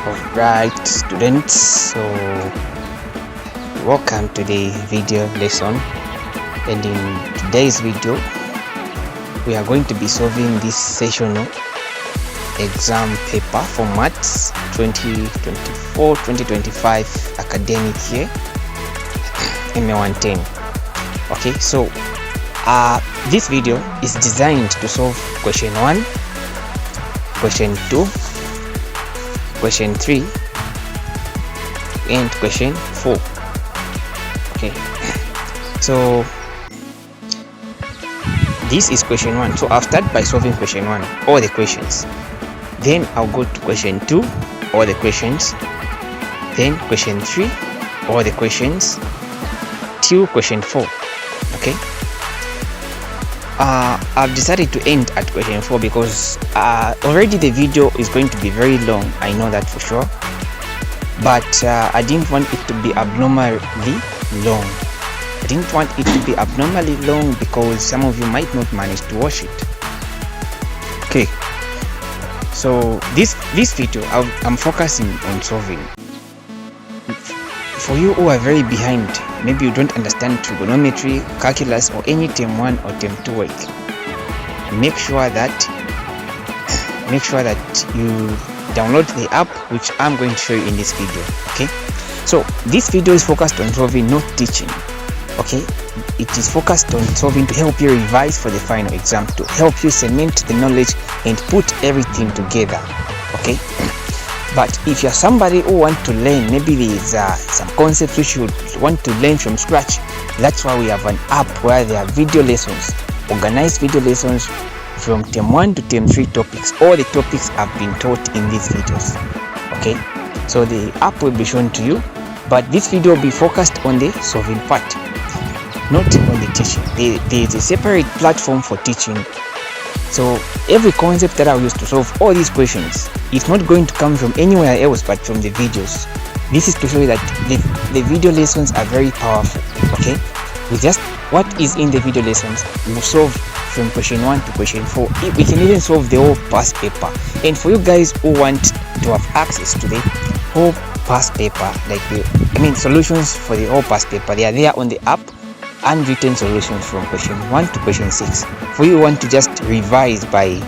Alright students, so welcome to the video lesson, and in today's video we are going to be solving this sessional exam paper for maths 2024-2025 academic year, ma110. Okay, so this video is designed to solve question 1, question 2, question 3 and question 4. Okay, so this is question 1. So I'll start by solving question 1, all the questions, then I'll go to question 2, all the questions, then question 3, all the questions, till question 4. Okay, I've decided to end at question 4 because already the video is going to be very long, I know that for sure, but I didn't want it to be abnormally long. I didn't want it to be abnormally long because some of you might not manage to watch it. Okay, so this video I'm focusing on solving. For you who are very behind, maybe you don't understand trigonometry, calculus, or any term 1 or term 2 work, make sure that you download the app which I'm going to show you in this video. Okay, so this video is focused on solving, not teaching. Okay, it is focused on solving to help you revise for the final exam, to help you cement the knowledge and put everything together. Okay, but if you're somebody who want to learn, maybe there's some concepts which you want to learn from scratch, that's why we have an app where there are video lessons, organized video lessons from term 1 to term 3 topics. All the topics have been taught in these videos. Okay, so the app will be shown to you, but this video will be focused on the solving part, not on the teaching. There is a separate platform for teaching. So every concept that I use to solve all these questions is not going to come from anywhere else but from the videos. This is to show you that the video lessons are very powerful. Okay, with just what is in the video lessons, we will solve from question 1 to question 4. We can even solve the whole past paper. And for you guys who want to have access to the whole past paper, like solutions for the whole past paper, they are there on the app. Unwritten solutions from question 1 to question 6. For you who want to just revise by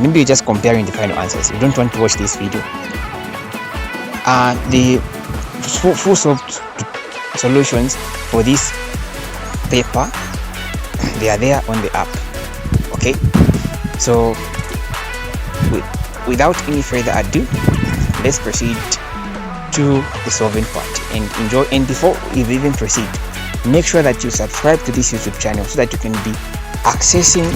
maybe you're just comparing the final answers, you don't want to watch this video, the full solved solutions for this paper, they are there on the app. Okay, so without any further ado, let's proceed to the solving part and enjoy. And before we even proceed, make sure that you subscribe to this YouTube channel so that you can be accessing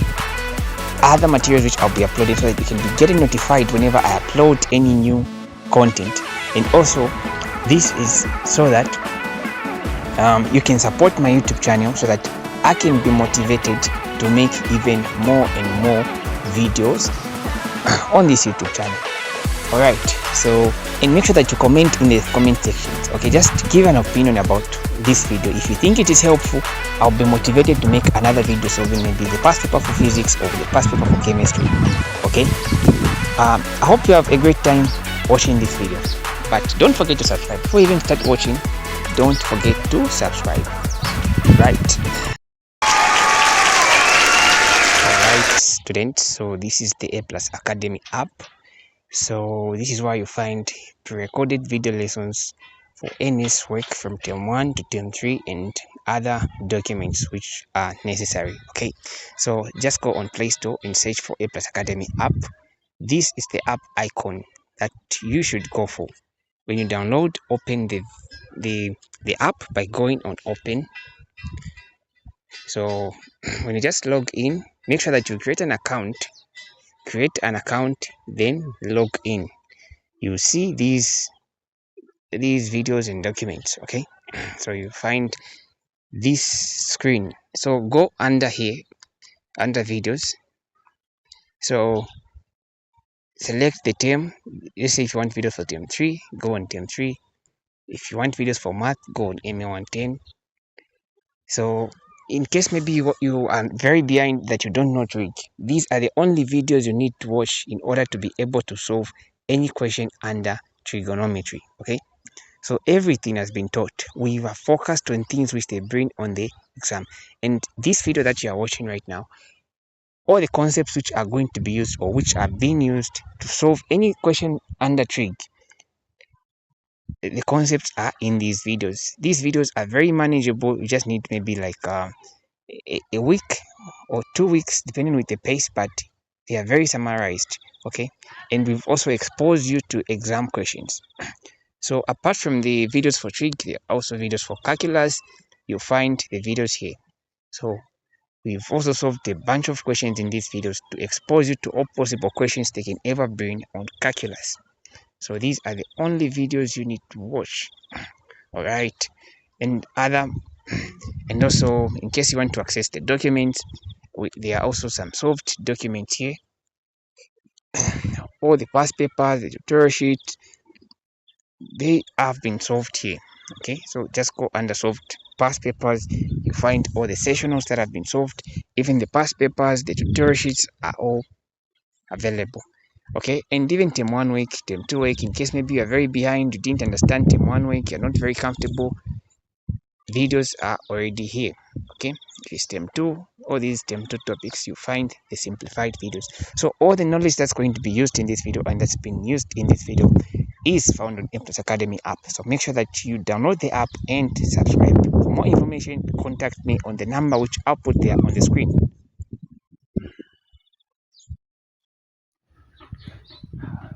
other materials which I'll be uploading, so that you can be getting notified whenever I upload any new content. And also this is so that you can support my YouTube channel so that I can be motivated to make even more and more videos on this YouTube channel. Alright, so, and make sure that you comment in the comment sections. Okay, just give an opinion about this video. If you think it is helpful, I'll be motivated to make another video solving maybe the past paper for physics or the past paper for chemistry. Okay, I hope you have a great time watching this video, but don't forget to subscribe. Before you even start watching, don't forget to subscribe. Right, alright students, so this is the A+ Academy app. So this is where you find pre-recorded video lessons for NS work from term 1 to term 3 and other documents which are necessary. Okay, so just go on Play Store and search for A+ Academy app. This is the app icon that you should go for. When you download, open the app by going on open. So when you just log in, make sure that you create an account, then log in. You see these videos and documents. Okay, so you find this screen, so go under here, under videos, so select the term. Let's say if you want videos for term 3, go on term 3. If you want videos for math, go on ma110. So in case maybe you are very behind that you don't know trig, these are the only videos you need to watch in order to be able to solve any question under trigonometry. Okay, so everything has been taught. We were focused on things which they bring on the exam. And this video that you are watching right now, all the concepts which are going to be used or which are being used to solve any question under trig, the concepts are in these videos. These videos are very manageable. You just need maybe like a week or 2 weeks, depending with the pace, but they are very summarized. Okay, and we've also exposed you to exam questions. So apart from the videos for trig, there are also videos for calculus. You'll find the videos here. So we've also solved a bunch of questions in these videos to expose you to all possible questions they can ever bring on calculus. So these are the only videos you need to watch. All right, and also in case you want to access the documents, there are also some solved documents here. All the past papers, the tutorial sheet, they have been solved here. Okay, so just go under solved past papers. You find all the sessionals that have been solved. Even the past papers, the tutorial sheets are all available. Okay, and even term 1 week, term 2 week, in case maybe you are very behind, you didn't understand term 1 week, you're not very comfortable, videos are already here. Okay, if it's term 2, all these term 2 topics, you find the simplified videos. So all the knowledge that's going to be used in this video and that's been used in this video is found on Implicit Academy app. So make sure that you download the app and subscribe. For more information, contact me on the number which I'll put there on the screen.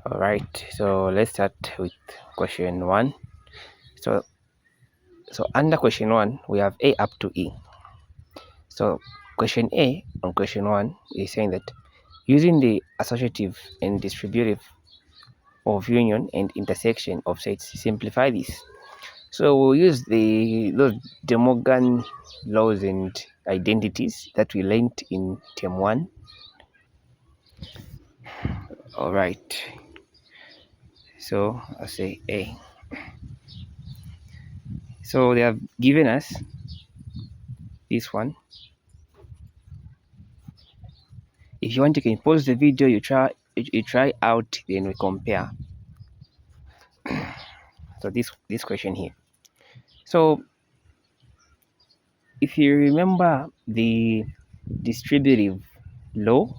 All right, so let's start with question 1. So under question 1, we have A up to E. So question A on question 1 is saying that using the associative and distributive of union and intersection of sets, simplify this. So we'll use those De Morgan laws and identities that we learned in term 1. All right. So I'll say A. So they have given us this one. If you want, you can pause the video, you try out, then we compare. So this question here. So if you remember the distributive law,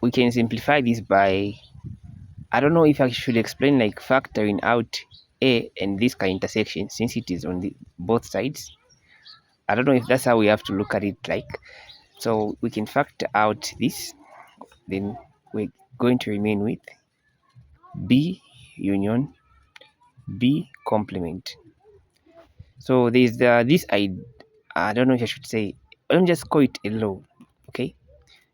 we can simplify this by, I don't know if I should explain like factoring out A and this intersection since it is on the both sides. I don't know if that's how we have to look at it like. So we can factor out this, then we're going to remain with B union B complement. So there's this I don't know if I should say, let me just call it a law, okay?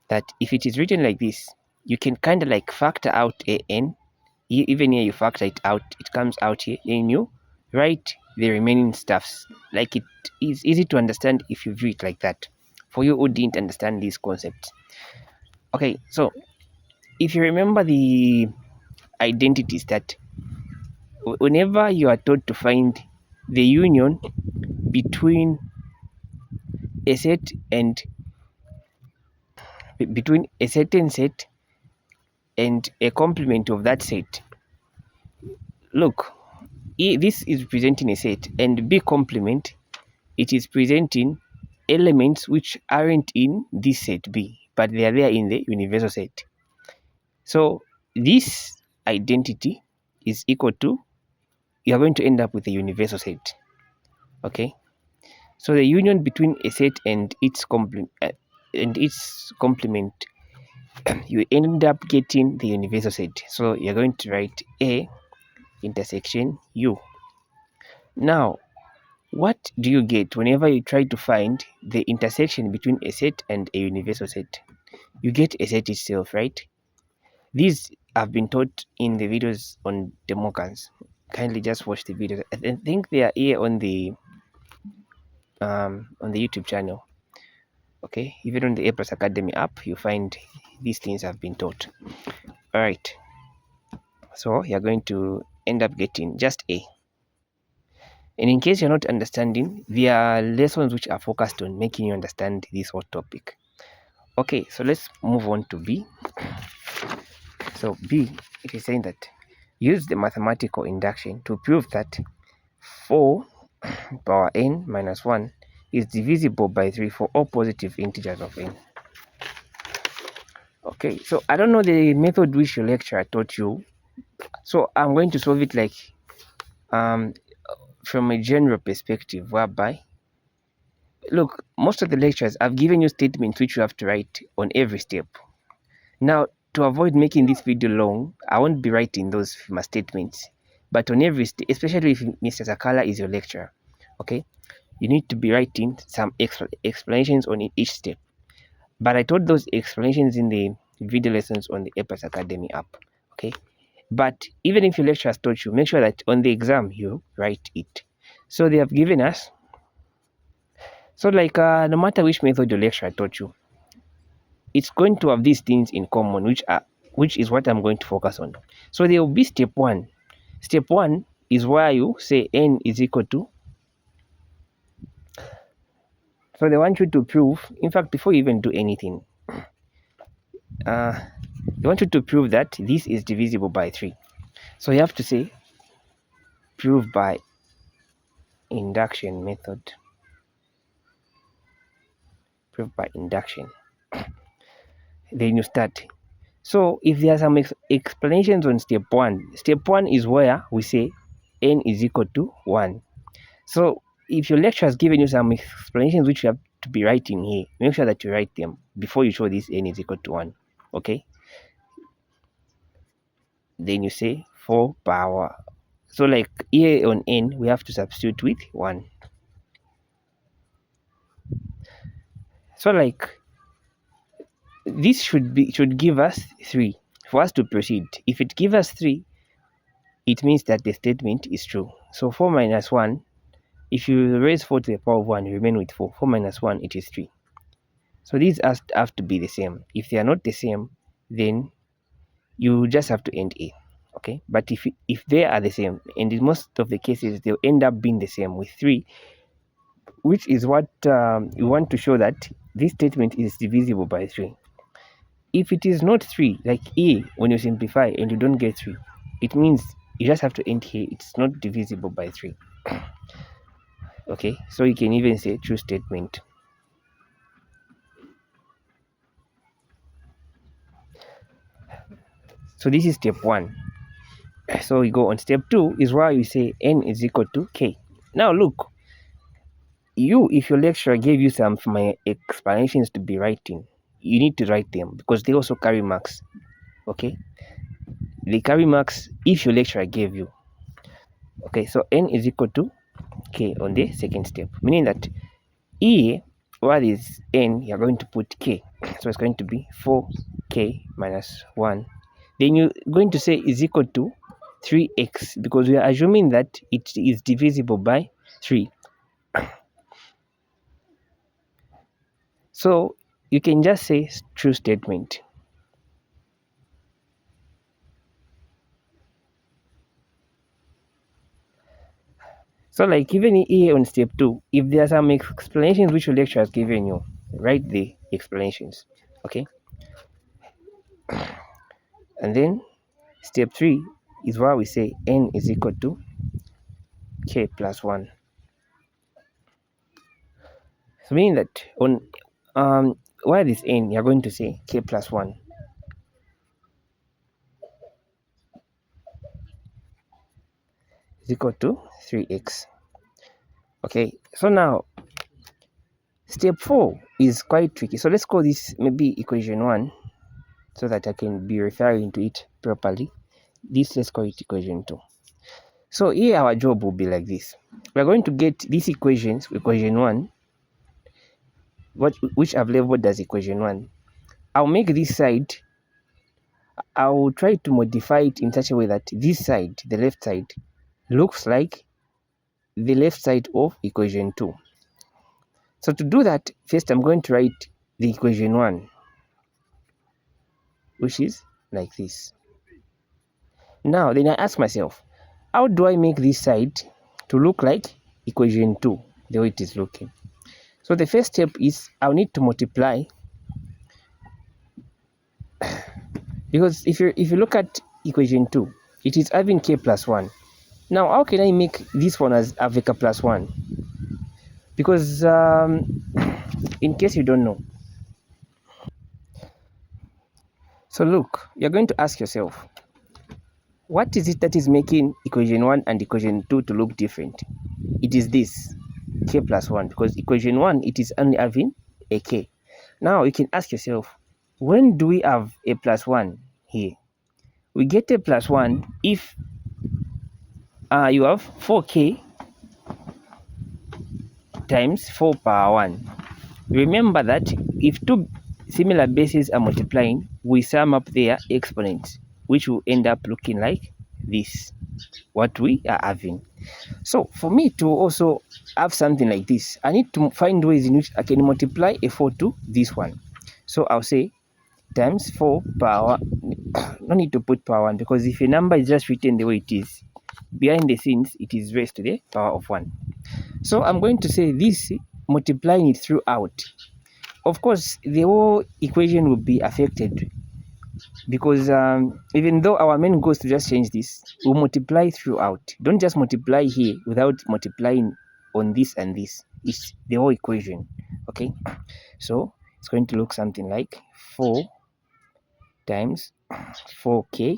That if it is written like this, you can kind of like factor out a n. Even here you factor it out, it comes out here, then you write the remaining stuffs. Like it is easy to understand if you view it like that. For you who didn't understand these concepts. Okay, so if you remember the identities that whenever you are taught to find the union between a set and between a certain set and a complement of that set. Look, this is presenting a set, and B complement, it is presenting elements which aren't in this set B, but they are there in the universal set. So this identity is equal to, you are going to end up with a universal set. Okay, so the union between a set and its complement you end up getting the universal set. So you're going to write A intersection U. Now, what do you get whenever you try to find the intersection between a set and a universal set? You get a set itself, right? These have been taught in the videos on the Morgans. Kindly just watch the videos. I think they are here on the YouTube channel. Okay, even on the A+ Academy app, you find these things have been taught. All right. So you're going to end up getting just A. And in case you're not understanding, there are lessons which are focused on making you understand this whole topic. Okay, so let's move on to B. So B, it is saying that use the mathematical induction to prove that 4 power n minus 1 is divisible by 3 for all positive integers of n. Okay, so I don't know the method which your lecturer taught you, so I'm going to solve it like from a general perspective, whereby, look, most of the lectures I've given you statements which you have to write on every step. Now, to avoid making this video long, I won't be writing those statements, but on every step, especially if Mr. Sakala is your lecturer, okay, you need to be writing some explanations on each step. But I taught those explanations in the video lessons on the Epos Academy app, okay. But even if your lecturer has taught you, make sure that on the exam you write it. So they have given us, so like no matter which method your lecturer taught you, it's going to have these things in common, which is what I'm going to focus on. So there will be step 1. Step 1 is where you say n is equal to, so they want you to prove, in fact, before you even do anything, they want you to prove that this is divisible by 3. So you have to say prove by induction method. Prove by induction. Then you start. So if there are some explanations on step 1, step 1 is where we say n is equal to 1. So if your lecturer has given you some explanations which you have to be writing here, make sure that you write them before you show this n is equal to 1. Okay. Then you say 4 power. So like here on n, we have to substitute with 1. So like this should give us 3 for us to proceed. If it gives us 3, it means that the statement is true. So 4 minus 1, if you raise 4 to the power of 1, you remain with 4. 4 minus 1, it is 3. So these have to be the same. If they are not the same, then you just have to end A. Okay, but if they are the same, and in most of the cases they'll end up being the same with 3, which is what you want to show that this statement is divisible by 3. If it is not 3, like A, when you simplify and you don't get 3, it means you just have to end here, it's not divisible by 3. Okay, so you can even say true statement. So this is step 1. So we go on step 2 is where you say n is equal to k. Now look, if your lecturer gave you some of my explanations to be writing, you need to write them because they also carry marks. Okay, they carry marks if your lecturer gave you. Okay, so n is equal to k on the second step, meaning that here, what is n, you're going to put k. So it's going to be 4k minus 1. Then you're going to say is equal to 3x because we are assuming that it is divisible by 3. So you can just say true statement. So like even here on step 2, if there are some explanations which your lecturer has given you, write the explanations. Okay. And then step 3 is where we say n is equal to k plus 1. So meaning that on where is n, you're going to say k plus 1 is equal to 3x. Okay, so now step 4 is quite tricky. So let's call this maybe equation 1 so that I can be referring to it properly. This, let's call it equation 2. So here our job will be like this. We're going to get these equations, equation 1, which I've labeled as equation 1. I'll make this side, I'll try to modify it in such a way that this side, the left side, looks like the left side of equation 2. So to do that, first I'm going to write the equation 1, which is like this. Now then I ask myself, how do I make this side to look like equation 2, the way it is looking? So the first step is I'll need to multiply, because if you look at equation 2, It is having k plus 1. Now, how can I make this one as have k plus 1? Because in case you don't know, so look, you're going to ask yourself, what is it that is making equation 1 and equation 2 to look different? It is this k plus 1, because equation 1, it is only having a k. Now you can ask yourself, when do we have a plus 1 here? We get a plus 1 if you have 4k times 4 power 1. Remember that if two similar bases are multiplying, we sum up their exponents, which will end up looking like this, what we are having. So for me to also have something like this, I need to find ways in which I can multiply a 4 to this one. So I'll say times 4 power, no need to put power 1, because if a number is just written the way it is, behind the scenes it is raised to the power of 1. So I'm going to say this, multiplying it throughout. Of course, the whole equation will be affected, because even though our main goal is to just change this, we'll multiply throughout. Don't just multiply here without multiplying on this and this. It's the whole equation. Okay, so it's going to look something like 4 times 4k.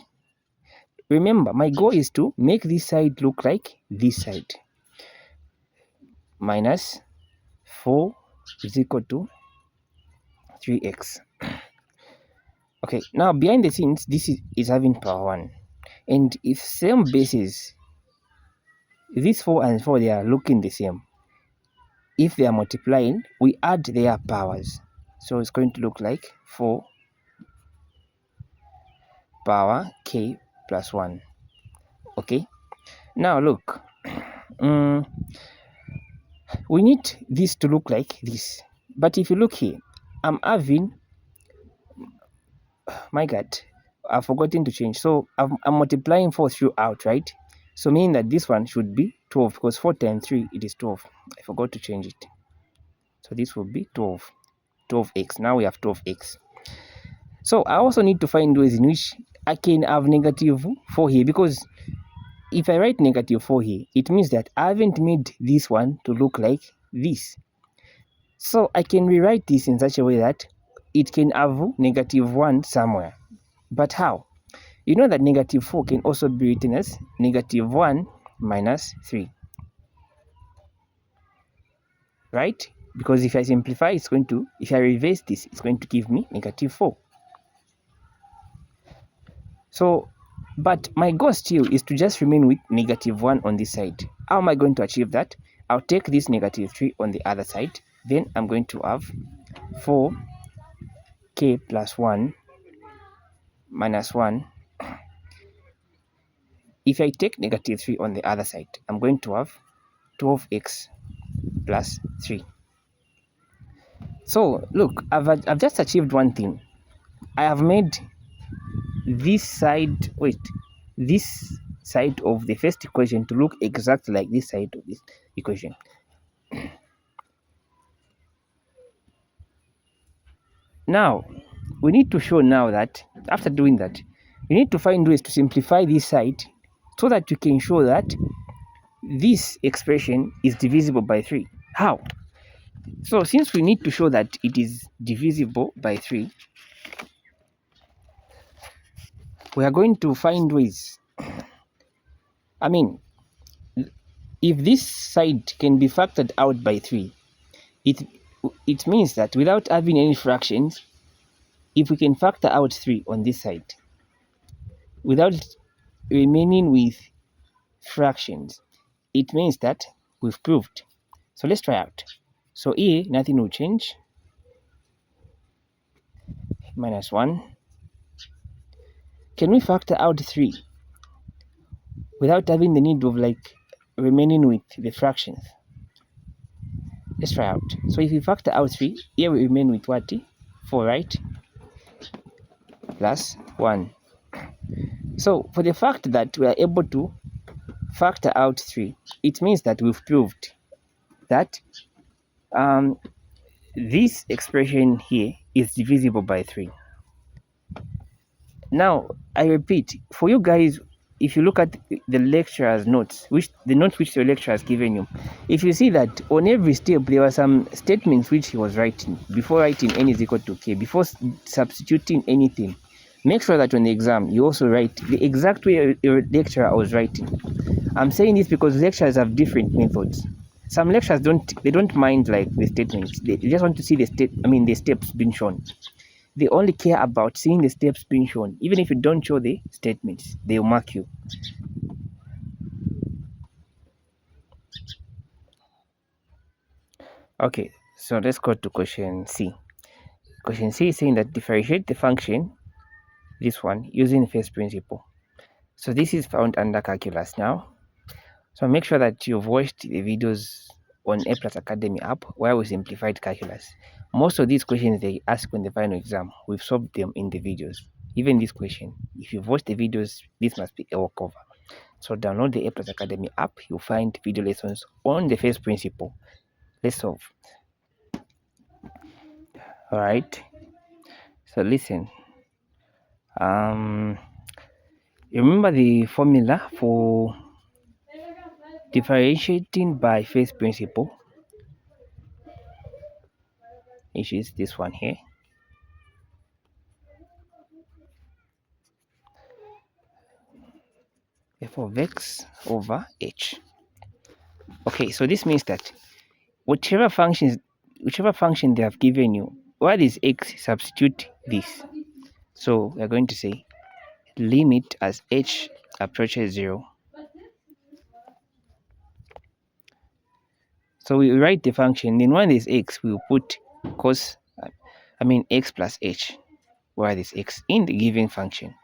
Remember, my goal is to make this side look like this side, minus 4 is equal to 3x. Okay, now behind the scenes, this is having power 1. And if same bases, these 4 and 4, they are looking the same. If they are multiplying, we add their powers. So it's going to look like 4 power k plus 1. Okay, now look, we need this to look like this. But if you look here, I'm having, my God, I've forgotten to change. So I'm multiplying 4 throughout, right? So meaning that this one should be 12, because 4 times 3, it is 12. I forgot to change it. So this will be 12x. Now we have 12x. So I also need to find ways in which I can have negative 4 here, because if I write negative 4 here, it means that I haven't made this one to look like this. So I can rewrite this in such a way that it can have negative 1 somewhere. But how? You know that negative 4 can also be written as negative 1 minus 3. Right? Because if I simplify, it's going to, if I reverse this, it's going to give me negative 4. So, but my goal still is to just remain with negative 1 on this side. How am I going to achieve that? I'll take this negative 3 on the other side. Then I'm going to have 4k plus 1 minus 1. If I take negative 3 on the other side, I'm going to have 12x plus 3. So look, I've just achieved one thing. I have made this side, this side of the first equation to look exactly like this side of this equation. Now, we need to show now that after doing that, you need to find ways to simplify this side so that you can show that this expression is divisible by 3. How? So since we need to show that it is divisible by 3, we are going to find ways. I mean, if this side can be factored out by 3, it means that without having any fractions, if we can factor out 3 on this side without remaining with fractions, it means that we've proved. So let's try out. So here, nothing will change. Minus 1. Can we factor out 3 without having the need of like remaining with the fractions? Let's try out. So if we factor out 3, here we remain with what? 4, right? Plus 1. So for the fact that we are able to factor out 3, it means that we've proved that this expression here is divisible by 3. Now, I repeat, for you guys if you look at the lecturer's notes, the notes which the lecturer has given you, if you see that on every step there were some statements which he was writing before writing n is equal to k, before substituting anything, make sure that on the exam you also write the exact way your lecturer was writing. I'm saying this because lecturers have different methods. Some lecturers don't mind like the statements. They just want to see the steps being shown. They only care about seeing the steps being shown. Even if you don't show the statements, they'll mark you. Okay, so let's go to question C. Question C is saying that differentiate the function, this one, using first principle. So this is found under calculus now. So make sure that you've watched the videos on A+ Academy app where we simplified calculus. Most of these questions they ask on the final exam, we've solved them in the videos. Even this question, if you've watched the videos, this must be a walkover. So download the A+ Academy app, you'll find video lessons on the first principle. Let's solve. All right. So listen. Remember the formula for differentiating by first principle, which is this one here. F of x over h. Okay, so this means that whichever function they have given you, what is x, substitute this. So we are going to say limit as h approaches 0. So we write the function, then when there's x, we will put x plus h, where there's x in the given function.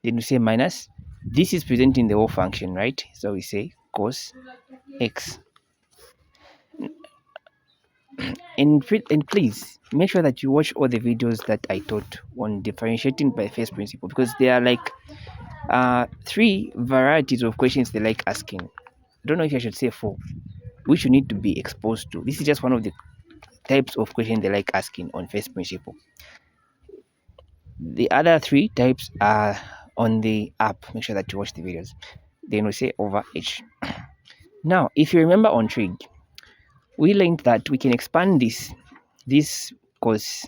Then we say minus, this is presenting the whole function, right? So we say cos x. And please make sure that you watch all the videos that I taught on differentiating by first principle, because there are like 3 varieties of questions they like asking. I don't know if I should say 4, which you need to be exposed to. This is just one of the types of questions they like asking on first principle. The other 3 types are on the app. Make sure that you watch the videos. Then we say over h. Now, if you remember on trig, we learned that we can expand this cos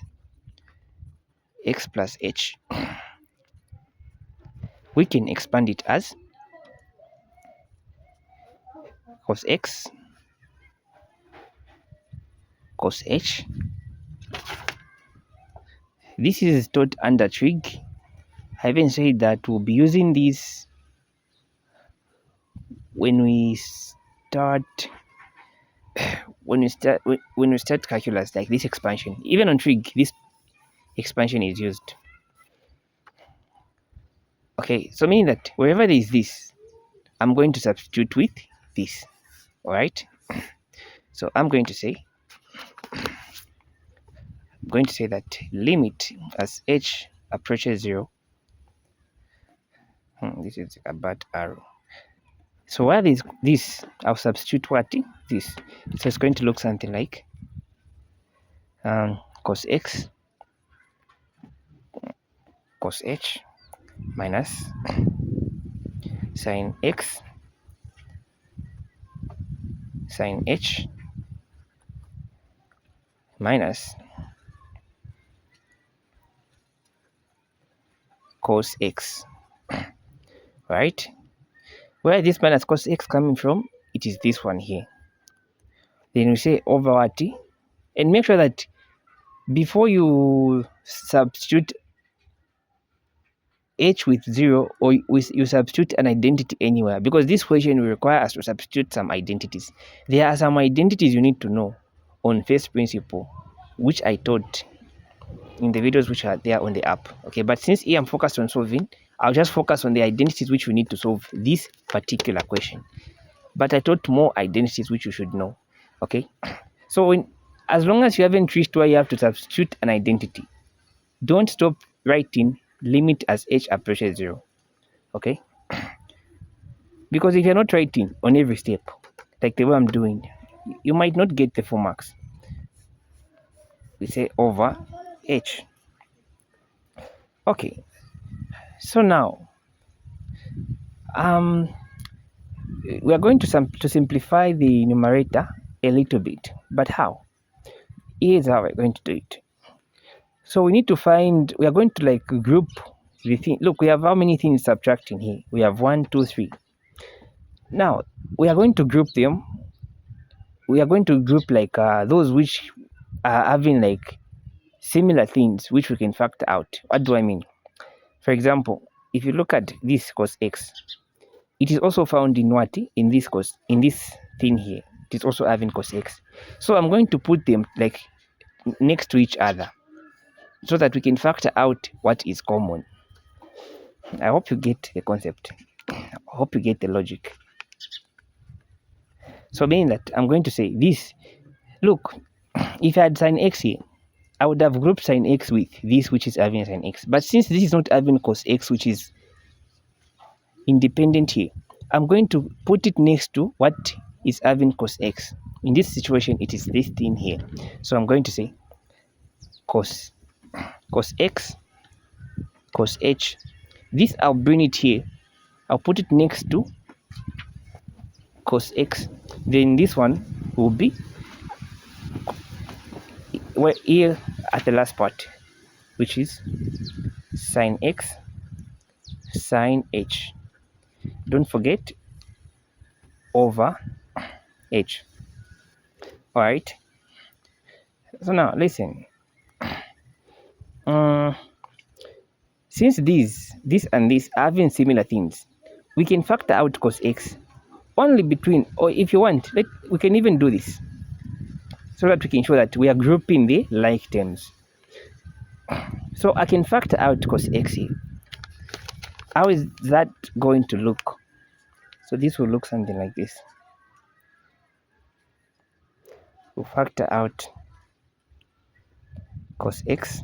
x plus h. We can expand it as cos x cos h. This is taught under trig. I haven't said that we'll be using this when we start calculus, like this expansion. Even on trig, this expansion is used. Okay, so meaning that wherever there is this, I'm going to substitute with this. All right. So I'm going to say that limit as h approaches 0. This is a bad arrow. So while is this, I'll substitute what? This. So it's going to look something like cos x cos h minus sin x sin h minus cos x. Right? Where this minus cos x coming from? It is this one here. Then we say over what? And make sure that before you substitute h with 0, or you substitute an identity anywhere, because this question will require us to substitute some identities. There are some identities you need to know on first principle, which I taught in the videos which are there on the app. Okay, but since here I'm focused on solving, I'll just focus on the identities which we need to solve this particular question. But I taught more identities which you should know. Okay, so as long as you haven't reached where you have to substitute an identity, don't stop writing limit as h approaches 0. Okay, because if you're not writing on every step like the way I'm doing, you might not get the 4 marks. We say over h. Okay, so now we are going to simplify the numerator a little bit, but how? Here's how we're going to do it. So we need to find, we are going to like group the thing. Look, we have how many things subtracting here? We have 1, 2, 3. Now we are going to group them. We are going to group like those which are having like similar things which we can factor out. What do I mean? For example, if you look at this cos x, it is also found in what? In this thing here. It is also having cos x. So I'm going to put them like next to each other so that we can factor out what is common. I hope you get the concept. I hope you get the logic. So meaning that I'm going to say this. Look, if I had sin x here, I would have grouped sin x with this which is having sin x. But since this is not having cos x, which is independent here, I'm going to put it next to what is having cos x. In this situation, it is this thing here. So I'm going to say cos x, cos h. This I'll bring it here. I'll put it next to cos x. Then this one will be here at the last part, which is sin x, sin h. Don't forget over h. All right. So now listen. Since this and this are having similar things, we can factor out cos x only between, or if you want, we can even do this so that we can show that we are grouping the like terms. So I can factor out cos x here. How is that going to look? So this will look something like this. We'll factor out cos x.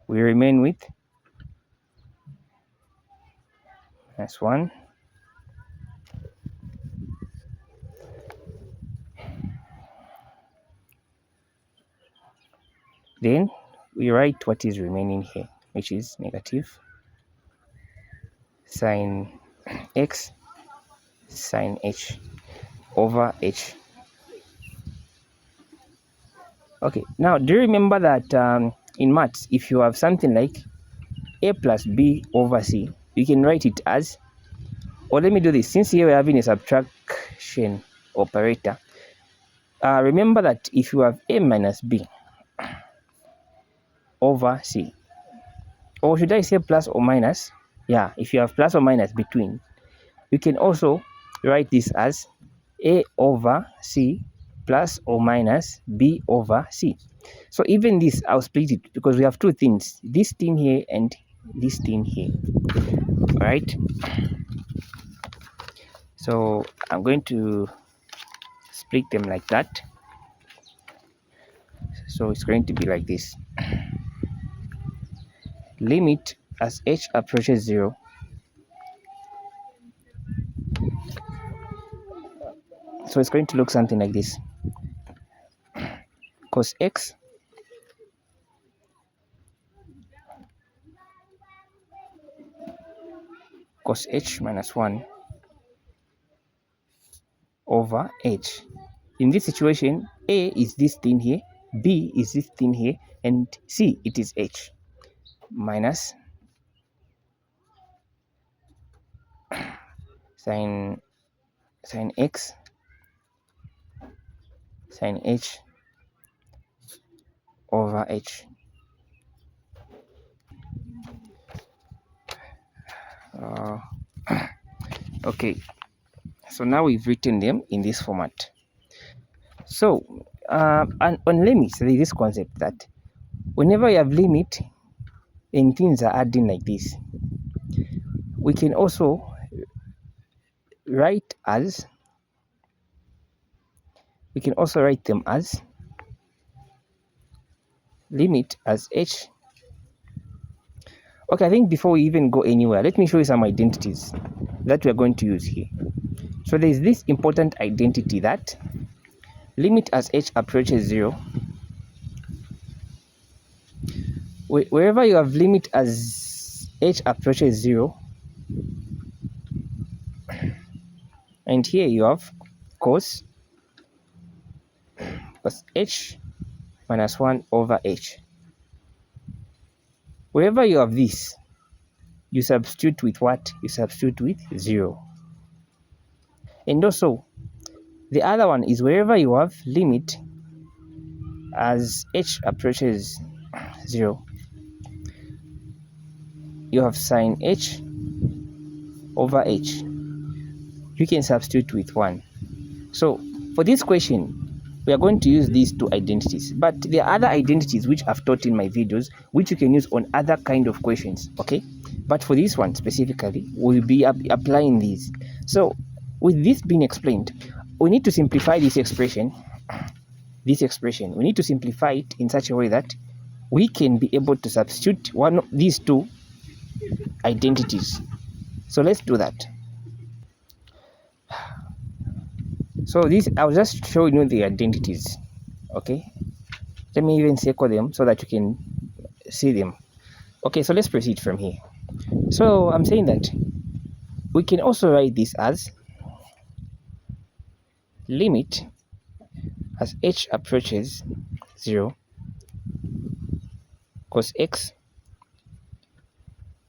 We remain with minus 1. Then we write what is remaining here, which is negative sin x sin h over h. Okay, now do you remember that in maths, if you have something like a plus b over c, you can write it as, or let me do this, since here we're having a subtraction operator, remember that if you have a minus b over c, or should I say plus or minus? Yeah, if you have plus or minus between, you can also write this as a over c plus or minus b over c. So even this, I'll split it because we have two things, this thing here and this thing here. All right, so I'm going to split them like that. So it's going to be like this. Limit as h approaches 0, so it's going to look something like this. Cos x cos h minus 1 over h. In this situation, a is this thing here, b is this thing here, and c, it is h, minus sin x sin h over h. Okay, so now we've written them in this format. So and on limits, there is this concept that whenever you have limit and things are adding like this, we can also write them as limit as h. Okay, I think before we even go anywhere, let me show you some identities that we are going to use here. So there is this important identity that limit as h approaches 0. Wherever you have limit as h approaches 0, and here you have cos h minus 1 over h. Wherever you have this, you substitute with what? You substitute with 0. And also, the other one is wherever you have limit as h approaches 0, you have sine h over h. You can substitute with 1. So for this question, we are going to use these two identities, but there are other identities which I've taught in my videos which you can use on other kind of questions, okay? But for this one specifically, we'll be applying these. So with this being explained, we need to simplify this expression. We need to simplify it in such a way that we can be able to substitute one of these two identities. So let's do that. So this, I'll just show you the identities, okay? Let me even circle them so that you can see them. Okay, so let's proceed from here. So I'm saying that we can also write this as limit as h approaches 0 cos x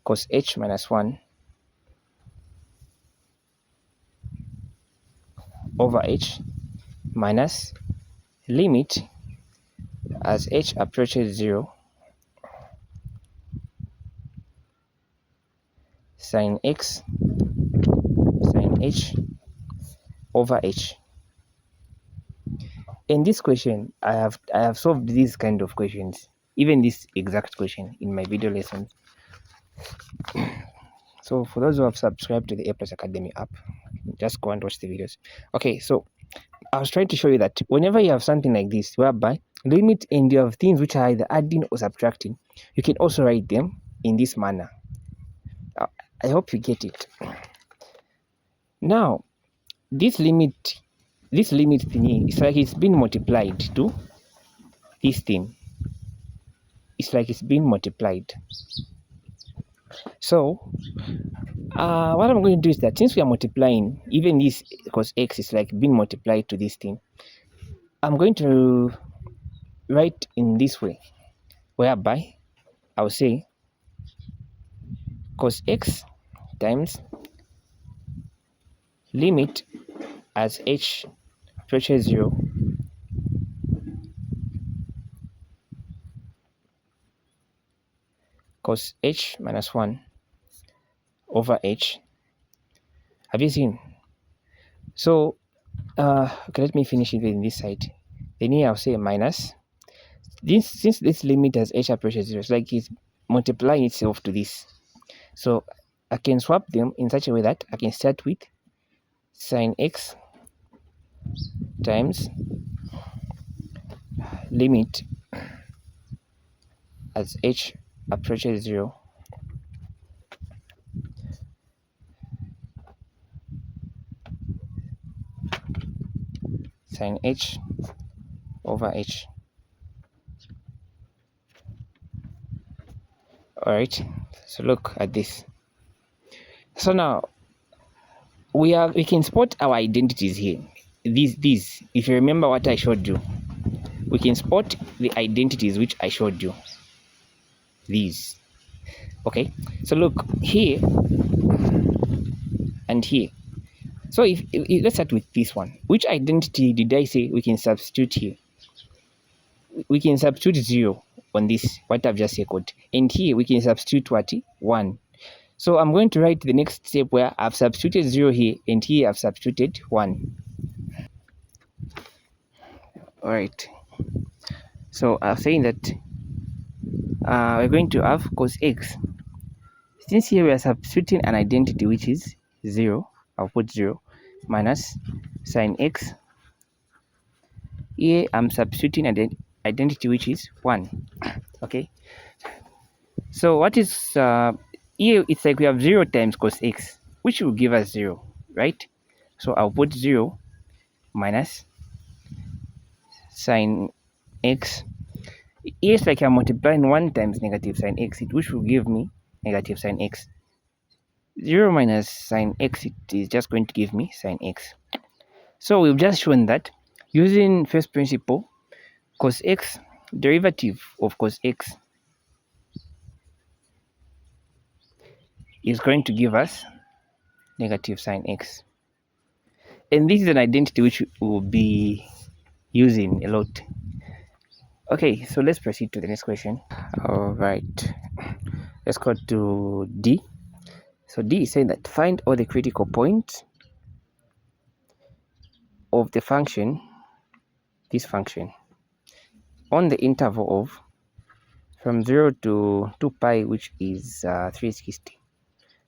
cos h minus 1 over h minus limit as h approaches 0 sine x sine h over h. In this question, I have solved these kind of questions, even this exact question in my video lessons. So for those who have subscribed to the A+ Academy app, just go and watch the videos. Okay, so I was trying to show you that whenever you have something like this, whereby limit and you have things which are either adding or subtracting, you can also write them in this manner. I hope you get it. Now, this limit thingy, it's like it's been multiplied to this thing. It's like it's been multiplied. So what I'm going to do is that since we are multiplying, even this cos x is like being multiplied to this thing, I'm going to write in this way, whereby I'll say cos x times limit as h approaches 0 cos h minus 1 over h. Have you seen? So okay, let me finish it in this side. Then here I'll say minus this, since this limit as h approaches 0, it's like it's multiplying itself to this. So I can swap them in such a way that I can start with sine x times limit as h approaches 0 sine h over h. Alright, so look at this. So now we can spot our identities here. These, if you remember what I showed you, we can spot the identities which I showed you. These. Okay, so look here and here. So if let's start with this one. Which identity did I say we can substitute here? We can substitute 0 on this, what I've just circled. And here we can substitute what? 1. So I'm going to write the next step where I've substituted 0 here, and here I've substituted 1. Alright. So I'm saying that we're going to have cos x. Since here we are substituting an identity which is 0, I'll put 0 minus sine x. Here I'm substituting an identity which is 1. Okay. So what is here? It's like we have 0 times cos x, which will give us 0, right? So I'll put 0 minus sine x. Here it's like I'm multiplying 1 times negative sine x, which will give me negative sine x. 0 minus sine x, it is just going to give me sine x. So we've just shown that using first principle, cos x, derivative of cos x is going to give us negative sine x. And this is an identity which we'll be using a lot. Okay, so let's proceed to the next question. All right, let's go to D. So D is saying that find all the critical points of the function, this function, on the interval of from 0 to 2 pi, which is 360.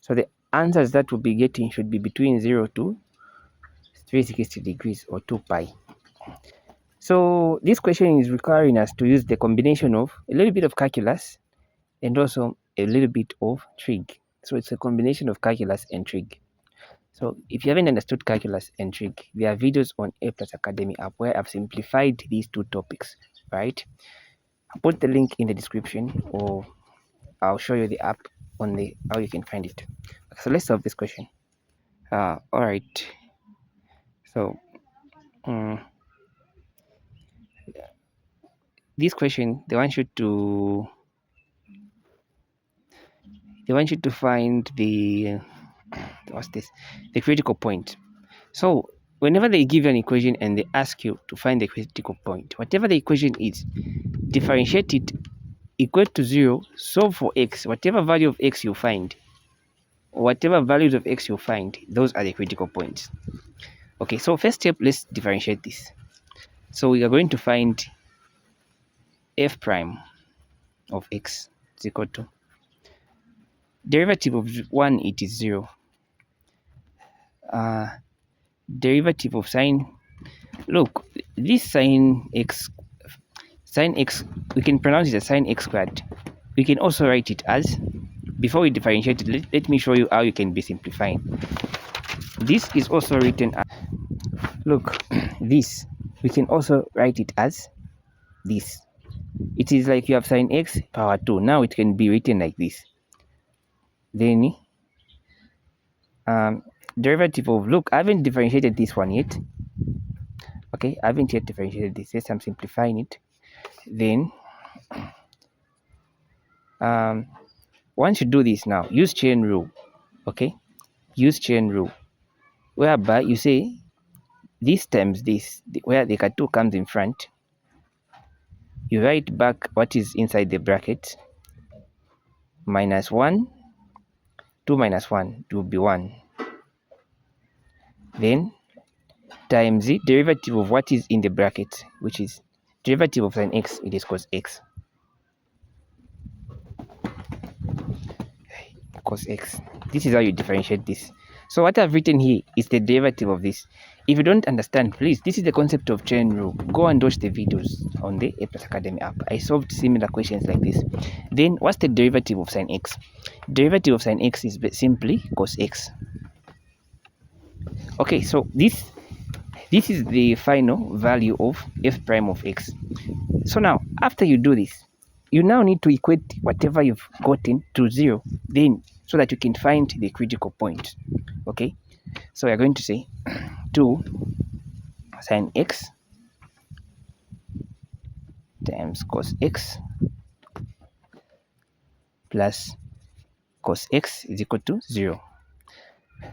So the answers that we'll be getting should be between 0 to 360 degrees or 2 pi. So this question is requiring us to use the combination of a little bit of calculus and also a little bit of trig. So it's a combination of calculus and trig. So if you haven't understood calculus and trig, there are videos on A+ Academy app where I've simplified these two topics, right? I'll put the link in the description, or I'll show you the app on the how you can find it. Okay, so let's solve this question. All right. So this question, they want you to find the the critical point. So whenever they give you an equation and they ask you to find the critical point, whatever the equation is, differentiate it equal to 0, solve for x, whatever value of x you find, whatever values of x you find, those are the critical points. Okay, so first step, let's differentiate this. So we are going to find f prime of x is equal to derivative of 1, it is 0. Derivative of sine, look, this sine x, we can pronounce it as sine x squared. We can also write it as, before we differentiate it, let me show you how you can be simplifying. This is also written as, look, this, we can also write it as this. It is like you have sine x power 2. Now it can be written like this. Then derivative of, look, I haven't differentiated this one yet. Okay, I haven't yet differentiated this. Yes, I'm simplifying it. Then once you do this now, use chain rule. Okay, use chain rule, whereby you say this times this, where the 2 comes in front, you write back what is inside the bracket, minus 1, 2 minus 1, it will be 1. Then times the derivative of what is in the bracket, which is derivative of sine x, it is cos x. Cos x. This is how you differentiate this. So what I've written here is the derivative of this. If you don't understand, please, this is the concept of chain rule. Go and watch the videos on the A+ Academy app. I solved similar questions like this. Then what's the derivative of sine x? Derivative of sine x is simply cos x. Okay, so this is the final value of f prime of x. So now, after you do this, you now need to equate whatever you've gotten to 0, then, so that you can find the critical point. Okay, so we are going to say 2 sine x times cos x plus cos x is equal to 0.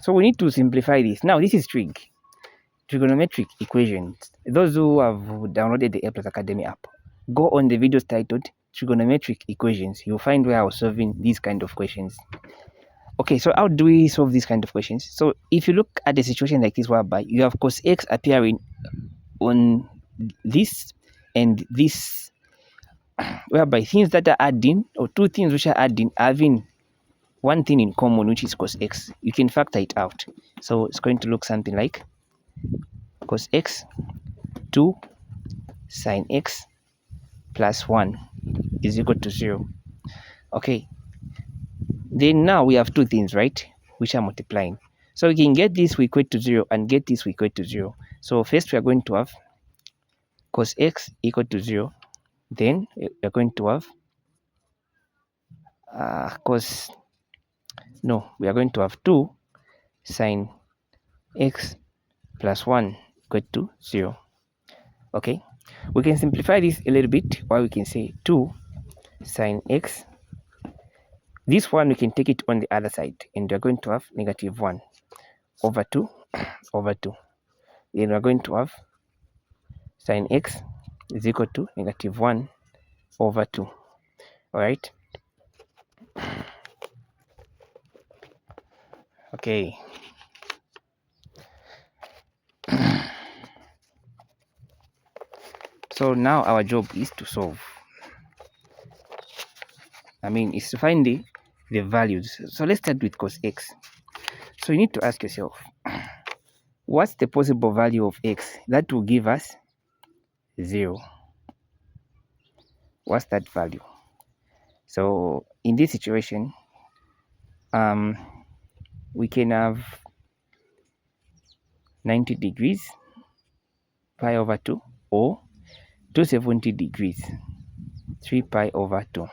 So we need to simplify this. Now this is trigonometric equations. Those who have downloaded the A+ Academy app, go on the videos titled trigonometric equations. You'll find where I was solving these kind of questions. Okay, so how do we solve these kind of questions? So if you look at a situation like this, whereby you have cos x appearing on this and this, whereby things that are adding, or two things which are adding, having one thing in common, which is cos x, you can factor it out. So it's going to look something like cos x 2 sine x plus 1 is equal to 0. Okay, then now we have two things, right, which are multiplying. So we can get this we equate to 0 and get this we equate to 0. So first we are going to have cos x equal to 0. Then we are going to have cos No, we are going to have 2 sine x plus 1 equal to 0. Okay, we can simplify this a little bit, or we can say 2 sine x. This one we can take it on the other side, and we're going to have negative 1 over 2 over 2. Then we're going to have sine x is equal to negative 1 over 2. All right. Okay. So now our job is to solve. Is to find the values. So let's start with cos x. So you need to ask yourself, what's the possible value of x that will give us 0? What's that value? So in this situation, we can have 90 degrees pi over 2, or 270 degrees 3 pi over 2.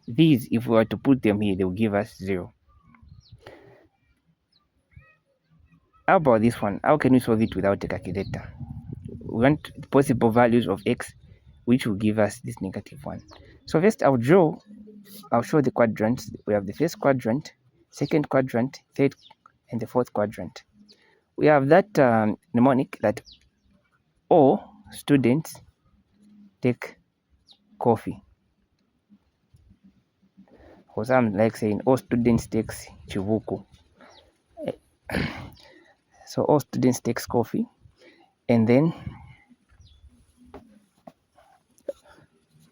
These, if we were to put them here, they will give us 0. How about this one? How can we solve it without a calculator? We want the possible values of x, which will give us this negative 1. So first I'll show the quadrants. We have the first quadrant, second quadrant, third, and the fourth quadrant. We have that mnemonic that all students take coffee. Or some like saying all students takes chivuku. So all students takes coffee, and then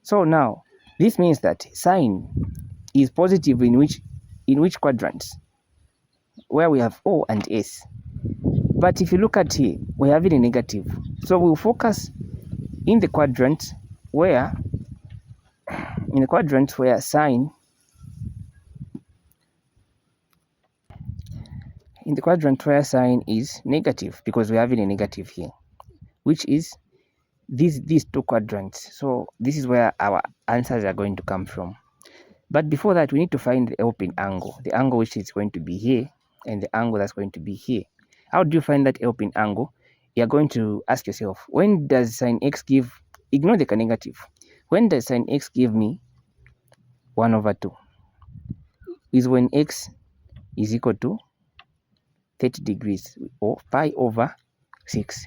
so now this means that sine is positive in which quadrants? Where we have O and S. But if you look at here, we have it in negative. So we'll focus in the quadrants where sine is negative, because we have it in negative here, which is these two quadrants. So this is where our answers are going to come from. But before that, we need to find the helping angle, the angle which is going to be here, and the angle that's going to be here. How do you find that helping angle? You're going to ask yourself, when does sine x give, ignore the negative, when does sine x give me 1 over 2? Is when x is equal to 30 degrees, or pi over 6.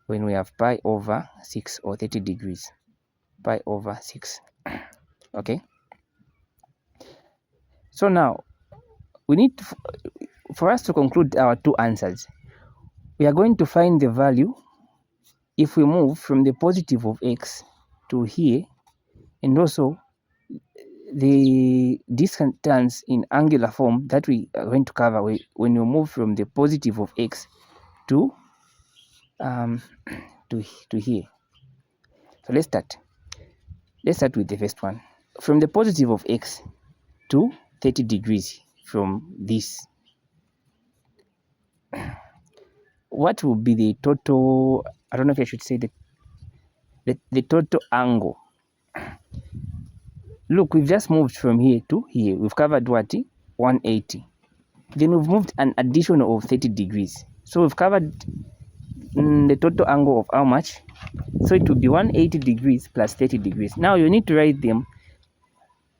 When we have pi over 6, or 30 degrees, pi over 6. Okay. So now, we need to, for us to conclude our two answers, we are going to find the value if we move from the positive of x to here, and also the distance in angular form that we are going to cover when we move from the positive of x to here. So let's start with the first one. From the positive of x to 30 degrees from this, what will be the total, I don't know if I should say the total angle. Look, we've just moved from here to here. We've covered what? 180. Then we've moved an additional of 30 degrees. So we've covered the total angle of how much? So it will be 180 degrees plus 30 degrees. Now you need to write them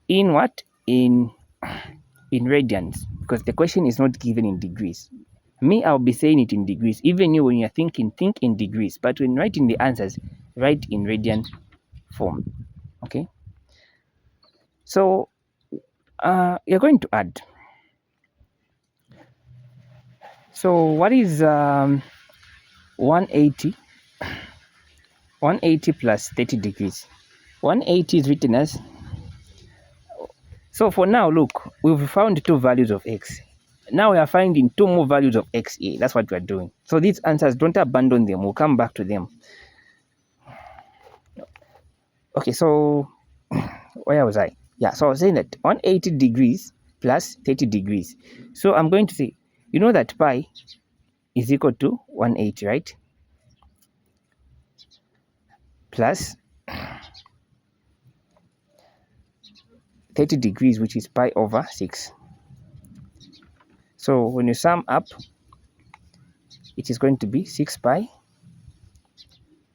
in what? In radians, because the question is not given in degrees. Me, I'll be saying it in degrees. Even you, when you're thinking, think in degrees. But when writing the answers, write in radian form. Okay? So you're going to add. So what is 180? 180 plus 30 degrees. 180 is written as. So for now, look, we've found two values of x. Now we are finding two more values of x here. That's what we are doing. So these answers, don't abandon them. We'll come back to them. Okay, so where was I? Yeah, so I was saying that 180 degrees plus 30 degrees. So I'm going to say, you know that pi is equal to 180, right? Plus 30 degrees, which is pi over 6. So when you sum up, it is going to be 6 pi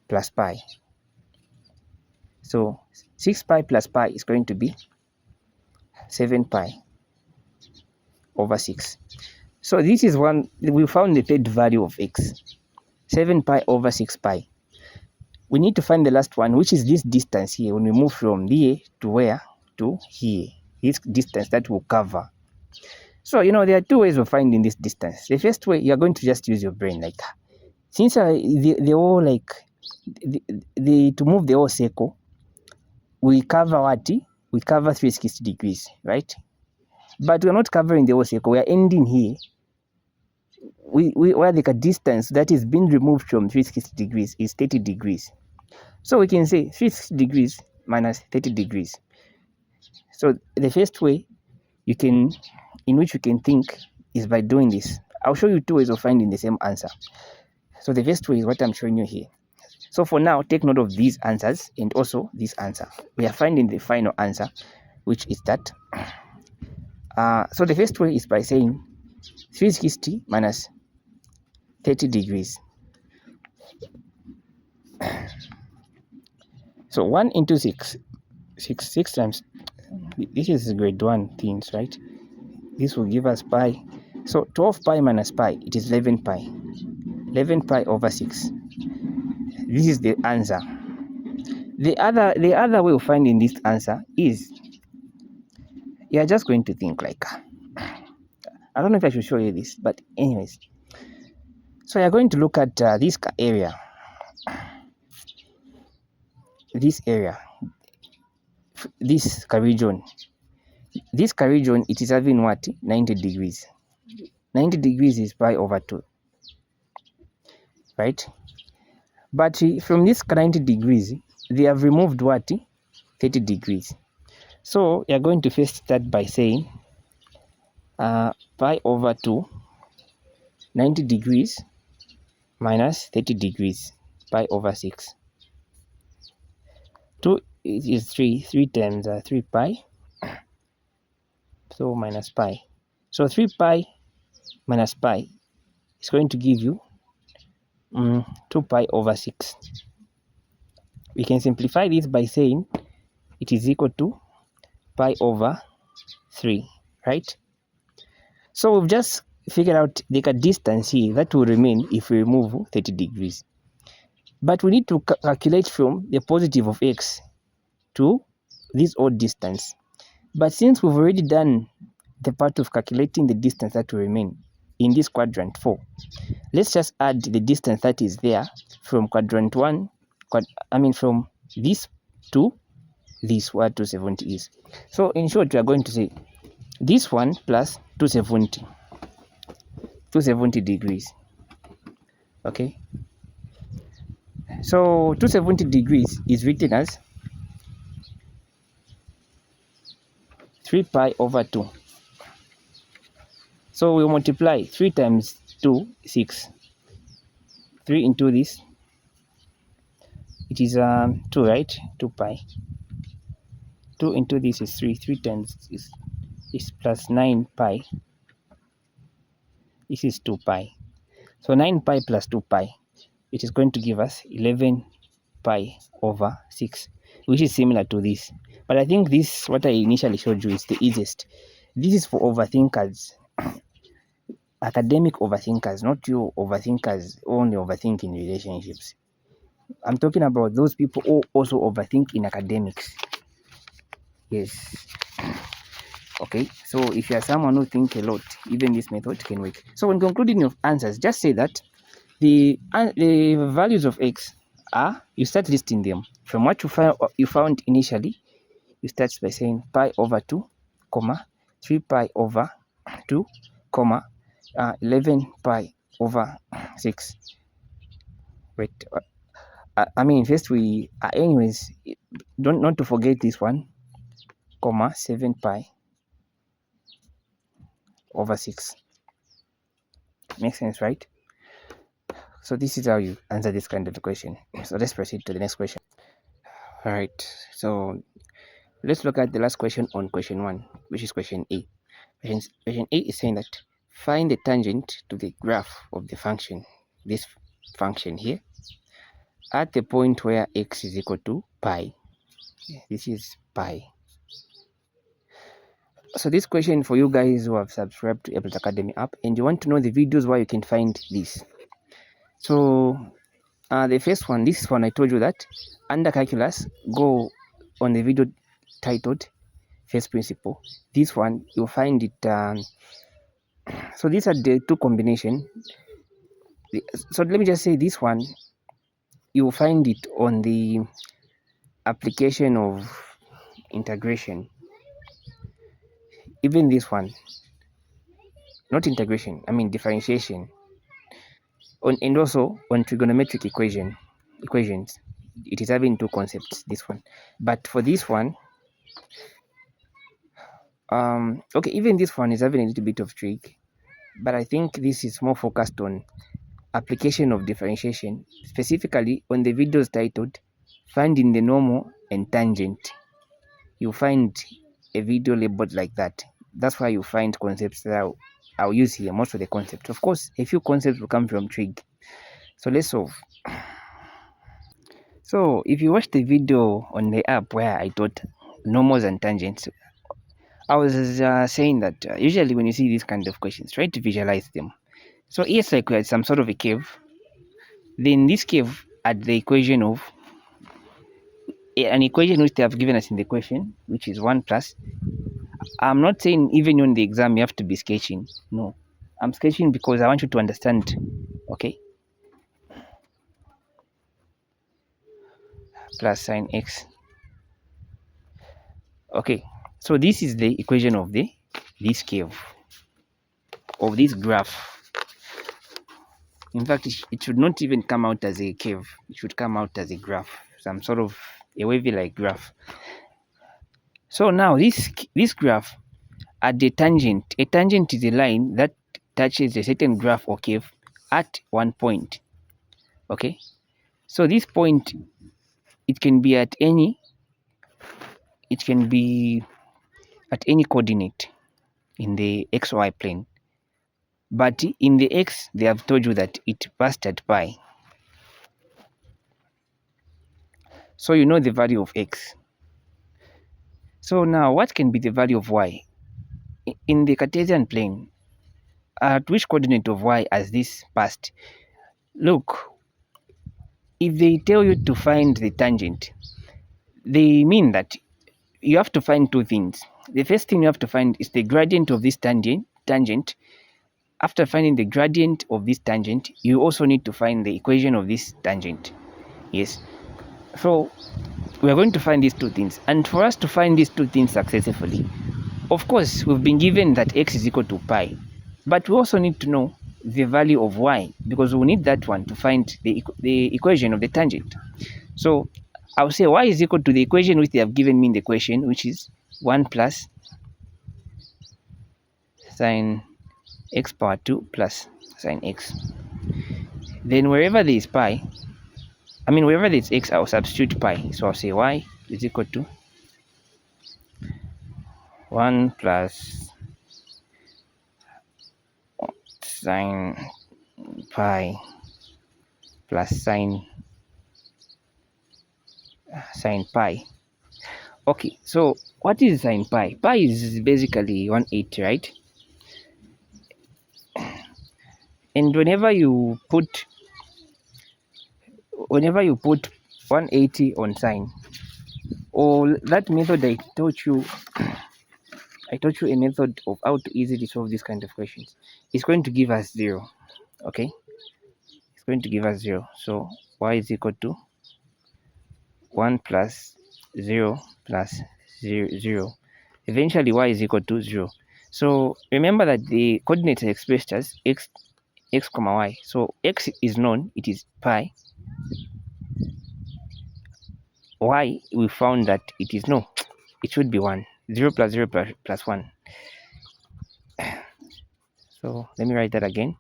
plus pi. So 6 pi plus pi is going to be 7 pi over 6. So this is one, we found the third value of x, 7 pi over 6 pi. We need to find the last one, which is this distance here. When we move from here to where? To here. This distance that will cover. So, you know, there are two ways of finding this distance. The first way, you're going to just use your brain. Like, since they all like, to move the whole circle, we cover what? We cover 360 degrees, right? But we're not covering the whole circle. We are ending here. Where the distance that is being removed from 360 degrees is 30 degrees. So we can say 360 degrees minus 30 degrees. So the first way in which you can think is by doing this. I'll show you two ways of finding the same answer. So the first way is what I'm showing you here. So for now, take note of these answers and also this answer. We are finding the final answer, which is that. So the first way is by saying 360 minus 30 degrees. So 1 into 6 times, this is grade 1 things, right? This will give us pi. So 12 pi minus pi, it is 11 pi. 11 pi over 6. This is the answer. The other way of finding this answer is, you're just going to think like, I don't know if I should show you this, but anyways. So you're going to look at this area. This area. This region. This region, it is having what? 90 degrees. 90 degrees is pi over 2. Right? But from this 90 degrees, they have removed what? 30 degrees. So you're going to first start by saying pi over 2, 90 degrees minus 30 degrees, pi over 6. 2 is 3. 3 times 3 pi. So minus pi. So 3 pi minus pi is going to give you 2 pi over 6. We can simplify this by saying it is equal to pi over 3, right? So we've just figured out the distance here that will remain if we remove 30 degrees. But we need to calculate from the positive of x to this odd distance. But since we've already done the part of calculating the distance that will remain in this quadrant 4, let's just add the distance that is there from quadrant 1, from this to this, where 270 is. So in short, we are going to say this one plus 270 degrees. Okay, so 270 degrees is written as 3 pi over 2. So we multiply 3 times 2, 6. 3 into this, it is 2, right? 2 pi. 2 into this is 3. 3 times is plus 9 pi. This is 2 pi. So 9 pi plus 2 pi, it is going to give us 11 pi over 6, which is similar to this. But I think this, what I initially showed you, is the easiest. This is for overthinkers, academic overthinkers, not you overthinkers only overthink in relationships. I'm talking about those people who also overthink in academics. Yes. Okay, so if you are someone who think a lot, even this method can work. So when concluding your answers, just say that the values of x are, you start listing them from what you found initially. You start by saying pi over 2, 3 pi over 2, 11 pi over 6. Wait, first we anyways, not to forget this one, 7 pi over 6. Makes sense, right? So this is how you answer this kind of a question. So let's proceed to the next question. All right, so let's look at the last question on question 1, which is question A. Question A is saying that find the tangent to the graph of the function, this function here, at the point where x is equal to pi. This is pi. So this question for you guys who have subscribed to Apple's Academy app and you want to know the videos where you can find this. So the first one, this one I told you that under calculus, go on the video titled First Principle. This one you'll find it. So these are the two combination. So let me just say this one you will find it on the application of integration. Even this one, not integration, I mean differentiation. And also on trigonometric equations, it is having two concepts, this one. But for this one, okay, even this one is having a little bit of trig, but I think this is more focused on application of differentiation, specifically on the videos titled Finding the Normal and Tangent. You'll find a video labeled like that. That's why you find concepts that I'll use here, most of the concepts. Of course, a few concepts will come from trig. So let's solve. So if you watch the video on the app where I taught normals and tangents, I was saying that usually when you see these kind of questions, try to visualize them. So it's like we had some sort of a cave. Then this cave had the equation of an equation which they have given us in the question, which is 1 plus. I'm not saying even on the exam you have to be sketching. No, I'm sketching because I want you to understand. Okay. Plus sine x. Okay, so this is the equation of this curve, of this graph. In fact, it should not even come out as a curve. It should come out as a graph, some sort of a wavy-like graph. So now this graph at the tangent. A tangent is a line that touches a certain graph or curve at one point. Okay, so this point, it can be at any coordinate in the xy plane, but in the x they have told you that it passed at pi. So you know the value of x. So now what can be the value of y? In the Cartesian plane, at which coordinate of y has this passed? Look, if they tell you to find the tangent, they mean that you have to find two things. The first thing you have to find is the gradient of this tangent. After finding the gradient of this tangent, you also need to find the equation of this tangent. Yes. So we are going to find these two things. And for us to find these two things successfully, of course, we've been given that x is equal to pi. But we also need to know the value of y, because we need that one to find the equation of the tangent. So I'll say y is equal to the equation which they have given me in the question, which is 1 plus sine x power 2 plus sine x. Then wherever there is pi, wherever there is x, I'll substitute pi. So I'll say y is equal to 1 plus sine pi plus sine pi. Okay, so what is sine pi? Pi is basically 180, right? And whenever you put 180 on sine, or that method I taught you a method of how to easily solve this kind of questions. It's going to give us 0. Okay, it's going to give us 0. So y is equal to 1 plus 0 plus 0. Eventually y is equal to 0. So remember that the coordinates are expressed as x comma y. So x is known, it is pi. Y, we found that it is no, it should be 1. 0 plus 0 plus 1. So let me write that again.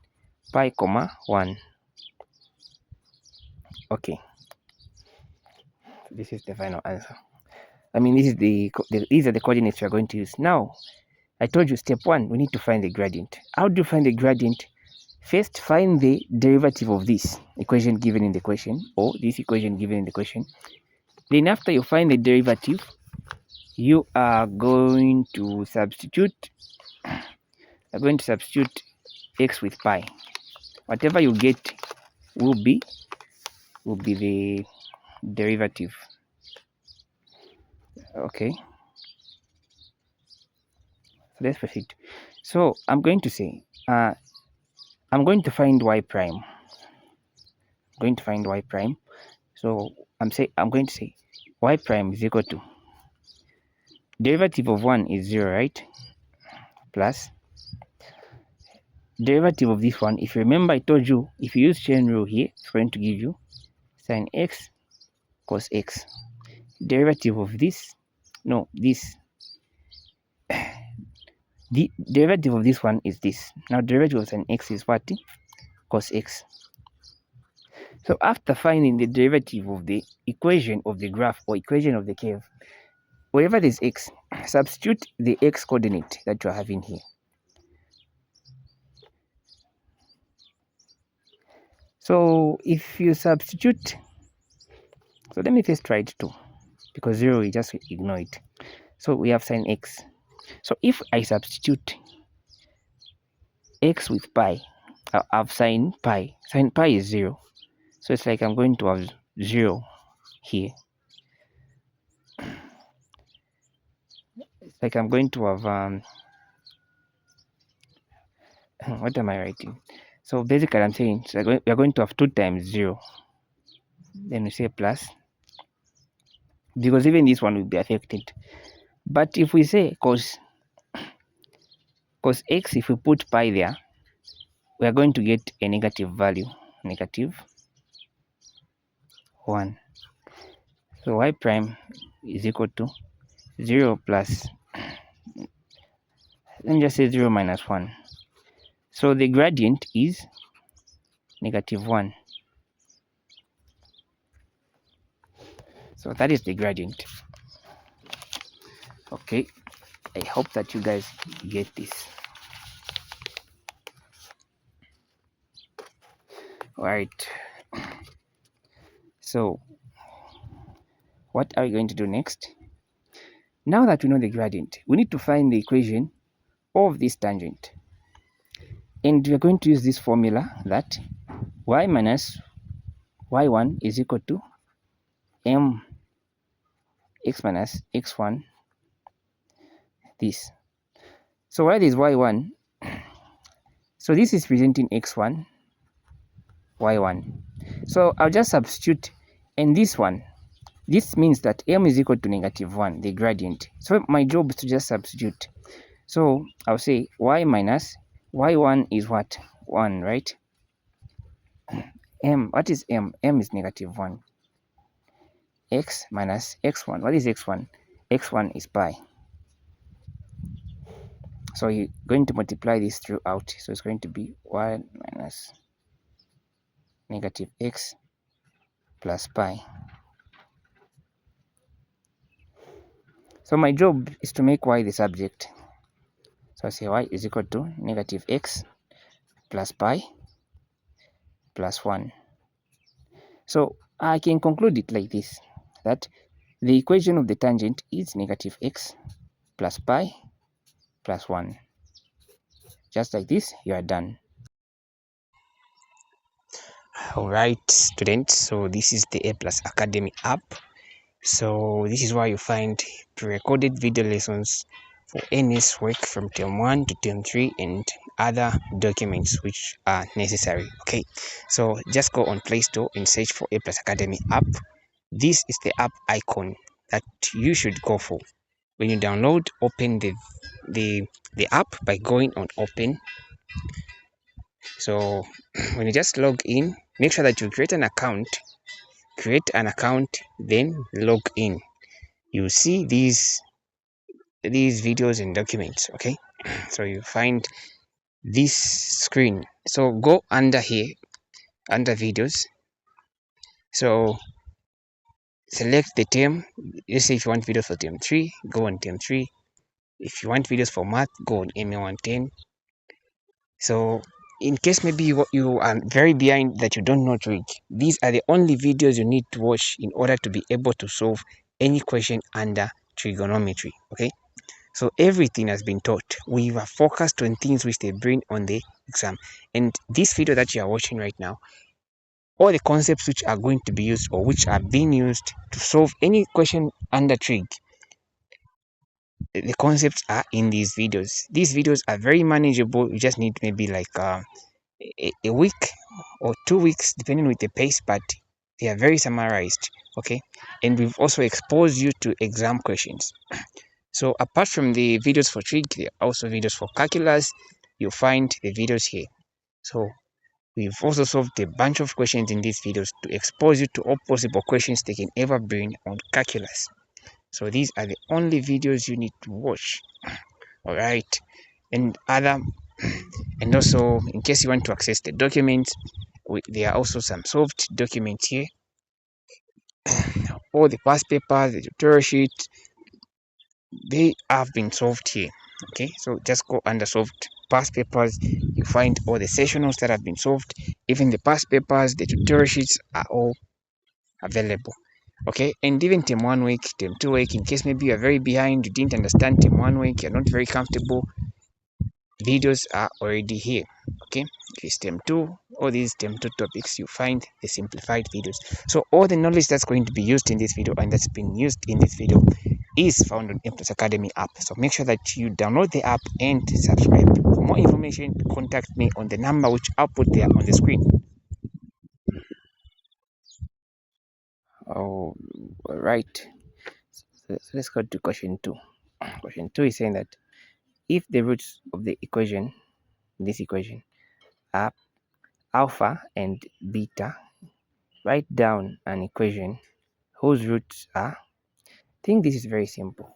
Pi comma 1. Okay, this is the final answer. This is these are the coordinates we are going to use now. I told you step 1, we need to find the gradient. How do you find the gradient? First, find the derivative of this equation given in the question, or this equation given in the question. Then after you find the derivative, you are going to substitute x with pi. Whatever you get will be the derivative. Okay, so let's proceed. So I'm going to say I'm going to find y prime. I'm going to find y prime. So I'm going to say y prime is equal to derivative of 1 is 0, right? Plus derivative of this one. If you remember, I told you if you use chain rule here, it's going to give you sin x cos x. Derivative of this, no, this. The derivative of this one is this. Now derivative of sin x is what? Cos x. So after finding the derivative of the equation of the graph or equation of the curve, wherever there's x, substitute the x coordinate that you're having here. So if you substitute, so let me first try it too, because 0 we just ignore it. So we have sin x. So if I substitute x with pi, I have sin pi. Sin pi is 0. So it's like I'm going to have 0 here. It's like I'm going to have what am I writing? So basically I'm saying so we're going to have 2 times 0. Then we say plus, because even this one will be affected. But if we say cos x, if we put pi there, we are going to get a negative value, negative 1. So y prime is equal to 0 plus, let me just say 0 minus 1. So the gradient is negative 1. So that is the gradient. Okay, I hope that you guys get this. All right. So what are we going to do next? Now that we know the gradient, we need to find the equation of this tangent. And we are going to use this formula that y minus y1 is equal to m x minus x1, this. So why is y1? So this is presenting x1, y1. So I'll just substitute, and this one, this means that m is equal to negative 1, the gradient. So my job is to just substitute. So I'll say y minus y1 is what? 1, right? M, what is m? M is negative 1. X minus x1. What is x1? X1 is pi. So you're going to multiply this throughout. So it's going to be 1 minus negative x plus pi. So my job is to make y the subject. So I say y is equal to negative x plus pi plus 1. So I can conclude it like this, that the equation of the tangent is negative x plus pi plus 1. Just like this, you are done. Alright students, so this is the A+ Academy app. So this is where you find pre-recorded video lessons for NS work from term 1 to term 3 and other documents which are necessary. Okay, so just go on Play Store and search for A+ Academy app. This is the app icon that you should go for. When you download, open the app by going on open. So when you just log in, make sure that you create an account, then log in. You see these videos and documents. Okay, so you find this screen. So go under here, under videos. So select the term. Let's say if you want videos for term 3, go on term 3. If you want videos for math, go on ma110. So in case maybe you are very behind that you don't know trig, these are the only videos you need to watch in order to be able to solve any question under trigonometry. Okay, so everything has been taught. We were focused on things which they bring on the exam, and this video that you are watching right now, all the concepts which are going to be used or which are being used to solve any question under trig, the concepts are in these videos. These videos are very manageable. You just need maybe like a week or 2 weeks depending with the pace, but they are very summarized. Okay, and we've also exposed you to exam questions. So apart from the videos for trig, there are also videos for calculus. You'll find the videos here. So we've also solved a bunch of questions in these videos to expose you to all possible questions they can ever bring on calculus. So these are the only videos you need to watch. All right, and also in case you want to access the documents, there are also some solved documents here. All the past papers, the tutorial sheet, they have been solved here. Okay, so just go under solved past papers. You find all the sessionals that have been solved. Even the past papers, the tutorial sheets are all available. Okay, and even term 1 week, term 2 week, in case maybe you are very behind, you didn't understand term 1 week, you're not very comfortable, videos are already here. Okay, if it's term 2, all these term 2 topics, you find the simplified videos. So all the knowledge that's going to be used in this video and that's been used in this video is found on Implicit Academy app. So make sure that you download the app and subscribe. For more information, contact me on the number which I'll put there on the screen. Oh, all right. So let's go to question 2. Question 2 is saying that if the roots of the equation, this equation, are alpha and beta, write down an equation whose roots are. I think this is very simple.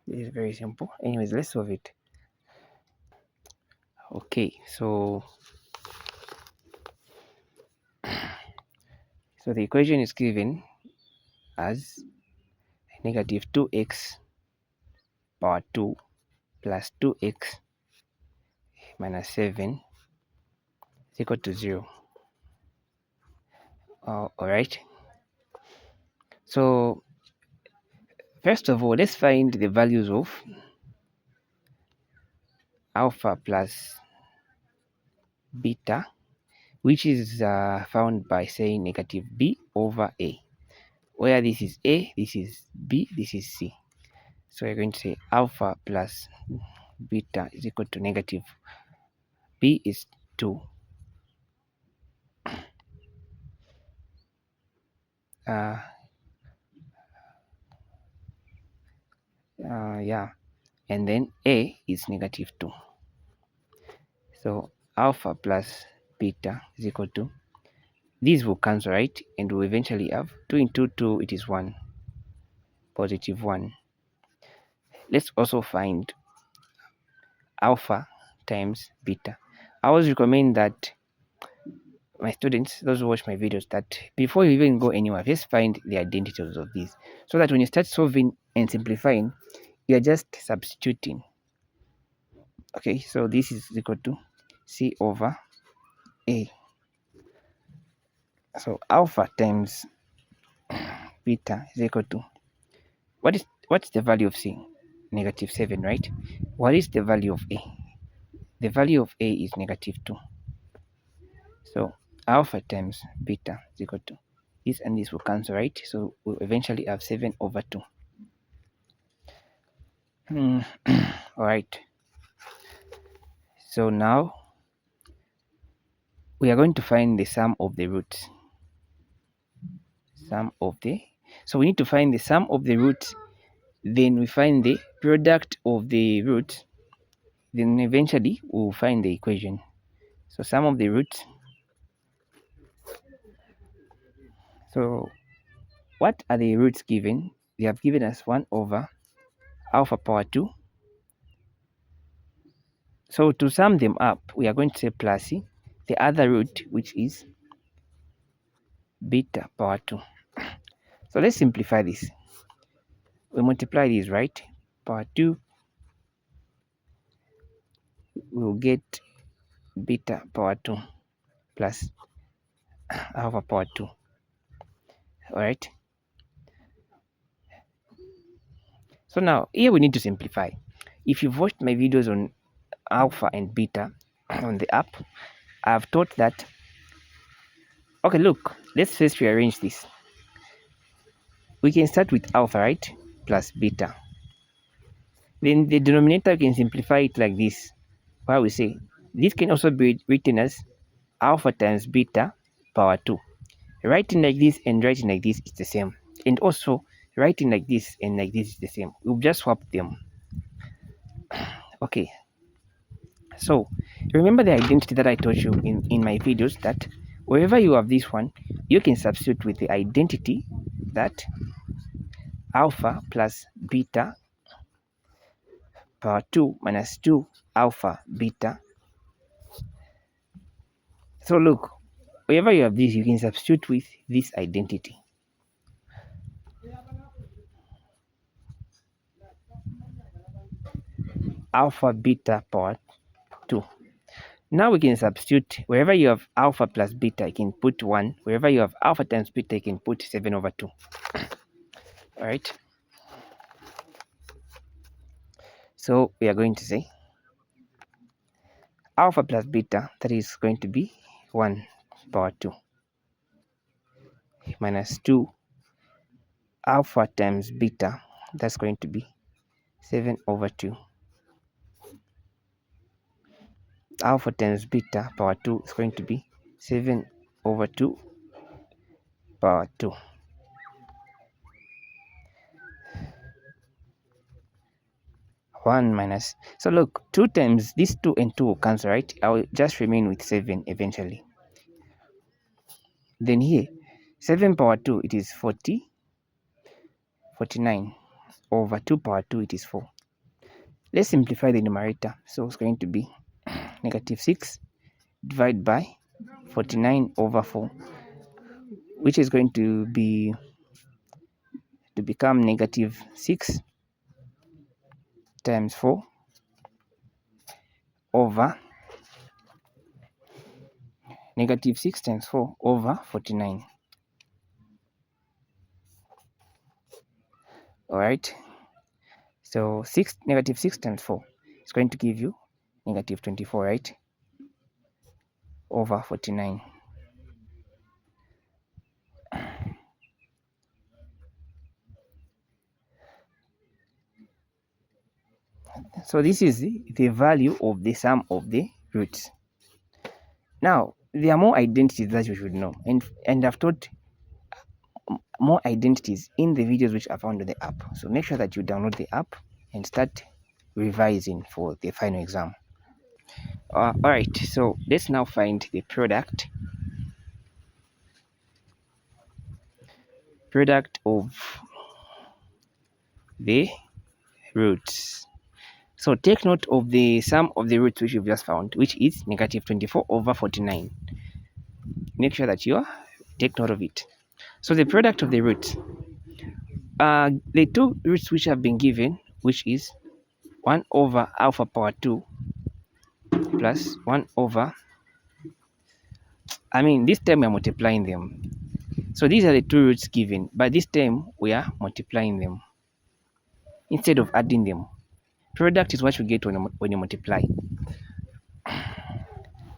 This is very simple. Anyways, let's solve it. Okay, so the equation is given as negative 2x power 2 plus 2x minus 7 is equal to 0. All right. So first of all, let's find the values of alpha plus beta, which is found by saying negative b over a, where this is a, this is b, this is c. So we're going to say alpha plus beta is equal to negative b is 2. Yeah, and then a is negative 2. So alpha plus beta is equal to, these will cancel, right? And we'll eventually have 2 into 2, it is 1, positive 1. Let's also find alpha times beta. I always recommend that my students, those who watch my videos, that before you even go anywhere, just find the identities of these, so that when you start solving and simplifying, you're just substituting. Okay, so this is equal to c over a. So alpha times beta is equal to, what's the value of c? Negative 7, right? What is the value of a? The value of a is negative 2. So alpha times beta is equal to, this and this will cancel, right? So we'll eventually have 7 over 2. All right. So now we are going to find the sum of the roots. So we need to find the sum of the roots, then we find the product of the roots, then eventually we'll find the equation. So sum of the roots. So what are the roots given? They have given us 1 over alpha power 2. So to sum them up, we are going to say plus the other root, which is beta power 2. So let's simplify this. We multiply these, right? power 2, we'll get beta power 2 plus alpha power 2. All right. So now here we need to simplify. If you've watched my videos on alpha and beta on the app, I've taught that. Okay, look, let's first rearrange this. We can start with alpha, right? Plus beta. Then the denominator, we can simplify it like this, where we say this can also be written as alpha times beta power 2. Writing like this and writing like this is the same. And also writing like this and like this is the same. We'll just swap them. Okay. So remember the identity that I taught you in my videos, that wherever you have this one, you can substitute with the identity that alpha plus beta power 2 minus 2 alpha beta. So look, wherever you have this, you can substitute with this identity. Alpha beta power 2. Now we can substitute wherever you have alpha plus beta, you can put 1. Wherever you have alpha times beta, you can put 7 over 2. All right. So we are going to say alpha plus beta, that is going to be 1 power 2 minus 2 alpha times beta, that's going to be 7 over 2. Alpha times beta power 2 is going to be 7 over 2 power 2. One minus, so look, 2 times this 2 and 2 will cancel, right? I will just remain with 7 eventually. Then here 7 power 2, it is 49 over 2 power 2, it is 4. Let's simplify the numerator. So it's going to be negative 6 divided by 49 over 4, which is going to become negative 6 times 4 over negative 6 times 4 over 49. All right. So negative 6 times 4 is going to give you negative 24, right? Over 49. So this is the value of the sum of the roots. Now, there are more identities that you should know, and I've taught more identities in the videos which are found on the app. So make sure that you download the app and start revising for the final exam. All right, so let's now find the product of the roots. So take note of the sum of the roots which you've just found, which is negative 24 over 49. Make sure that you take note of it. So the product of the roots, the two roots which have been given, which is 1 over alpha power 2 plus 1 over, this time we are multiplying them. So these are the two roots given, but this time we are multiplying them instead of adding them. Product is what you get when you multiply.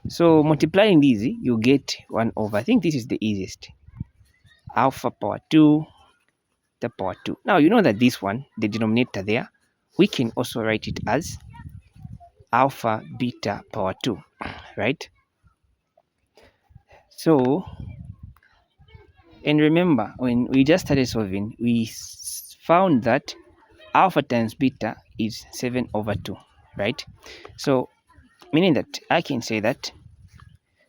So multiplying these, you get 1 over, I think this is the easiest, alpha power 2 the power 2. Now you know that this one, the denominator there, we can also write it as alpha beta power 2, right? So, and remember, when we just started solving, we found that alpha times beta is 7 over 2, right? So meaning that I can say that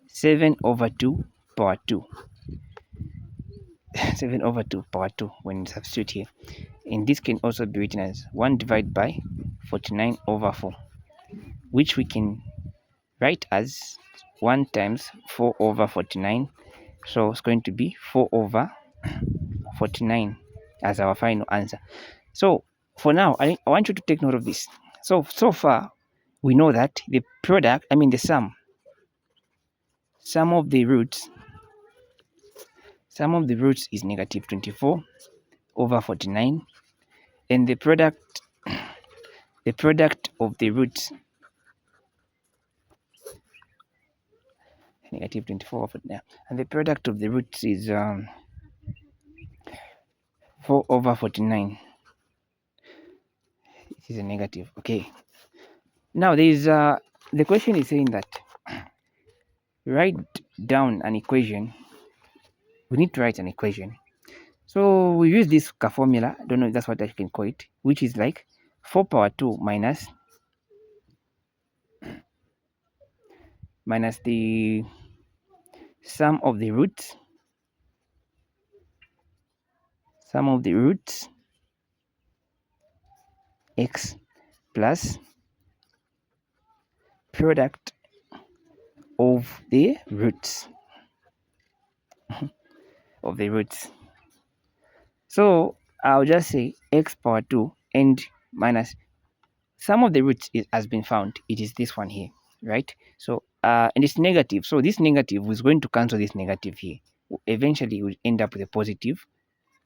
7 over 2 power 2 7 over 2 power 2 when you substitute here, and this can also be written as 1 divided by 49 over 4, which we can write as 1 times 4 over 49. So it's going to be 4 over 49 as our final answer. So for now, I want you to take note of this. So far, we know that the product, the sum of the roots is negative 24 over 49, and the product of the roots, negative 24 over 49, and the product of the roots is 4 over 49. This is a negative. Okay. Now there is the question is saying that write down an equation. We need to write an equation. So we use this formula. I don't know if that's what I can call it, which is like 4 power 2 minus the sum of the roots x plus product of the roots So I'll just say x power 2 and minus sum of the roots has been found. It is this one here, right? So and it's negative. So this negative is going to cancel this negative here. Eventually, we'll end up with a positive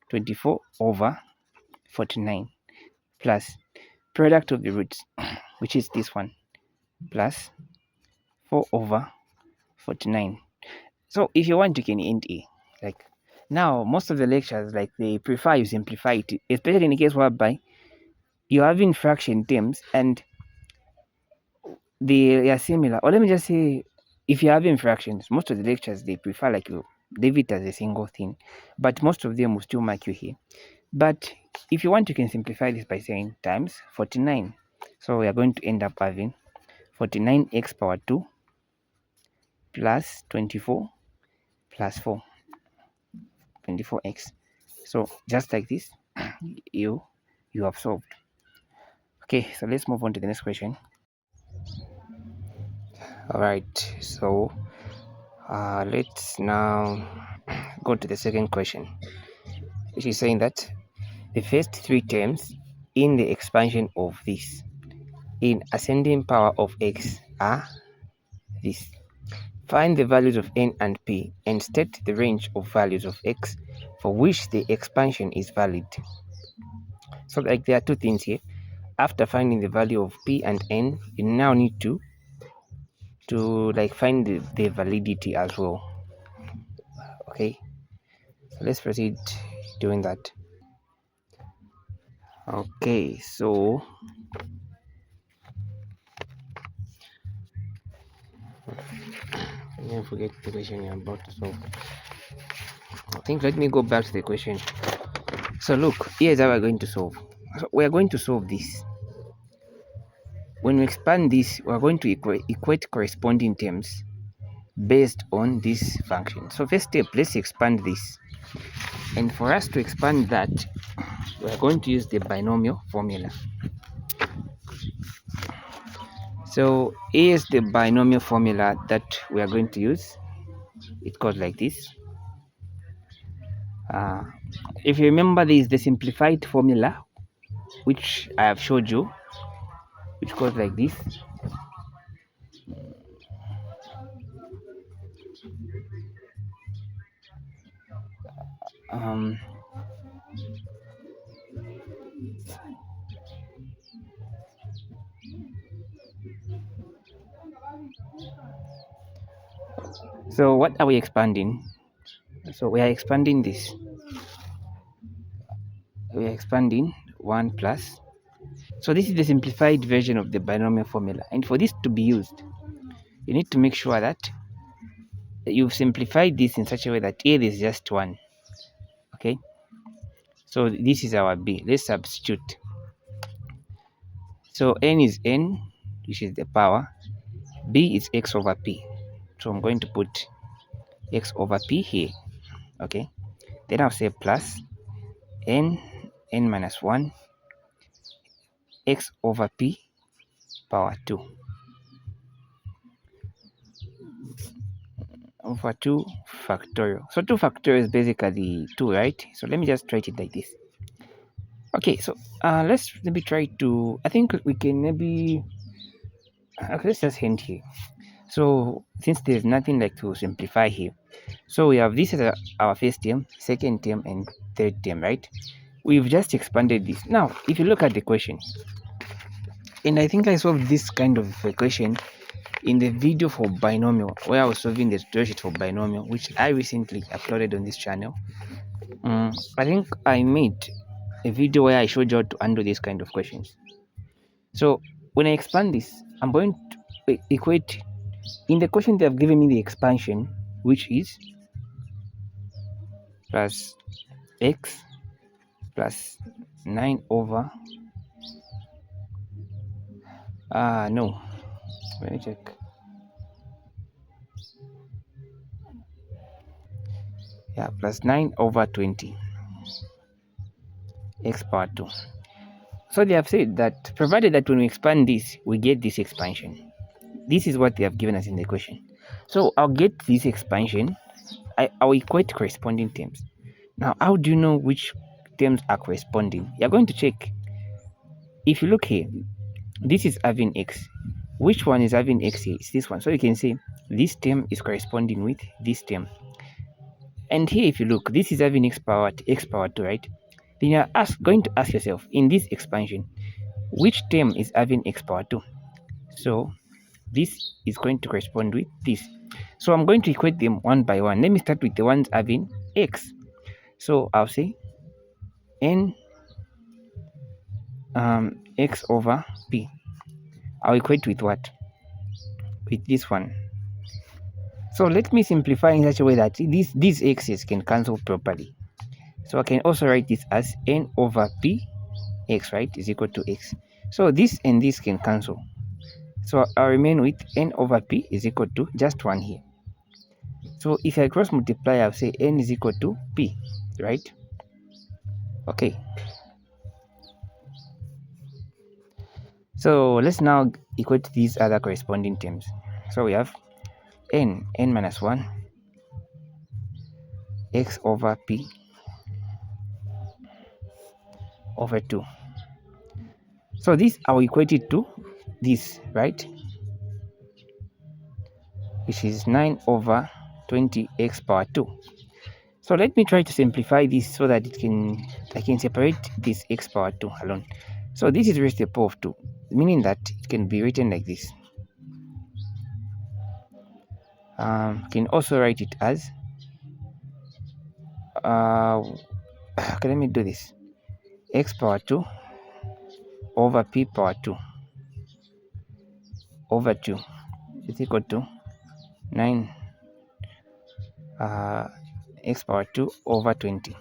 24 over 49 plus product of the roots, which is this one, plus 4 over 49. So if you want, you can end A. Like now, most of the lectures, like they prefer you simplify it, especially in the case whereby you're having fraction terms and they are similar. Or let me just say, if you're having fractions, most of the lectures they prefer like you leave it as a single thing, but most of them will still mark you here. But if you want, you can simplify this by saying times 49. So we are going to end up having 49x power 2 plus 24 plus 4, 24x. So just like this, you have solved. Okay, so let's move on to the next question. All right, so let's now go to the second question, which is saying that the first three terms in the expansion of this in ascending power of x are this. Find the values of n and p and state the range of values of x for which the expansion is valid. So like there are two things here. After finding the value of p and n, you now need to like find the validity as well. Okay, so let's proceed doing that. Okay, so I didn't forget the question you're about to solve. I think let me go back to the question. So look, here's how we're going to solve. So we are going to solve this. When we expand this, we're going to equate corresponding terms based on this function. So first step, let's expand this. And for us to expand that, we're going to use the binomial formula. So here's the binomial formula that we are going to use. It goes like this. If you remember, this is the simplified formula, which I have showed you, which goes like this. So what are we expanding? So we are expanding this. We are expanding 1 plus. So this is the simplified version of the binomial formula. And for this to be used, you need to make sure that you've simplified this in such a way that A is just 1. Okay? So this is our B. Let's substitute. So n is n, which is the power. B is x over p. So I'm going to put x over p here. Okay? Then I'll say plus n minus 1 x over p power 2 over 2 factorial. So 2 factorial is basically 2, right? So let me just write it like this. Okay, so let's maybe try to, I think we can maybe, okay, let's just hint here. So since there's nothing like to simplify here, so we have this as our first term, second term, and third term, right? We've just expanded this. Now, if you look at the question, and I think I solved this kind of equation in the video for binomial, where I was solving the tutorial sheet for binomial, which I recently uploaded on this channel. I think I made a video where I showed you how to handle this kind of questions. So when I expand this, I'm going to equate. In the question they have given me the expansion, which is plus x plus 9 over no, let me check. Yeah, plus 9 over 20 x power 2. So they have said that provided that when we expand this, we get this expansion. This is what they have given us in the question. So I'll get this expansion. I'll equate corresponding terms. Now, how do you know which terms are corresponding? You're going to check. If you look here, this is having x. Which one is having x here? It's this one. So you can say this term is corresponding with this term. And here, if you look, this is having x power 2, right? Then you're going to ask yourself, in this expansion, which term is having x power 2? So this is going to correspond with this. So I'm going to equate them one by one. Let me start with the ones having x. So I'll say n x over p. I'll equate with what? With this one. So let me simplify in such a way that these x's can cancel properly. So I can also write this as n over p x, right, is equal to x. So this and this can cancel. So I'll remain with n over p is equal to just 1 here. So if I cross multiply, I'll say n is equal to p, right? Okay. So let's now equate these other corresponding terms. So we have n minus 1 x over p over 2. So this I'll equate it to this, right? Which is 9 over 20 x power 2. So let me try to simplify this so that I can separate this x power 2 alone. So this is raised to the power of 2, meaning that it can be written like this. Can also write it as okay, let me do this. X power 2 over p power 2 over 2 is equal to 9 x power 2 over 20.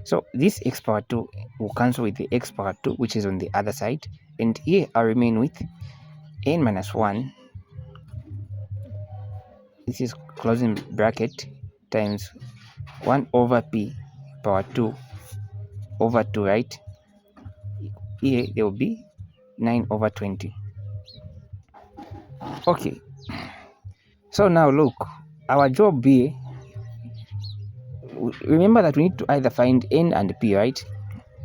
So this x power 2 will cancel with the x power 2, which is on the other side, and here I'll remain with n minus 1. This is closing bracket times 1 over p power 2 over 2, right? Here there will be 9 over 20. Okay, so now look, our job here, remember that we need to either find n and p, right?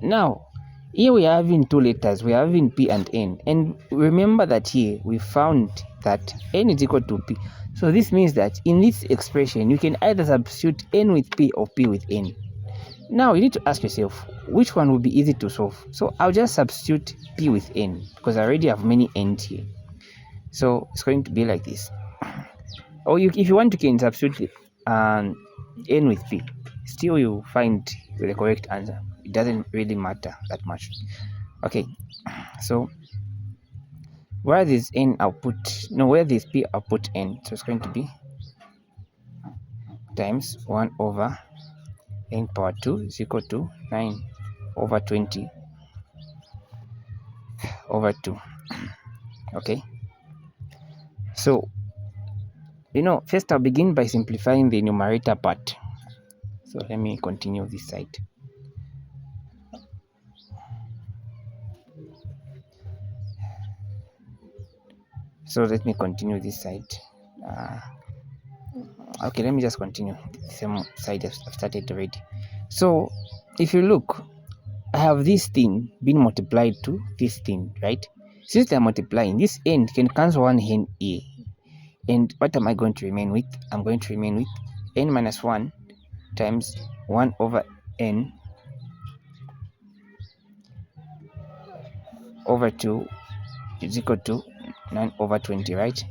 Now here we are having two letters, we are having p and n, and remember that here we found that n is equal to p. So this means that in this expression you can either substitute n with p or p with n. Now you need to ask yourself which one will be easy to solve. So I'll just substitute p with n because I already have many n's here. So it's going to be like this. Or if you want, you can substitute n with p. Still you find the correct answer. It doesn't really matter that much. Okay, so where this n I'll put, no, where this p I'll put n. So it's going to be times 1 over n power 2 is equal to 9 over 20 over 2. Okay, so first I'll begin by simplifying the numerator part. So let me continue this side. So let me continue this side. Okay, let me just continue the same side I've started already. So if you look, I have this thing being multiplied to this thing, right? Since they're multiplying, this n can cancel one n here. And what am I going to remain with? I'm going to remain with n minus 1 times 1 over n over 2 is equal to 9 over 20, right?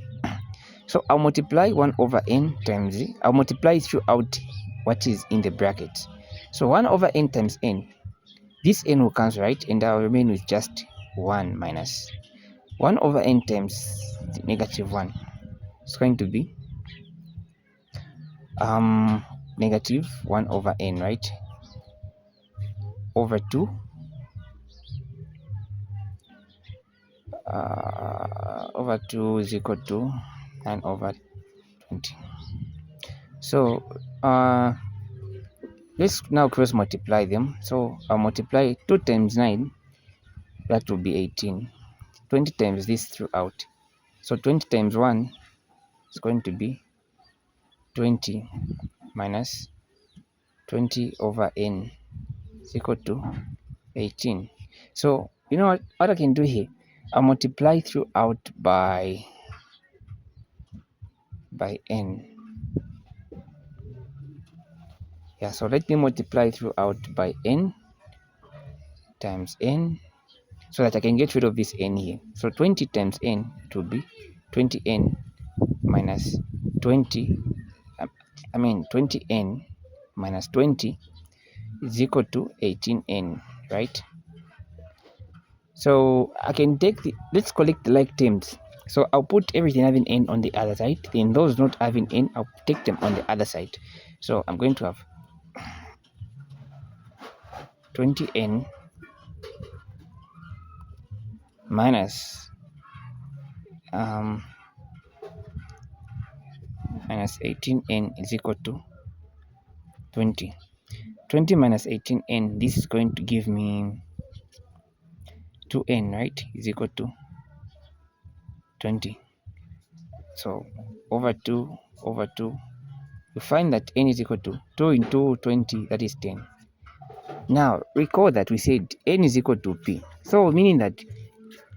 So I'll multiply 1 over n times z. I'll multiply throughout what is in the bracket. So 1 over n times n. This n will cancel, right? And I'll remain with just 1 minus 1 over n times the negative 1. It's going to be negative 1 over n, right? Over 2 over 2 is equal to 9 over 20. So let's now cross multiply them. So I'll multiply 2 times 9, that will be 18. 20 times this throughout. So 20 times 1 is going to be 20 minus 20 over n is equal to 18. So you know what I can do here? I'll multiply throughout by n. Yeah, so let me multiply throughout by n times n so that I can get rid of this n here. So 20 times n to be 20n minus 20, 20n minus 20 is equal to 18n, right? So I can take let's collect the like terms. So I'll put everything having n on the other side, then those not having n, I'll take them on the other side. So I'm going to have 20n minus minus 18n is equal to 20. 20 minus 18n, this is going to give me 2n, right, is equal to 20. So over 2 over 2, you find that n is equal to 2 into 20, that is 10. Now recall that we said n is equal to p, so meaning that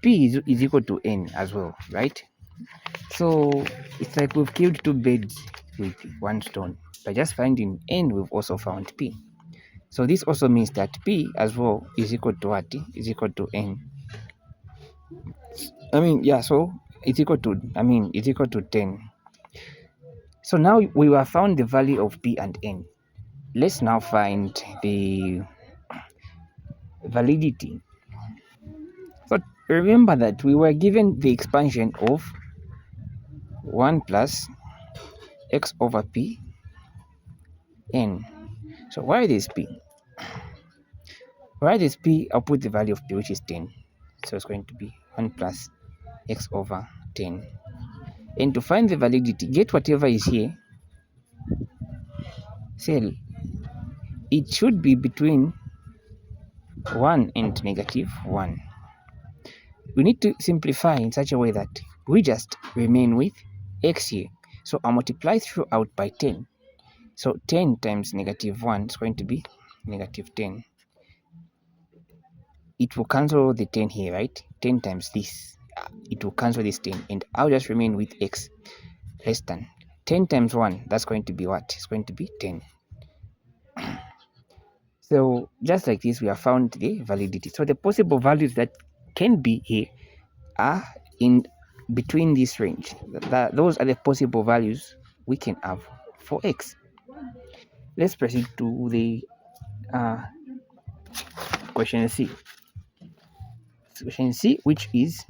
p is equal to n as well, right? So it's like we've killed two birds with one stone. By just finding n, we've also found p. So this also means that p as well is equal to what? Is equal to n. So it's equal to, it's equal to 10. So now we have found the value of p and n. Let's now find the validity. So remember that we were given the expansion of 1 plus x over p n. So why this p? Why this p? I'll put the value of p, which is 10. So it's going to be 1 plus x over 10. And to find the validity, get whatever is here, cell, it should be between 1 and negative 1. We need to simplify in such a way that we just remain with x here. So I'll multiply throughout by 10. So 10 times negative 1 is going to be negative 10. It will cancel the 10 here, right? 10 times this, it will cancel this 10, and I'll just remain with x less than 10 times 1. That's going to be what? It's going to be 10. So just like this, we have found the validity. So the possible values that can be here are in between this range. Those are the possible values we can have for x. Let's proceed to the question C. Question C, which is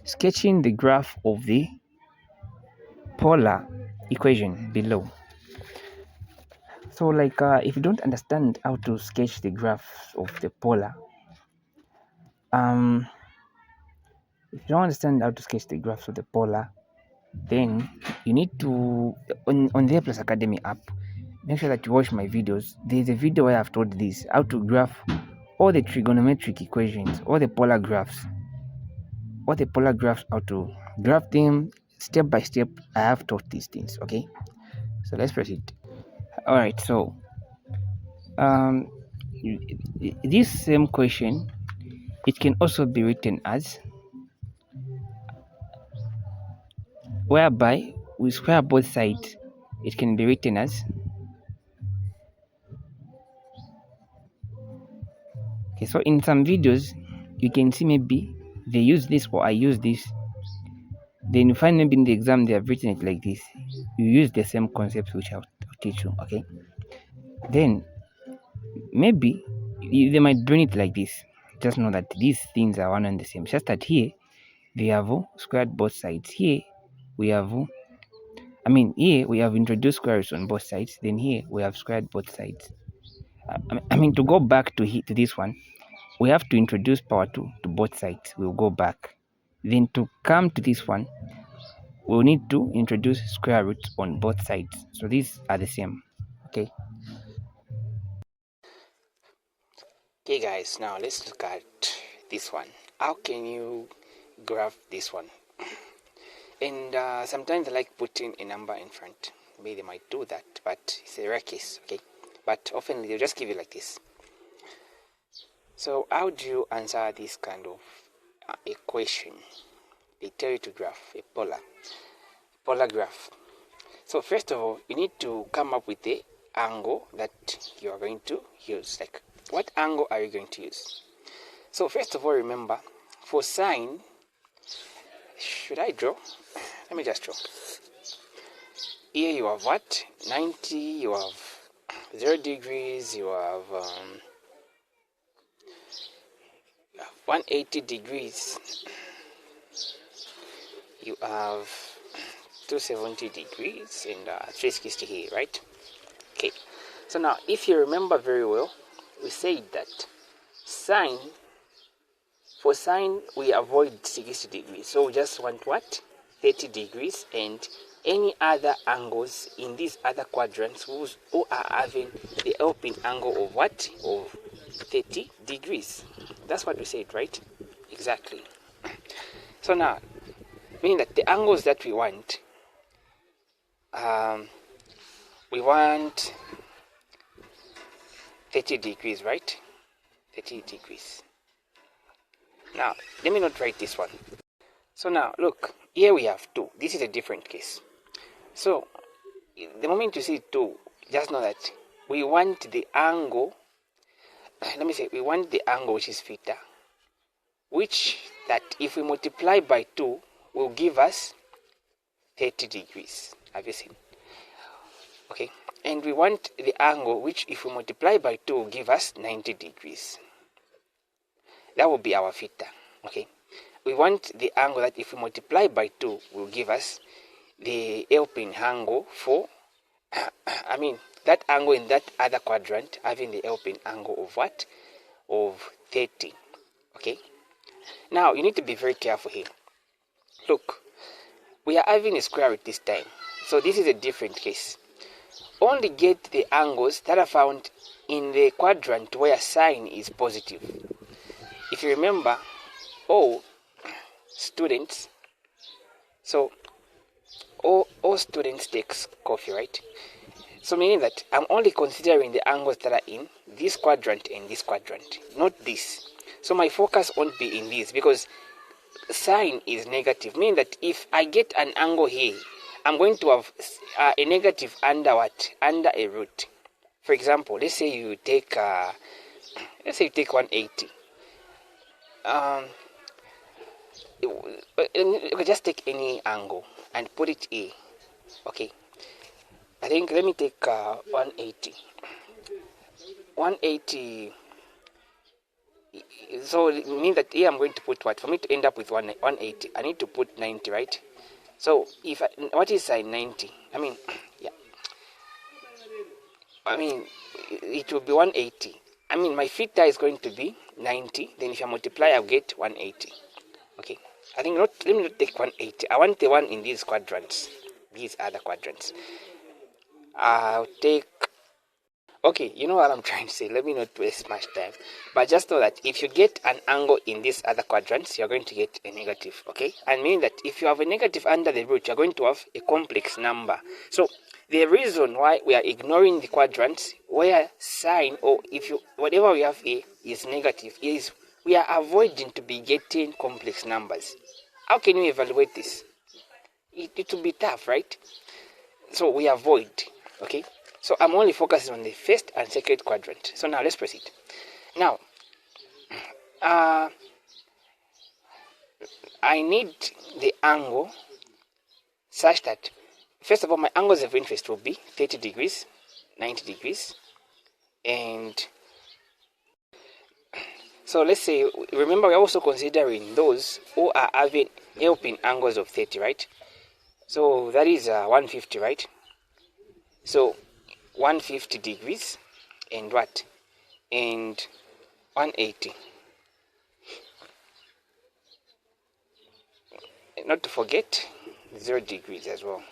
sketching the graph of the polar equation below. So like if you don't understand how to sketch the graph of the polar, if you don't understand how to sketch the graphs of the polar, then you need to, on the A+ Academy app, make sure that you watch my videos. There's a video where I've taught this, how to graph all the trigonometric equations, all the polar graphs, how to graph them step by step. I have taught these things, okay? So let's proceed. All right, so this same question, it can also be written as, whereby we square both sides, it can be written as, okay, so in some videos you can see maybe they use this or I use this, then you find maybe in the exam they have written it like this. You use the same concepts which I'll teach you, okay? Then maybe they might bring it like this. Just know that these things are one and the same, just that here they have squared both sides. Here we have here we have introduced square roots on both sides, then here we have squared both sides. To go back to this one, we have to introduce power 2 to both sides. We'll go back. Then to come to this one, we'll need to introduce square roots on both sides. So these are the same, okay? Okay guys, now let's look at this one. How can you graph this one? And sometimes I like putting a number in front. Maybe they might do that, but it's a rare case, okay? But often they'll just give you like this. So how do you answer this kind of equation? They tell you to graph a polar graph. So first of all, you need to come up with the angle that you are going to use. Like, what angle are you going to use? So first of all, remember, for sine, should I draw? Let me just draw. Here you have what? 90, you have 0 degrees, you have 180 degrees, you have 270 degrees, and 360 here, right? Okay, so now if you remember very well, we said that for sine we avoid 60 degrees, so we just want what? 30 degrees, and any other angles in these other quadrants who are having the helping angle of what? Of 30 degrees. That's what we said, right? Exactly. So now, meaning that the angles that we want, we want 30 degrees, right? 30 degrees. Now, let me not write this one. So now, look, here we have 2. This is a different case. So, the moment you see 2, just know that we want the angle, we want the angle which is theta, which that if we multiply by 2 will give us 30 degrees. Have you seen? Okay, and we want the angle which if we multiply by 2 will give us 90 degrees. That will be our theta. Okay, we want the angle that if we multiply by 2 will give us the helping angle for that angle in that other quadrant having the helping angle of what? Of 30. Okay, now you need to be very careful here. Look, we are having a square root this time, so this is a different case. Only get the angles that are found in the quadrant where sine is positive. If you remember, all students takes coffee, right? So meaning that I'm only considering the angles that are in this quadrant and this quadrant, not this. So my focus won't be in this because sine is negative, meaning that if I get an angle here, I'm going to have a negative under what? Under a root. For example, let's say you take 180. Just take any angle and put it here. Okay, I think let me take 180. 180. So it means that here I'm going to put what? For me to end up with 180, I need to put 90, right? So if what is sine 90? It will be 180. My theta is going to be 90. Then if I multiply, I'll get 180. Okay. Let me not take 180. I want the one in these quadrants. These other quadrants. I'll take... Okay, you know what I'm trying to say. Let me not waste much time. But just know that if you get an angle in these other quadrants, you're going to get a negative. Okay? And meaning that if you have a negative under the root, you're going to have a complex number. So the reason why we are ignoring the quadrants where sine, or whatever we have here, is negative is we are avoiding to be getting complex numbers. How can you evaluate this? It will be tough, right? So we avoid, okay? So I'm only focusing on the first and second quadrant. So now let's proceed. Now, I need the angle such that, first of all, my angles of interest will be 30 degrees, 90 degrees, and so let's say, remember we're also considering those who are having helping angles of 30, right? So that is 150, right? So 150 degrees and what? And 180. Not to forget 0 degrees as well.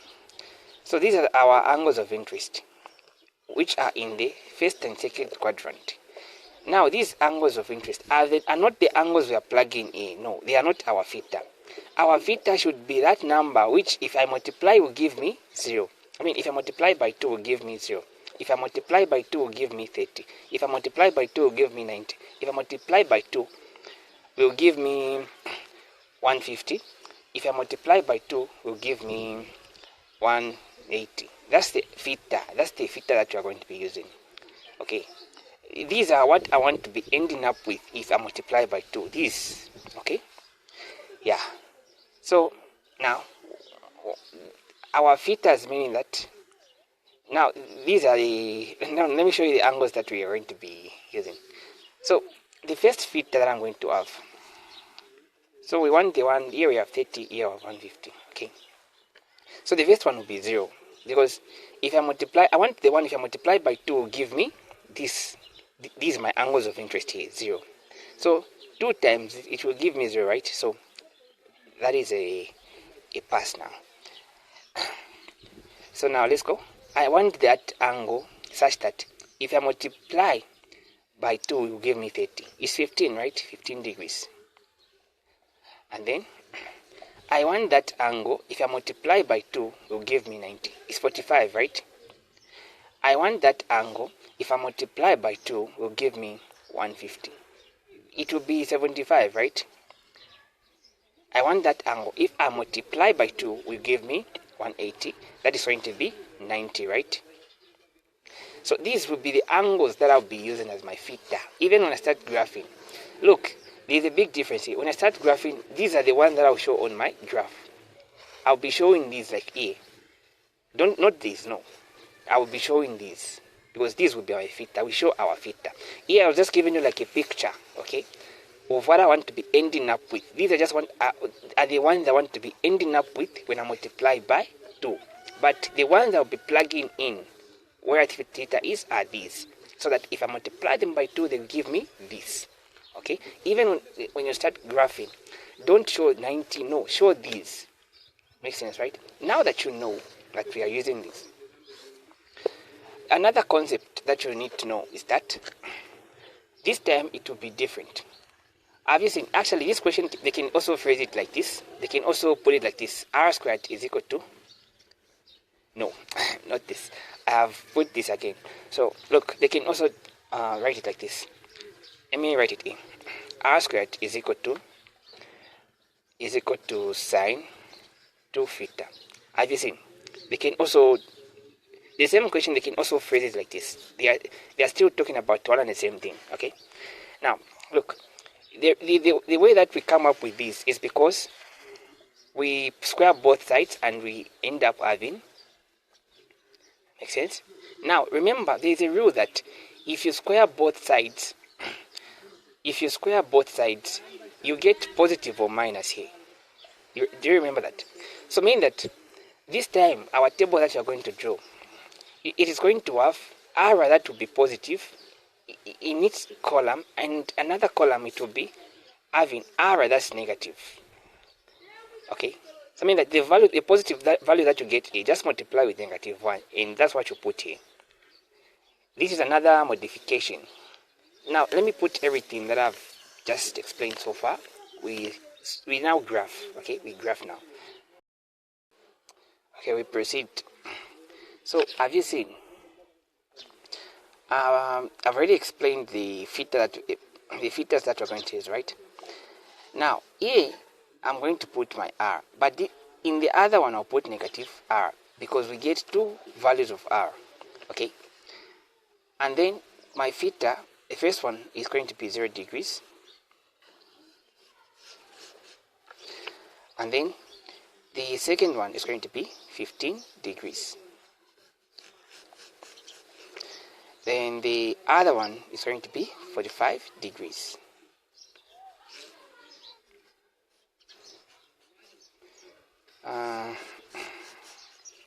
So these are our angles of interest, which are in the first and second quadrant. Now these angles of interest are not the angles we are plugging in. No, they are not our theta. Our theta should be that number which, if I multiply, will give me 0. I mean, if I multiply by 2, will give me 0. If I multiply by 2, will give me 30. If I multiply by 2, will give me 90. If I multiply by 2, will give me 150. If I multiply by 2, will give me 180. That's the theta. That's the theta that you are going to be using. Okay. These are what I want to be ending up with if I multiply by 2. These. Okay. Yeah. So now our theta is meaning that now these are the. Now let me show you the angles that we are going to be using. So the first theta that I'm going to have. So we want the one here we have 30, here we have 150. Okay. So the first one will be 0, because if I multiply, I want the one if I multiply by 2 will give me this. These are my angles of interest here, 0. So 2 times it will give me 0, right? So that is a pass now. So now let's go. I want that angle such that if I multiply by 2 it will give me 30. It's 15, right? 15 degrees. And then I want that angle, if I multiply by 2, will give me 90. It's 45, right? I want that angle, if I multiply by 2, will give me 150. It will be 75, right? I want that angle, if I multiply by 2, will give me 180. That is going to be 90, right? So these will be the angles that I'll be using as my theta, even when I start graphing. Look, there's a big difference here. When I start graphing, these are the ones that I'll show on my graph. I'll be showing these like here. Not these, no. I will be showing these, because these will be our theta. We show our theta. Here I was just giving you like a picture, okay, of what I want to be ending up with. These are just are the ones I want to be ending up with when I multiply by 2. But the ones I'll be plugging in where theta is are these. So that if I multiply them by 2, they will give me this. Okay, even when you start graphing, don't show 90, no, show these. Makes sense, right? Now that you know that we are using this, another concept that you need to know is that this time it will be different. Have you seen, actually this question, they can also phrase it like this. They can also put it like this. R squared is equal to, no, not this. I have put this again. So look, they can also write it like this. Let me write it in. R squared is equal to sine 2 theta. Have you seen? They can also, the same question, they can also phrase it like this. They are still talking about one and the same thing. Okay. Now look, the way that we come up with this is because we square both sides and we end up having. Make sense? Now remember, there is a rule that if you square both sides, you get positive or minus here. Do you remember that? So mean that this time our table that you are going to draw, it is going to have R that will be positive in its column, and another column it will be having R that's negative. Okay, so I mean that the positive value that you get here, just multiply with -1, and that's what you put here. This is another modification. Now let me put everything that I've just explained so far. We now graph. Okay, we graph now. Okay, we proceed. So have you seen? I've already explained the theta that the filters that we're going to use, right? Now here I'm going to put my r, but in the other one I'll put negative r, because we get two values of r, okay? And then my theta, the first one is going to be 0 degrees, and then the second one is going to be 15 degrees. Then the other one is going to be 45 degrees.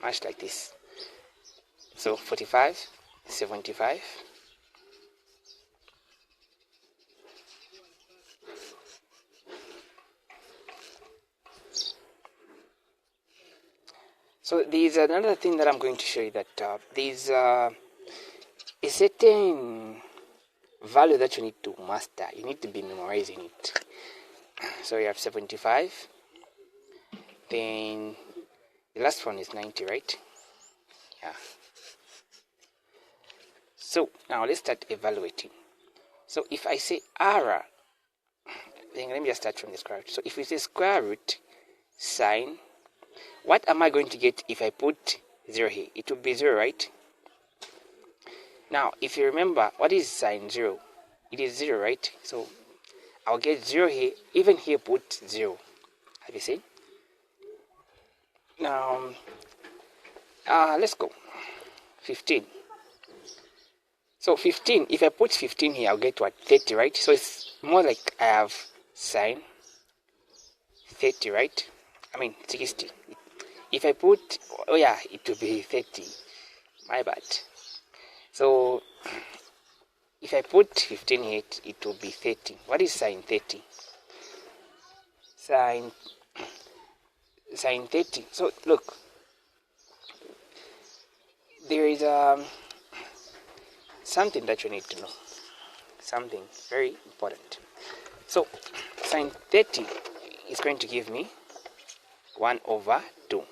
Much like this. So 45, 75. So there's another thing that I'm going to show you, that there's a certain value that you need to master. You need to be memorizing it. So you have 75. Then the last one is 90, right? Yeah. So now let's start evaluating. So if I say r, then let me just start from the square root. So if we say square root sine, what am I going to get if I put 0 here? It will be 0, right? Now, if you remember, what is sine 0? It is 0, right? So I'll get 0 here. Even here, put 0. Have you seen? Now, let's go. 15. So 15, if I put 15 here, I'll get what? 30, right? So it's more like I have sine 30, right? I mean 60. If I put, oh yeah, it will be 30. My bad. So if I put 15 here, it will be 30. What is sine 30? Sine 30. So look, there is something that you need to know. Something very important. So sine 30 is going to give me 1/2.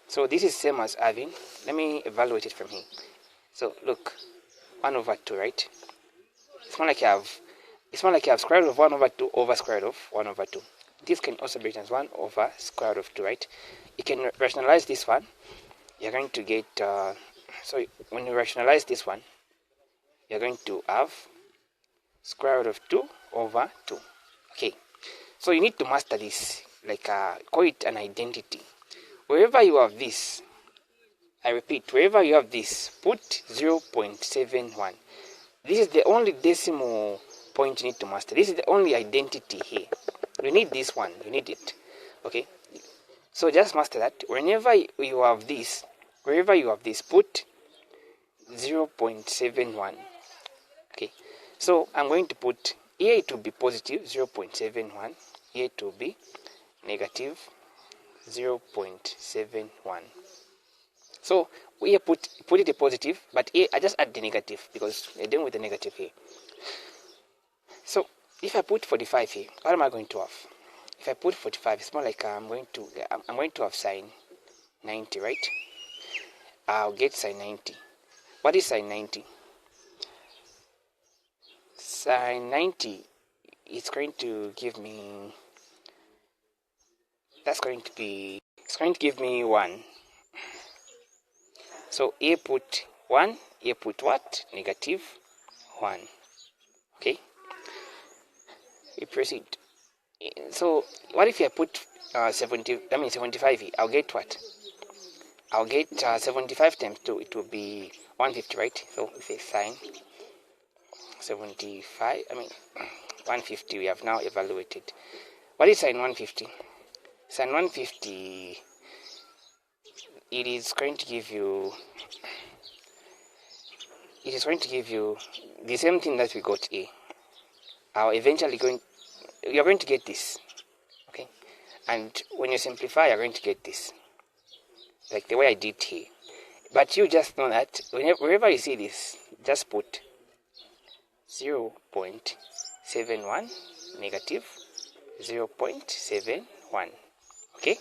So this is same as having, let me evaluate it from here. So look, 1/2, right? It's more like you have square root of 1/2 over square root of 1/2. This can also be written as 1 over square root of 2, right? You can rationalize this one. You're going to get, so when you rationalize this one, you're going to have square root of 2 over 2. Okay, so you need to master this, like call it an identity. Wherever you have this, I repeat, wherever you have this, put 0.71. This is the only decimal point you need to master. This is the only identity here. You need this one, you need it. Okay, so just master that. Whenever you have this, wherever you have this, put 0.71. Okay, so I'm going to put here, it will be positive 0.71, here it will be negative 0.71. So we put it a positive, but here I just add the negative because we're dealing with the negative here. So if I put 45 here, what am I going to have? If I put 45, it's more like I'm going to have sine 90, right? I'll get sine 90. What is sine 90? Sine 90, it's going to give me, it's going to give me 1. So here put 1, here put what? Negative 1. Okay, we proceed. So what if I put 75 here? I'll get what? I'll get 75 times 2, it will be 150, right? So we say sine 75, 150 we have now evaluated. What is sine 150? Sine 150, it is going to give you the same thing that we got here. You're going to get this, okay? And when you simplify, you're going to get this, like the way I did here. But you just know that wherever you see this, just put 0.71 negative 0.71, okay?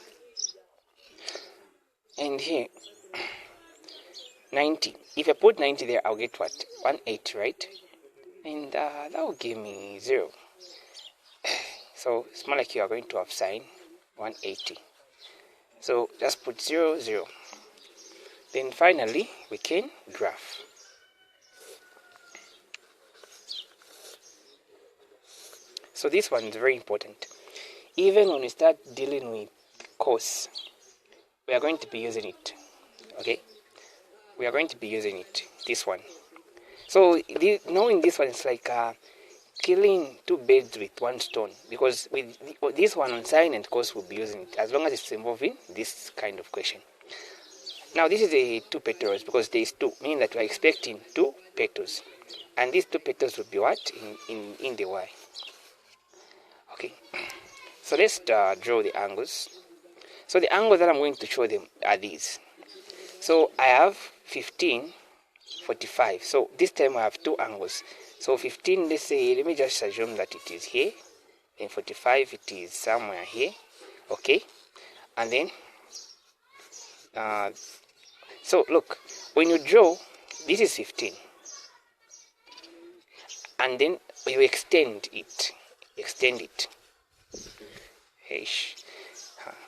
And here 90, if I put 90 there, I'll get what? 180, right? and that will give me 0. So it's more like you are going to have sine 180. So just put 0, 0. Then finally we can graph. So this one is very important. Even when we start dealing with cos, we are going to be using it. Okay? We are going to be using it, this one. So knowing this one is like killing two birds with one stone, because with this one on sine and cos we'll be using it as long as it's involving this kind of question. Now this is a 2 petals because there is 2, meaning that we are expecting 2 petals, and these 2 petals will be what in the y. Okay, so let's draw the angles. So the angles that I'm going to show them are these. So I have 15, 45. So this time I have 2 angles. So 15, let's say, let me just assume that it is here. Then 45, it is somewhere here. Okay, and then so look, when you draw, this is 15, and then you extend it,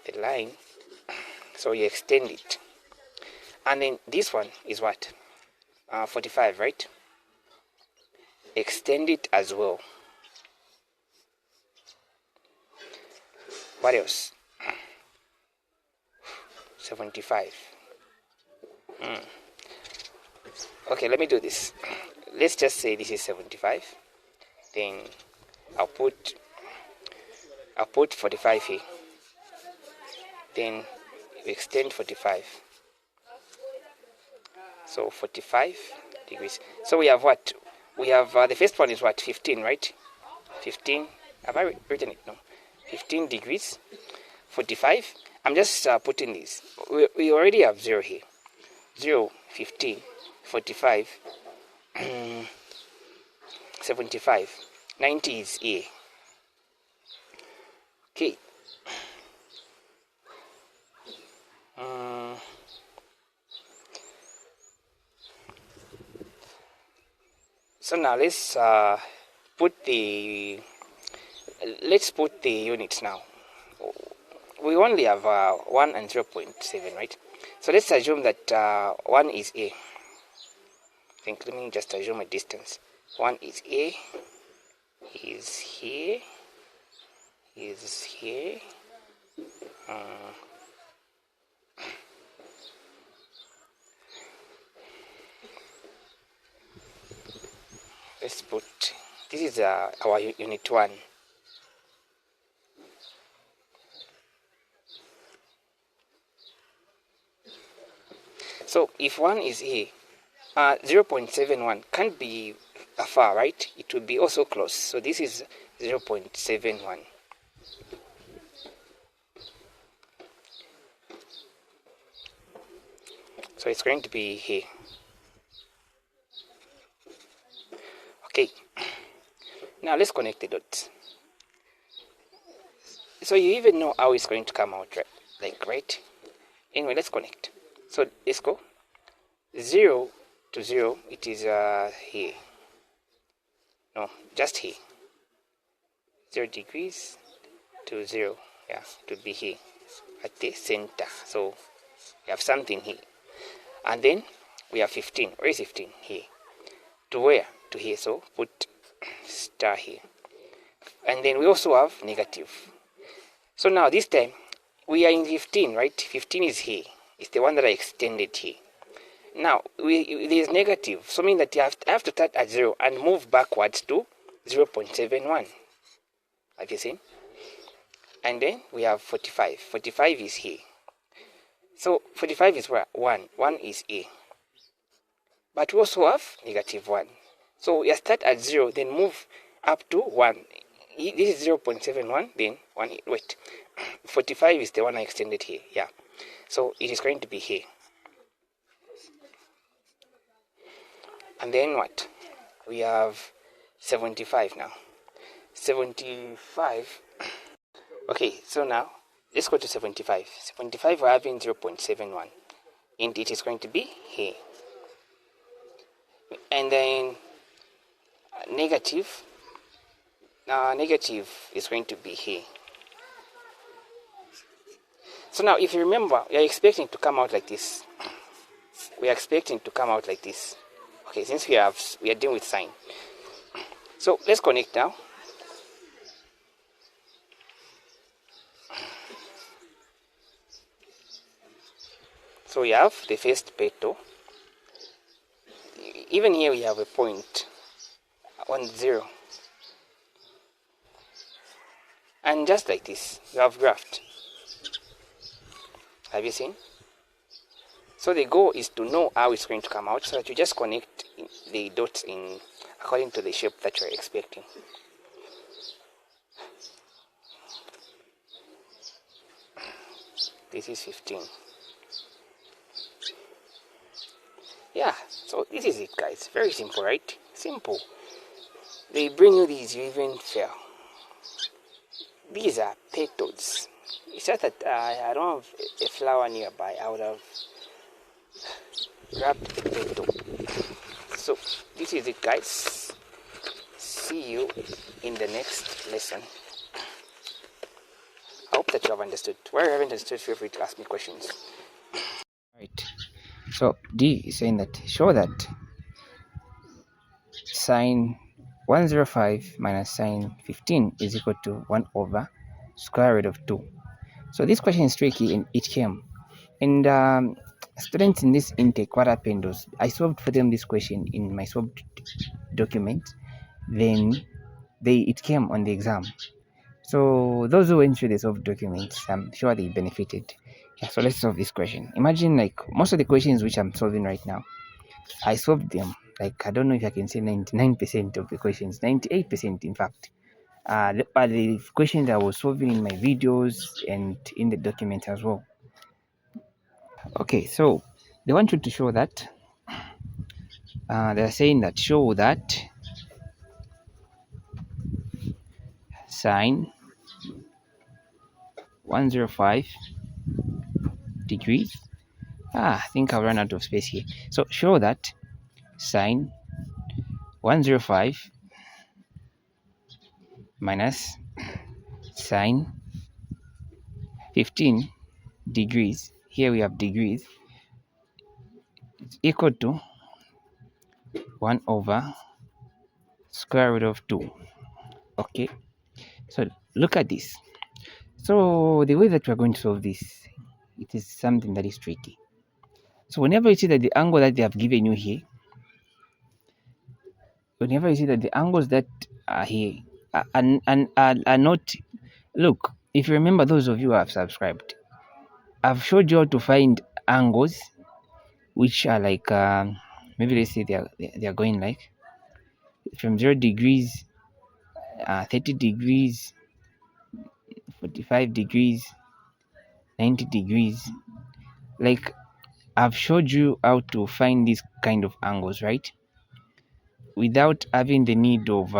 the line, so you extend it, and then this one is what, 45, right? Extend it as well. What else? 75. Okay, let me do this. Let's just say this is 75. Then I'll put 45 here. Then we extend 45. So 45 degrees. So we have what? We have the first one is what? 15, right? 15. Have I written it? No. 15 degrees. 45. I'm just putting this. We already have 0 here. 0, 15, 45, 75, 90 is A. Okay. So now let's put the units now. We only have 1 and 0.7, right? So let's assume that 1 is A. I think, let me just assume a distance. 1 is A, is here, is here. Let's put, this is our unit 1. So if 1 is here, 0.71 can't be far, right? It will be also close. So this is 0.71. So it's going to be here. Okay. Now let's connect the dots. So you even know how it's going to come out, right? Like, right? Anyway, let's connect. So let's go. 0 to 0, it is here. No, just here. 0 degrees to 0. Yeah, it would be here at the center. So we have something here. And then we have 15. Where is 15? Here. To where? To here. So put star here. And then we also have negative. So now this time we are in 15, right? 15 is here. It's the one that I extended here. Now there is negative, so mean that I have to start at 0 and move backwards to 0.71. Have you seen? And then we have 45. 45 is here. So 45 is where? 1. 1 is A. But we also have negative 1. So we start at 0, then move up to 1. This is 0.71, then 1. Wait. 45 is the one I extended here. Yeah. So it is going to be here. And then what? We have 75 now. 75. Okay, so now let's go to 75. 75 we're having 0.71. And it is going to be here. And then negative is going to be here. So now if you remember, we are expecting to come out like this. Okay, since we are dealing with sine. So let's connect now. So we have the first petal. Even here we have a point 1, 0. And just like this, you have graphed. Have you seen? So the goal is to know how it's going to come out, so that you just connect the dots in according to the shape that you're expecting. This is 15. Yeah, so this is it, guys. Very simple, right? Simple. They bring you these, you even fail. These are petals. It's just that I don't have a flower nearby. I would have grabbed the petal. So this is it, guys. See you in the next lesson. I hope that you have understood. Where you haven't understood, feel free to ask me questions. Right. So D is saying that show that sine 105 minus sine 15 is equal to 1 over square root of 2. So this question is tricky and it came. And students in this intake, what happened was I solved for them this question in my solved document. Then it came on the exam. So those who went through the solved documents, I'm sure they benefited. Yeah, so let's solve this question. Imagine like most of the questions which I'm solving right now, I solved them. Like I don't know if I can say 99% of the questions, 98% in fact. The questions I was solving in my videos and in the document as well. Okay, so they want you to show that. They're saying that show that sine 105 degrees. I think I'll run out of space here. So show that sine 105 minus sine 15 degrees. Here we have degrees. It's equal to 1 over square root of 2. Okay, so look at this. So the way that we're going to solve this, it is something that is tricky. So whenever you see that the angle that they have given you here, whenever you see that the angles that are here are not, look, if you remember, those of you who have subscribed, I've showed you how to find angles which are like maybe let's say they are going like from 0 degrees, 30 degrees, 45 degrees, 90 degrees. Like I've showed you how to find these kind of angles, right? Without having the need of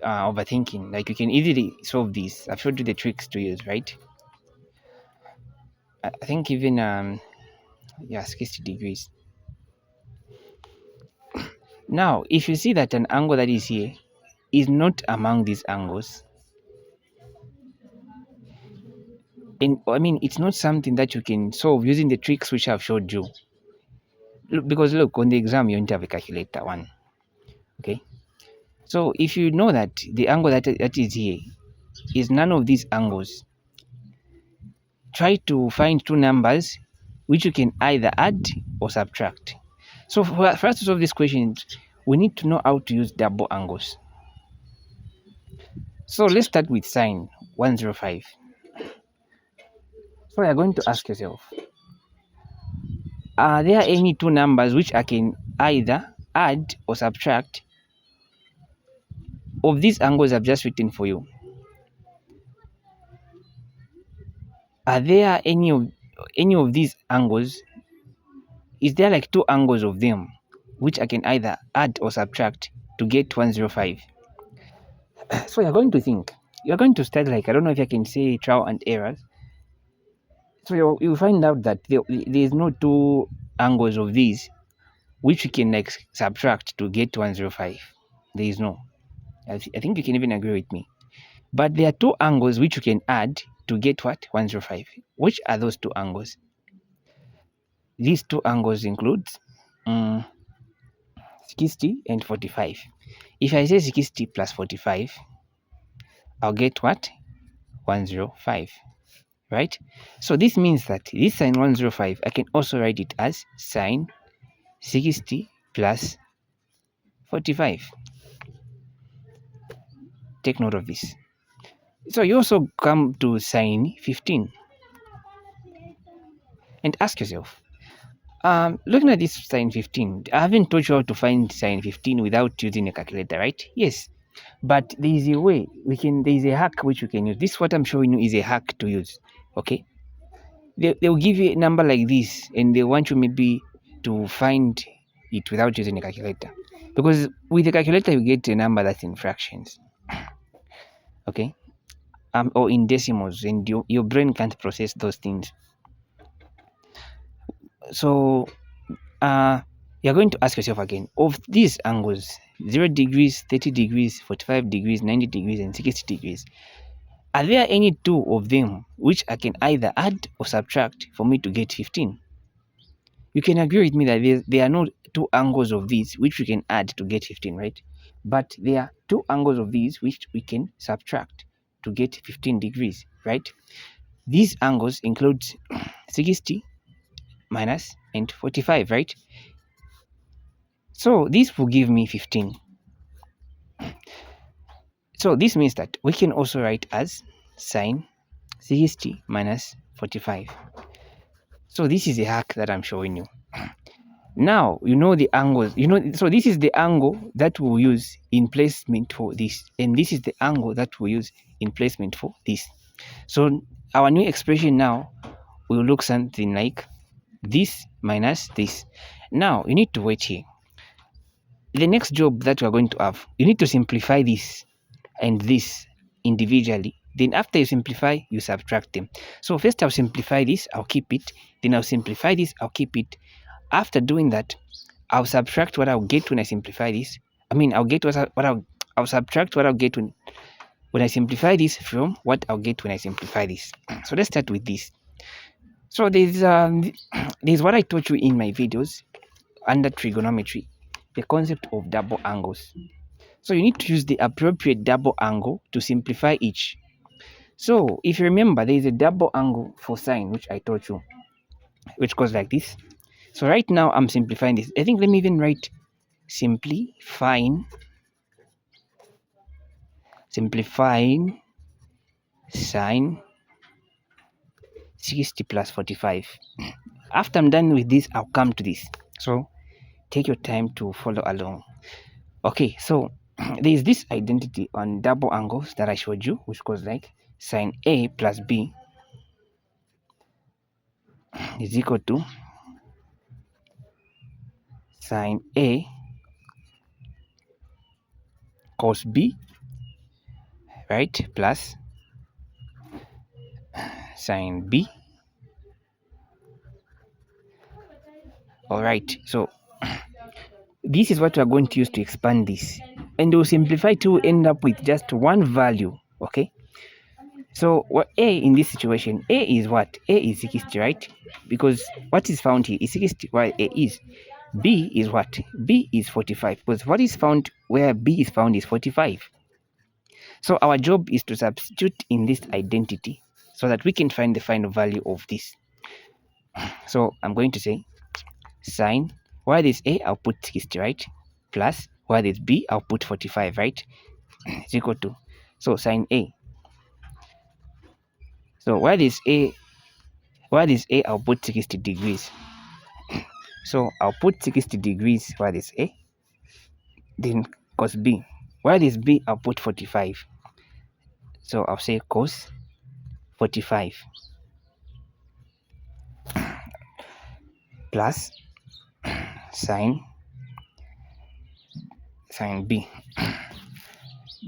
overthinking. Like you can easily solve this. I've showed you the tricks to use, right? I think even 60 degrees. Now if you see that an angle that is here is not among these angles, and I mean it's not something that you can solve using the tricks which I've showed you. Because look, on the exam you don't have a calculator one. Okay, so if you know that the angle that is here is none of these angles, try to find two numbers which you can either add or subtract. So for us to solve this question, we need to know how to use double angles. So let's start with sine 105. So you're going to ask yourself, are there any two numbers which I can either add or subtract of these angles I've just written for you? Are there any of these angles? Is there like two angles of them which I can either add or subtract to get 105? So you're going to think, you're going to start like, I don't know if I can say trial and errors. So you'll find out that there is no two angles of these which we can like subtract to get 105. There is no. I think you can even agree with me. But there are two angles which you can add to get what? 105. Which are those two angles? These two angles include 60 and 45. If I say 60 plus 45, I'll get what? 105, right? So this means that this sine 105, I can also write it as sine 60 plus 45. Take note of this. So you also come to sine 15 and ask yourself, looking at this sine 15, I haven't taught you how to find sine 15 without using a calculator, right? Yes, but there is a way there is a hack which you can use. This what I'm showing you is a hack to use. Okay, they'll give you a number like this and they want you maybe to find it without using a calculator, because with a calculator you get a number that's in fractions, okay, or in decimals, and your brain can't process those things. So you're going to ask yourself again, of these angles, 0 degrees, 30 degrees, 45 degrees, 90 degrees, and 60 degrees, are there any two of them which I can either add or subtract for me to get 15? You can agree with me that there are not two angles of these which we can add to get 15, right? But there are two angles of these which we can subtract to get 15 degrees, right? These angles include 60 minus and 45, right? So this will give me 15. So this means that we can also write as sine 60 minus 45. So this is a hack that I'm showing you. Now you know the angles, so this is the angle that we'll use in placement for this, and this is the angle that we'll use in placement for this. So our new expression now will look something like this minus this. Now you need to wait here. The next job that we're going to have, you need to simplify this and this individually. Then after you simplify, you subtract them. So first I'll simplify this, I'll keep it. Then I'll simplify this, I'll keep it. After doing that, I'll subtract what I'll get when I simplify this. I'll subtract what I'll get when I simplify this from what I'll get when I simplify this. So let's start with this. So there's what I taught you in my videos under trigonometry, the concept of double angles. So you need to use the appropriate double angle to simplify each. So if you remember, there is a double angle for sine, which I taught you, which goes like this. So right now I'm simplifying this. I think let me even write simplifying sine 60 plus 45. After I'm done with this, I'll come to this. So take your time to follow along. Okay, so there is this identity on double angles that I showed you, which goes like sine A plus B is equal to sine A cos B, right, plus sine B. All right, so this is what we are going to use to expand this, and we'll simplify to end up with just one value. Okay, so what A in this situation, A is what? A is 60, right? Because what is found here is 60, while A is. B is what? B is 45, because what is found where B is found is 45. So our job is to substitute in this identity so that we can find the final value of this. So I'm going to say sine, where there's A, I'll put 60, right? Plus, where there's B, I'll put 45, right? It's equal to, so sine A. So where there's A, I'll put 60 degrees. So I'll put 60 degrees where there's A. Then cos B. Where there's B, I'll put 45. So I'll say cos 45 plus sine B.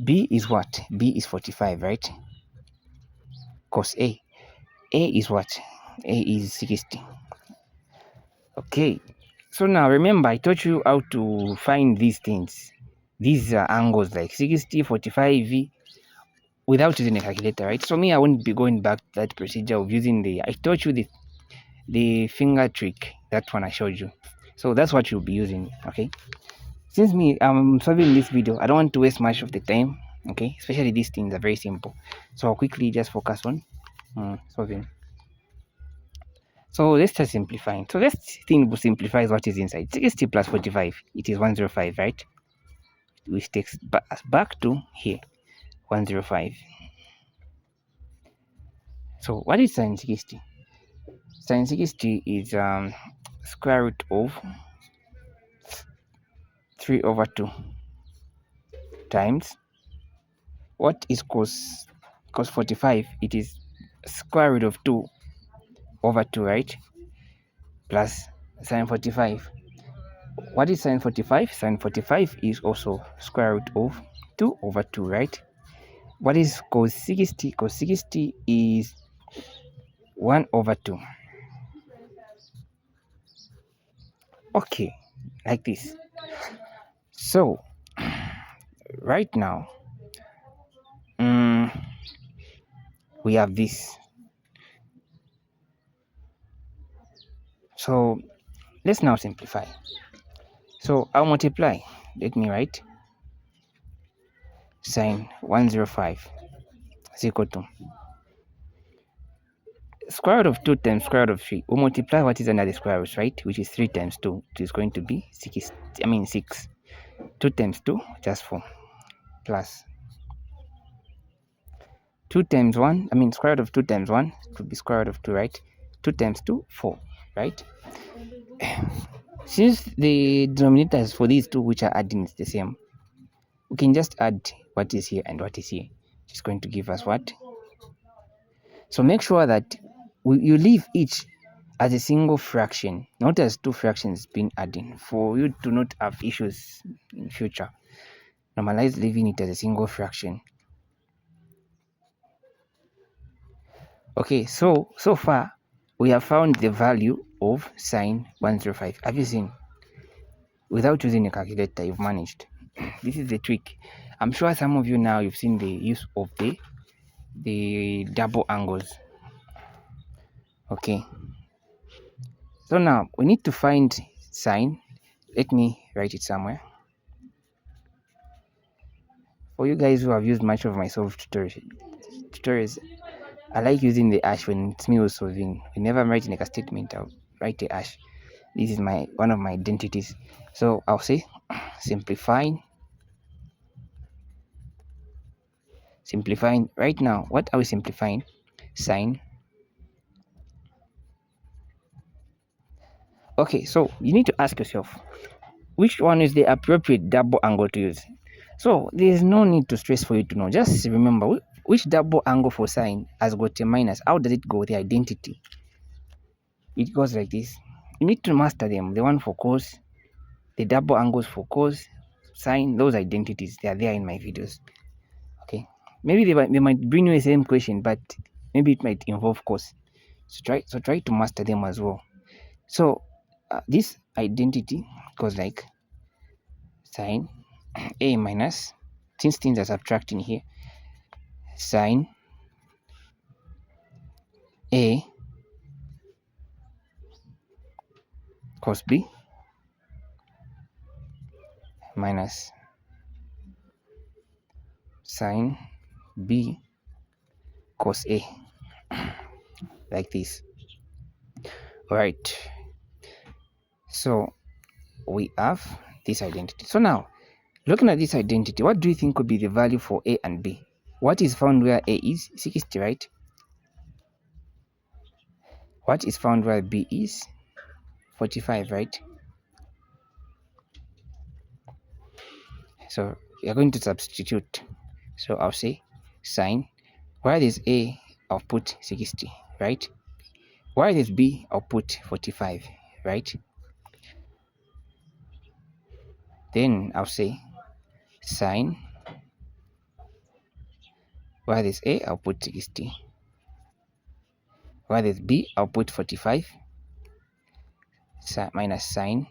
B is what? B is 45, right? Cos A. A is what? A is 60. Okay. So now remember, I taught you how to find these things. These are angles like 60, 45 without using a calculator, right? So me, I won't be going back to that procedure of using I taught you the finger trick, that one I showed you. So that's what you'll be using, okay? Since I'm solving this video, I don't want to waste much of the time, okay? Especially these things are very simple. So I'll quickly just focus on solving. So let's start simplifying. So let's think simplifies what is inside. 60 plus 45, it is 105, right? Which takes us back to here, 105. So what is sine 60? Sine 60 is square root of 3 over 2 times what is cos 45? It is square root of 2 over 2, right? Plus sine 45. What is sine 45? Sine 45 is also square root of 2 over 2, right? What is cos 60? Cos 60 is 1 over 2. Okay, like this. So right now we have this. So let's now simplify. So I'll multiply. Let me write sine 105 is equal to square root of 2 times square root of 3. We'll multiply what is under the square root, right? Which is 3 times 2. It is going to be 6. 2 times 2, just 4. Plus 2 times 1, square root of 2 times 1 would be square root of 2, right? 2 times 2, 4, right? Since the denominators for these two which are adding is the same, we can just add what is here and what is here. It's going to give us what? So make sure that you leave each as a single fraction, not as two fractions being added, for you to not have issues in future. Normalize leaving it as a single fraction. Okay, so far we have found the value of sine 105. Have you seen? Without using a calculator, you've managed. This is the trick. I'm sure some of you now you've seen the use of the double angles. Okay, so now we need to find sine. Let me write it somewhere. For you guys who have used much of my tutorials, I like using the hash when it's me solving. Whenever I'm writing like a statement, I'll write the hash. This is one of my identities. So I'll say simplifying. Right now, what are we simplifying? Sine. Okay, so you need to ask yourself, which one is the appropriate double angle to use? So there's no need to stress for you to know. Just remember which double angle for sine has got a minus. How does it go? The identity. It goes like this. You need to master them. The one for cos, the double angles for cos, sine, those identities, they are there in my videos. Okay. Maybe they might bring you the same question, but maybe it might involve cos. So try to master them as well. So this identity goes like sine a minus, since things are subtracting here, sine a cos b minus sine b cos a, like this. All right, so we have this identity. So now looking at this identity, what do you think could be the value for a and b? What is found where a is 60, right? What is found where b is 45, right? So we are going to substitute. So I'll say sine, where there's a, I'll put 60, right? Where there's b, I'll put 45, right? Then I'll say sine, where there's a, I'll put 60. Where there's b, I'll put 45, minus sine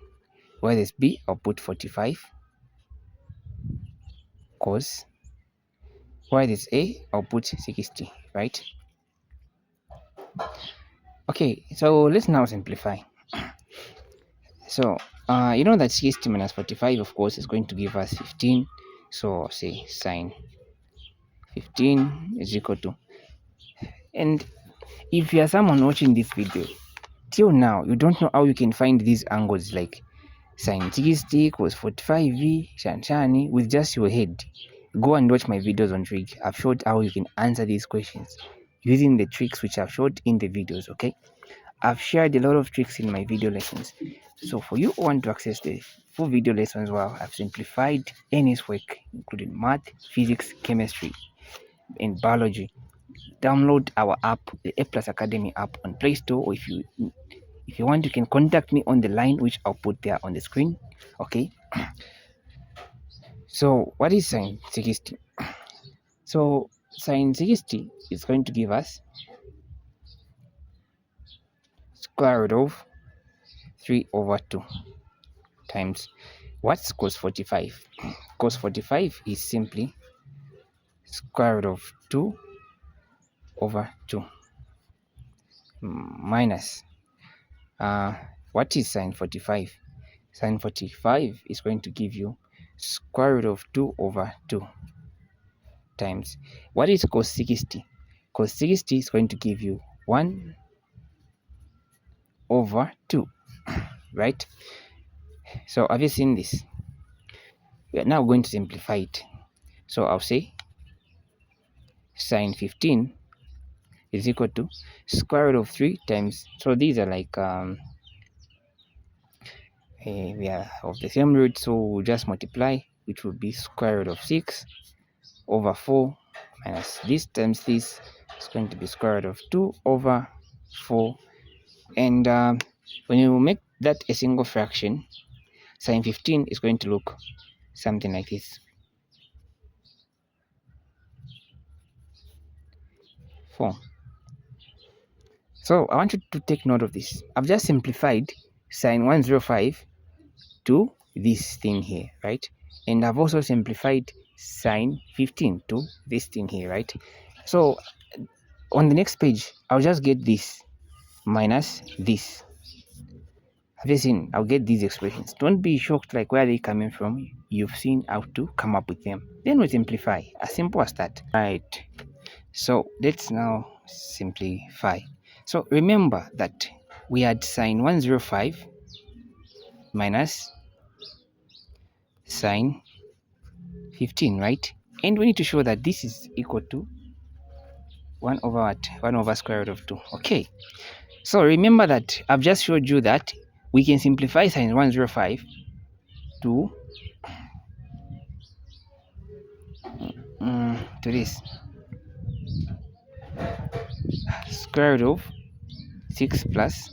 where there's b, I'll put 45 cos. Where there's a, I'll put 60, right? Okay, so let's now simplify. So you know that 60 minus 45, of course, is going to give us 15. So I'll say sine 15 is equal to, and if you are someone watching this video till now, you don't know how you can find these angles like sine 60 cos 45v shanshani with just your head, go and watch my videos on trig. I've showed how you can answer these questions using the tricks which I've showed in the videos. Okay, I've shared a lot of tricks in my video lessons. So for you who want to access the full video lessons, well, I've simplified NS work, including math, physics, chemistry, and biology. Download our app, the A Plus Academy app, on Play Store, or if you want, you can contact me on the line which I'll put there on the screen. Okay. So what is sine 60? So sine 60 is going to give us square root of 3/2 times what's cos 45. Cos 45 is simply square root of 2/2 minus what is sine 45? Sine 45 is going to give you square root of 2/2 times what is cos 60? Cos 60 is going to give you 1/2, right? So have you seen this? We are now going to simplify it. So I'll say sine 15 is equal to square root of 3 times, so these are like we are of the same root, so we'll just multiply, which will be square root of 6/4 minus this times this is going to be square root of 2/4. And when you make that a single fraction, sine 15 is going to look something like this. 4. So I want you to take note of this. I've just simplified sine 105 to this thing here, right? And I've also simplified sine 15 to this thing here, right? So on the next page, I'll just get this minus this. Have you seen? I'll get these expressions. Don't be shocked like where are they coming from. You've seen how to come up with them. Then we simplify. As simple as that. Right. So let's now simplify. So remember that we had sine 105 minus sine 15, right? And we need to show that this is equal to 1 over what? 1 over square root of 2. Okay. So remember that I've just showed you that we can simplify sine 105 to this square root of 6 plus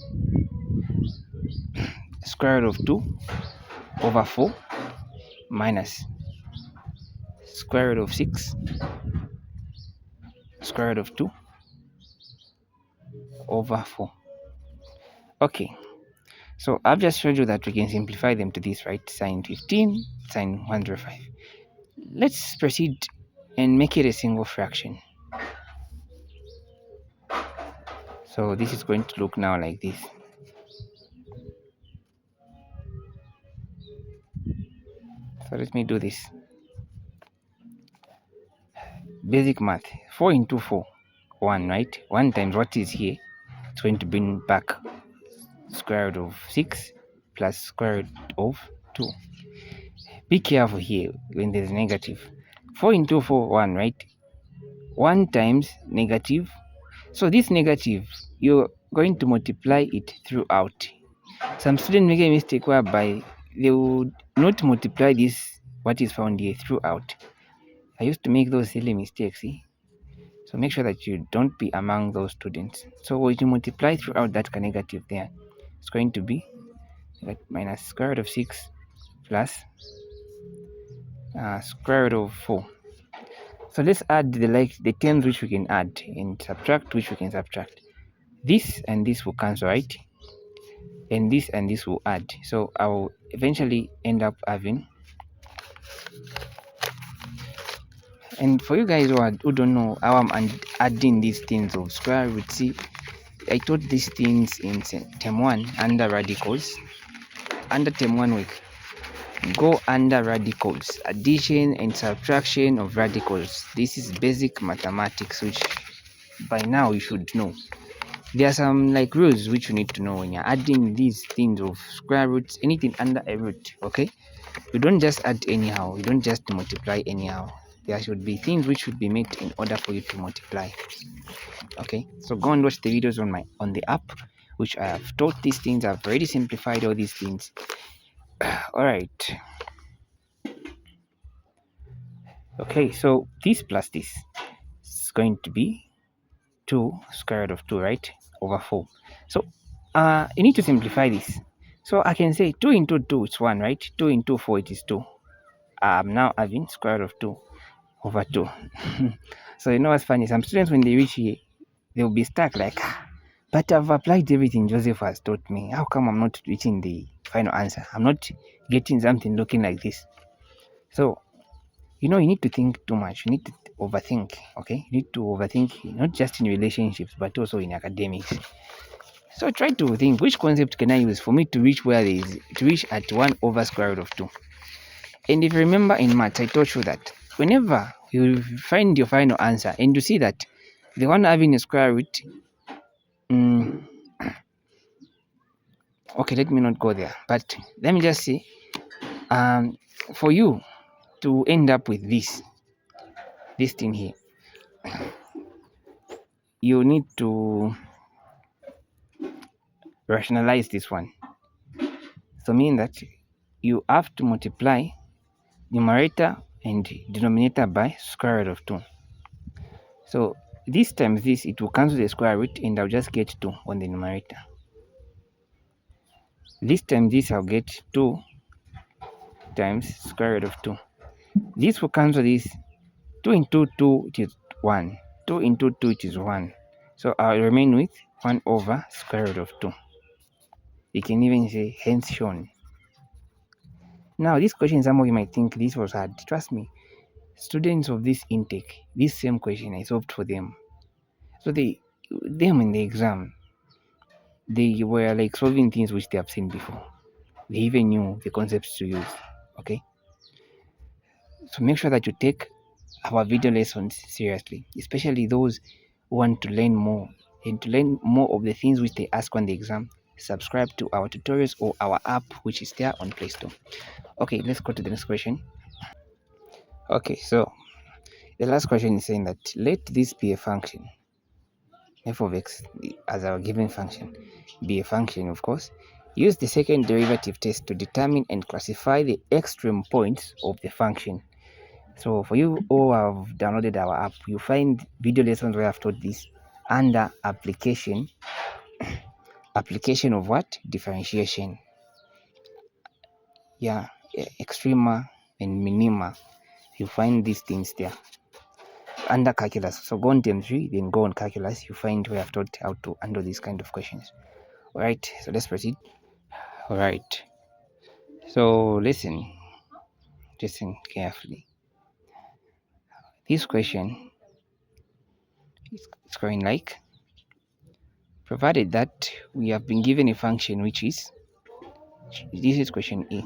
square root of 2/4 minus square root of 6 square root of 2/4. Okay, so I've just showed you that we can simplify them to this, right? Sine 15, sine 105. Let's proceed and make it a single fraction. So this is going to look now like this. So let me do this. Basic math. 4 into 4, 1, right? 1 times what is here, it's going to bring back square root of 6 plus square root of 2. Be careful here when there's negative. 4 into 4, 1, right? 1 times negative. So this negative, you're going to multiply it throughout. Some students make a mistake whereby they would not multiply this, what is found here, throughout. I used to make those silly mistakes, see? So make sure that you don't be among those students. So when you multiply throughout that negative there, it's going to be minus square root of 6 plus square root of 4. So let's add the terms which we can add and subtract which we can subtract. This and this will cancel, right? and this will add. So I will eventually end up having, and for you guys who don't know how I'm adding these things of square root, see, I taught these things in term 1 under radicals. Under term 1 week, go under radicals, addition and subtraction of radicals. This is basic mathematics, which by now you should know. There are some like rules which you need to know when you're adding these things of square roots, anything under a root. Okay, you don't just add anyhow, you don't just multiply anyhow. There should be things which should be made in order for you to multiply. Okay, so go and watch the videos on the app, which I have taught these things. I've already simplified all these things. All right. Okay, so this plus this is going to be 2 square root of 2, right, over 4. So you need to simplify this. So I can say 2 into 2 is 1, right? 2 into 4 it is 2. I'm now having square root of 2 over 2. So you know what's funny? Some students, when they reach here, they'll be stuck like, but I've applied everything Joseph has taught me. How come I'm not reaching the final answer? I'm not getting something looking like this. So, you know, you need to think too much. You need to overthink, okay? You need to overthink, not just in relationships, but also in academics. So try to think, which concept can I use for me to reach where there is, to reach at 1 over square root of 2? And if you remember in maths, I taught you that whenever you find your final answer and you see that the one having a square root, okay, let me not go there, but let me just say, for you to end up with this thing here, you need to rationalize this one. So mean that you have to multiply numerator and denominator by square root of 2. So this times this, it will cancel the square root and I'll just get 2 on the numerator. This time this, I'll get 2 times square root of 2. This will cancel this. 2 into 2, it is 1. 2 into 2, it is 1. So I'll remain with 1 over square root of 2. You can even say hence shown. Now this question, some of you might think this was hard. Trust me, students of this intake, this same question I solved for them. So them in the exam, they were like solving things which they have seen before. They even knew the concepts to use. Okay, so make sure that you take our video lessons seriously, especially those who want to learn more and to learn more of the things which they ask on the exam. Subscribe to our tutorials or our app, which is there on Play Store. Okay, let's go to the next question. Okay, so the last question is saying that let this be a function, f of x as our given function, be a function, of course. Use the second derivative test to determine and classify the extreme points of the function. So for you who have downloaded our app, you find video lessons where I've taught this under application of what? Differentiation. Yeah, extrema and minima. You find these things there under calculus. So go on term 3, then go on calculus. You find where I've taught how to handle these kind of questions. All right, so let's proceed. All right, so listen carefully. This question is going like, provided that we have been given a function which is, this is question A,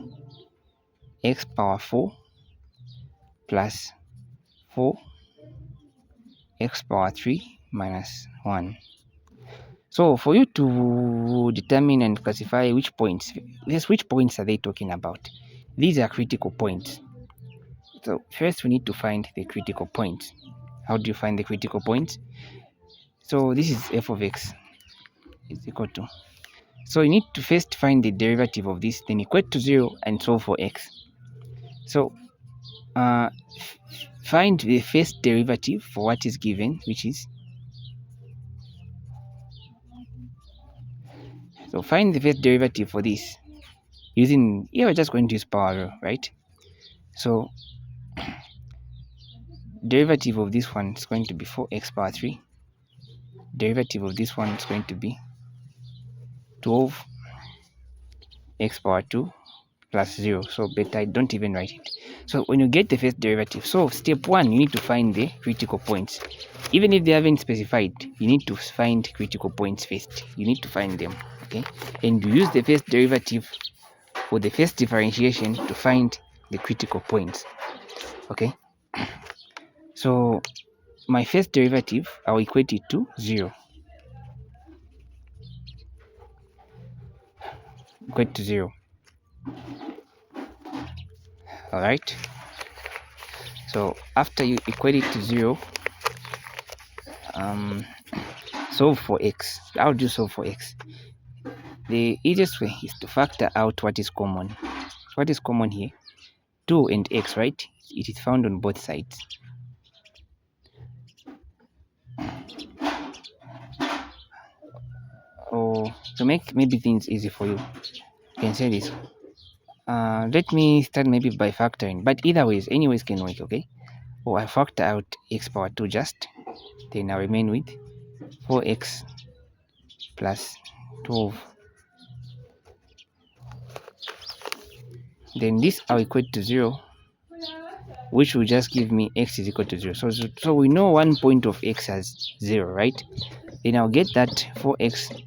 x power 4 plus 4 x power 3 minus 1. So for you to determine and classify which points are they talking about? These are critical points. So first we need to find the critical points. How do you find the critical points? So this is f of x is equal to, so you need to first find the derivative of this, then equate to 0 and solve for x. So find the first derivative for what is given, which is, so find the first derivative for this using, here we're just going to use power rule, right? So derivative of this one is going to be 4x power 3. Derivative of this one is going to be 12 x power 2 plus 0. So better I don't even write it. So when you get the first derivative, so step 1, you need to find the critical points. Even if they haven't specified, you need to find critical points first. You need to find them, okay? And you use the first derivative for the first differentiation to find the critical points, okay? So my first derivative, I'll equate it to 0. Equate to 0. All right. So after you equate it to 0, solve for x. How do you solve for x? The easiest way is to factor out what is common. What is common here? 2 and x, right? It is found on both sides. Or to make maybe things easy for you, you can say this. Let me start maybe by factoring, but either ways, anyways can work, okay? Or I factor out x power 2 just, then I remain with 4x plus 12. Then this I'll equate to 0, which will just give me x is equal to 0. So we know one point of x as 0, right? Then I'll get that 4x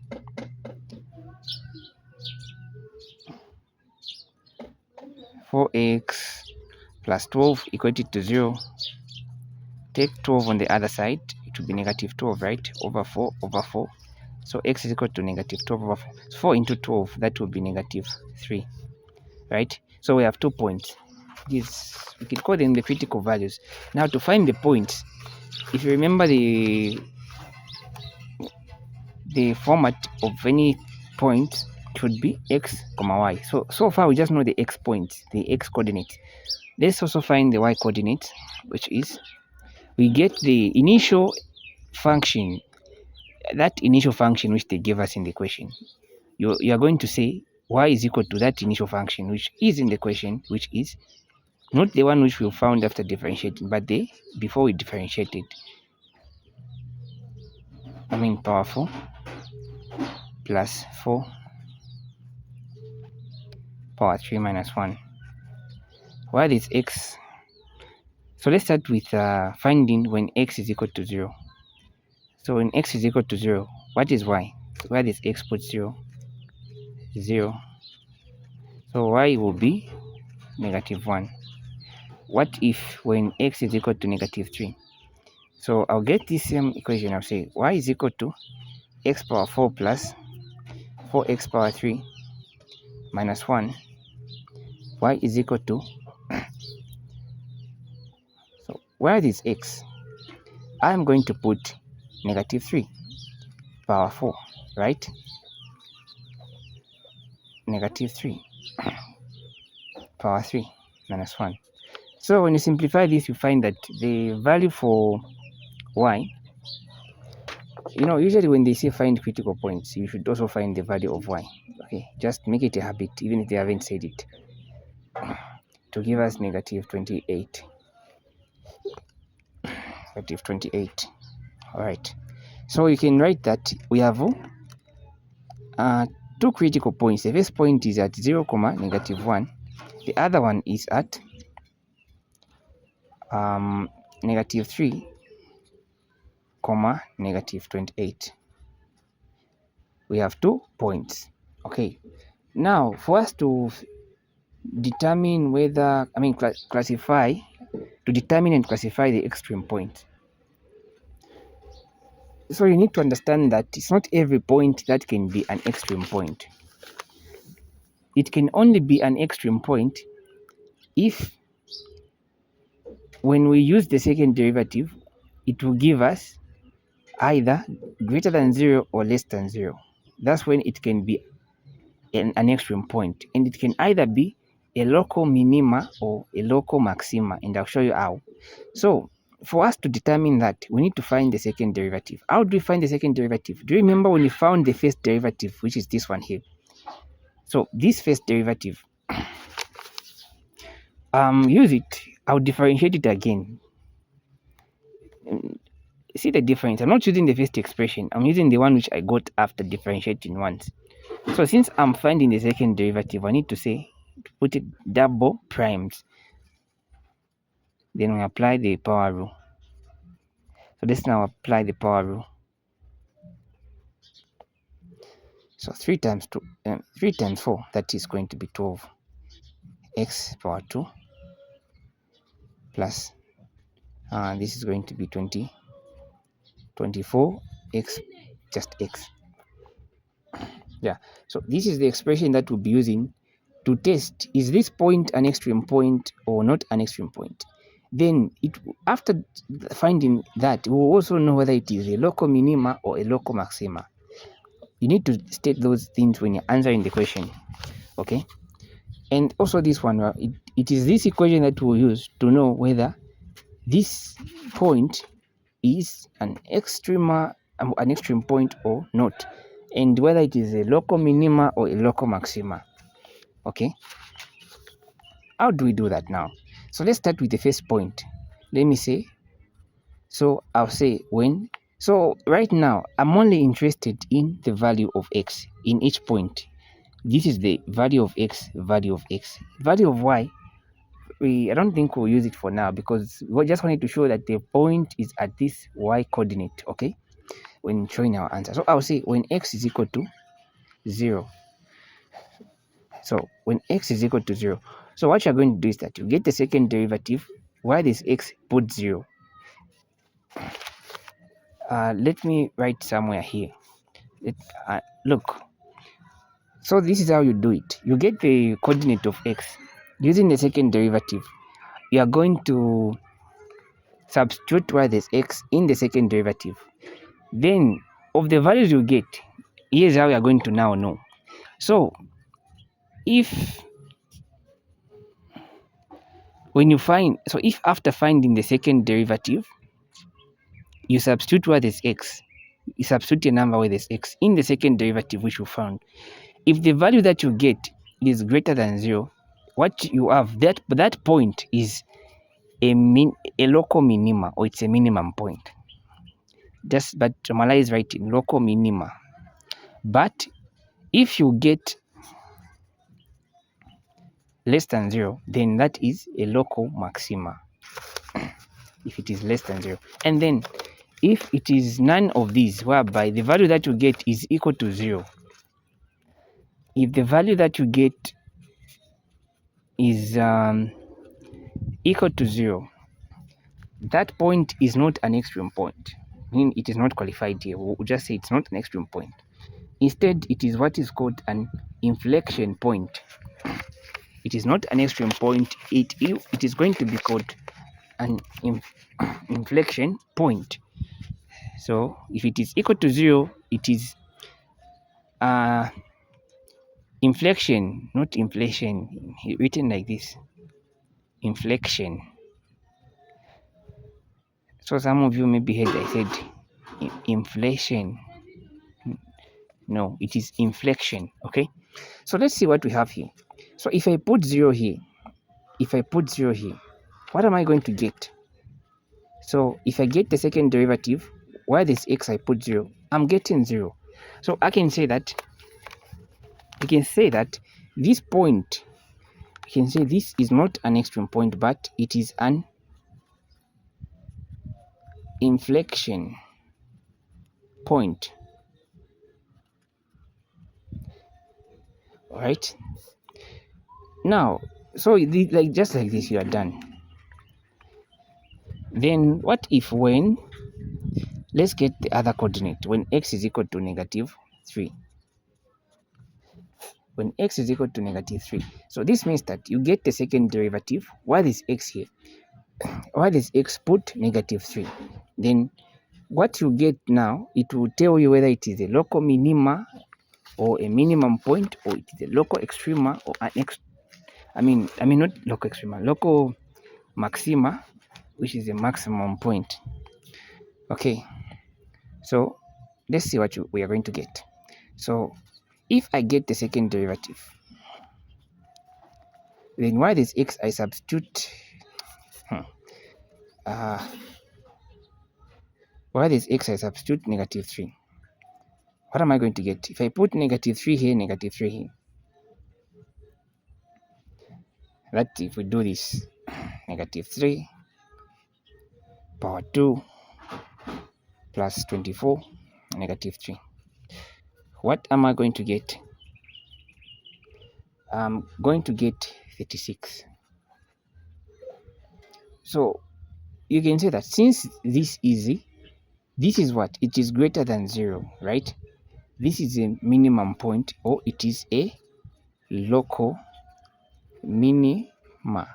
plus 12 equated to 0. Take 12 on the other side, it will be negative 12, right? Over 4 over 4. So x is equal to negative 12 over 4. So 4 into 12, that will be negative 3, right? So we have 2 points. This, we can call them the critical values. Now to find the points, if you remember the format of any point should be x comma y. So far we just know the x points, the x coordinates. Let's also find the y coordinates, which is, we get the initial function, that initial function which they gave us in the question. You are going to say y is equal to that initial function which is in the question, which is not the one which we found after differentiating, but the before we differentiated. I mean power 4 plus 4 power 3 minus 1. Why is x? So let's start with finding when x is equal to 0. So when x is equal to 0, what is y? Where is x put 0? 0. So y will be negative 1. What if when x is equal to negative 3? So I'll get this same equation. I'll say y is equal to x power 4 plus 4x power 3 minus 1. Y is equal to, so where is x? I'm going to put negative 3 power 4, right? Negative 3 power 3 minus 1. So when you simplify this, you find that the value for y, usually when they say find critical points, you should also find the value of y. Okay, just make it a habit, even if they haven't said it, to give us negative 28. Negative 28. All right. So you can write that we have 2 critical points. The first point is at 0, negative 1. The other one is at negative 3, negative 28. We have 2 points. Okay. Now, for us to determine whether, classify, to determine and classify the extreme point. So you need to understand that it's not every point that can be an extreme point. It can only be an extreme point if, when we use the second derivative, it will give us either greater than 0 or less than 0. That's when it can be an extreme point. And it can either be a local minima or a local maxima, and I'll show you how. So for us to determine that, we need to find the second derivative. How do we find the second derivative? Do you remember when we found the first derivative, which is this one here? So this first derivative, use it. I'll differentiate it again. See the difference? I'm not using the first expression. I'm using the one which I got after differentiating once. So since I'm finding the second derivative, I need to put it double primes. Then we apply the power rule. So let's now apply the power rule. So 3 times 3 times 4, that is going to be 12 x power 2 plus this is going to be 24 x just x. Yeah, so this is the expression that we'll be using to test, is this point an extreme point or not an extreme point? Then after finding that, we'll also know whether it is a local minima or a local maxima. You need to state those things when you're answering the question, okay? And also this one, it is this equation that we'll use to know whether this point is an extreme point or not, and whether it is a local minima or a local maxima. Okay, how do we do that now? So let's start with the first point. Let me say, so I'll say when, so right now I'm only interested in the value of x in each point. This is the value of x, value of x, value of y. I don't think we'll use it for now because we just wanted to show that the point is at this y coordinate, okay, when showing our answer. So I'll say when x is equal to 0. So when x is equal to 0, so what you're going to do is that you get the second derivative. Why this x, put 0. Let me write somewhere here. Look, so this is how you do it. You get the coordinate of x using the second derivative. You are going to substitute y this x in the second derivative. Then of the values you get, here's how we are going to now know. So if after finding the second derivative, you substitute y this x, you substitute a number with this x in the second derivative which you found. If the value that you get is greater than 0, what you have, that point is a local minima, or it's a minimum point. Just but normalize writing local minima. But if you get less than 0, then that is a local maxima. If it is less than 0, and then if it is none of these, whereby the value that you get is equal to 0, if the value that you get is equal to 0, that point is not an extreme point. I mean, it is not qualified here. We'll just say it's not an extreme point. Instead, it is what is called an inflection point. It is not an extreme point. It is going to be called an inflection point. So if it is equal to 0, it is inflection, not inflation, written like this, inflection. So some of you maybe heard I said inflation. No, it is inflection. Okay, so let's see what we have here. So if I put 0 here, what am I going to get? So if I get the second derivative, why this x I put 0, I'm getting 0. So I can say that this point, I can say this is not an extreme point, but it is an inflection point. All right. Now, so just like this, you are done. Then what if when, let's get the other coordinate, when x is equal to -3. When x is equal to -3. So this means that you get the second derivative. Why is x here? Why is x put -3? Then what you get now, it will tell you whether it is a local minima or a minimum point, or it is a local extrema or an not local extrema, local maxima, which is a maximum point. Okay, so let's see what we are going to get. So if I get the second derivative, then why this x I substitute why this x I substitute -3. what am I going to get? If I put negative 3 here, negative 3 here, that if we do this, negative 3 power 2 plus 24, negative 3. What am I going to get? I'm going to get 36. So you can say that since this is what? It is greater than 0, right? This is a minimum point, or it is a local minima.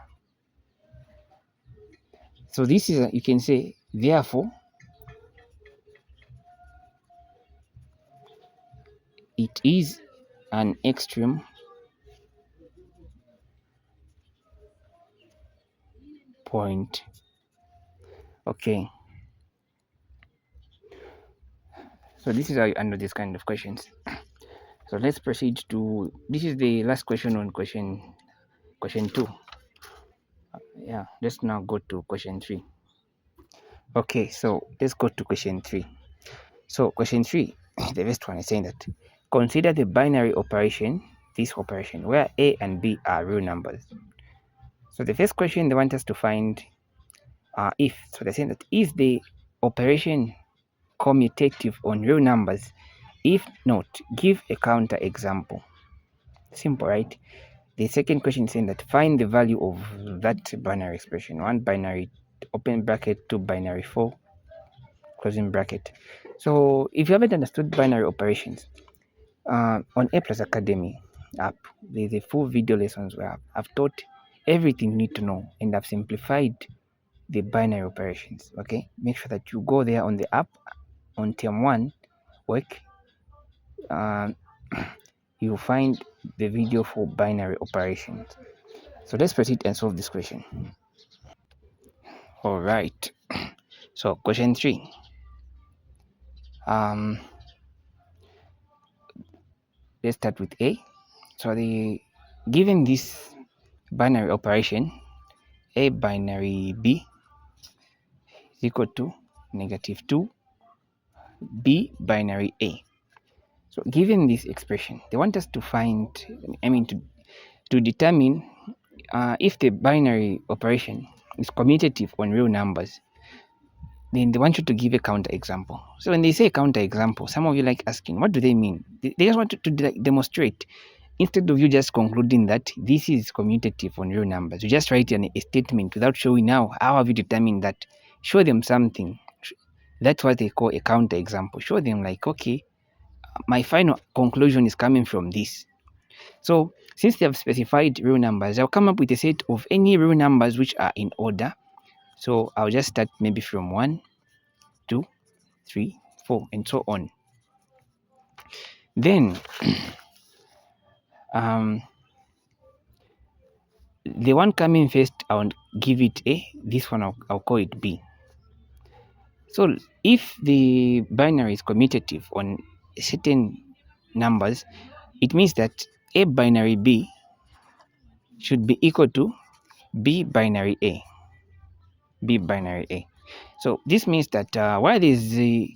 So this is, you can say, therefore, it is an extreme point. Okay. So this is how you handle this kind of questions. So let's proceed to, this is the last question on question 2. Yeah, let's now go to question 3. Okay, so let's go to question 3. So question 3, the first one is saying that consider the binary operation, this operation, where A and B are real numbers. So the first question they want us to find if. So they're saying that is the operation commutative on real numbers? If not, give a counter example. Simple, right? The second question is saying that find the value of that binary expression. 1 binary, open bracket, 2 binary, 4, closing bracket. So if you haven't understood binary operations, on A Plus Academy app, there's a full video lessons where I've taught everything you need to know, and I've simplified the binary operations. Okay, make sure that you go there on the app on term 1 work. You'll find the video for binary operations. So let's proceed and solve this question. All right. So question 3. Let's start with A. So given this binary operation, A binary B is equal to negative 2 B binary A. So given this expression, they want us to find, to determine if the binary operation is commutative on real numbers. Then they want you to give a counter example. So when they say counter example, some of you like asking, what do they mean? They just want to demonstrate. Instead of you just concluding that this is commutative on real numbers, you just write a statement without showing how have you determined that. Show them something. That's what they call a counter example. Show them like, okay, my final conclusion is coming from this. So since they have specified real numbers, I'll come up with a set of any real numbers which are in order. So I'll just start maybe from 1, 2, 3, 4, and so on. Then the one coming first, I'll give it A. This one I'll call it B. So if the binary is commutative on certain numbers, it means that A binary B should be equal to B binary A. B binary A. So this means that while there's the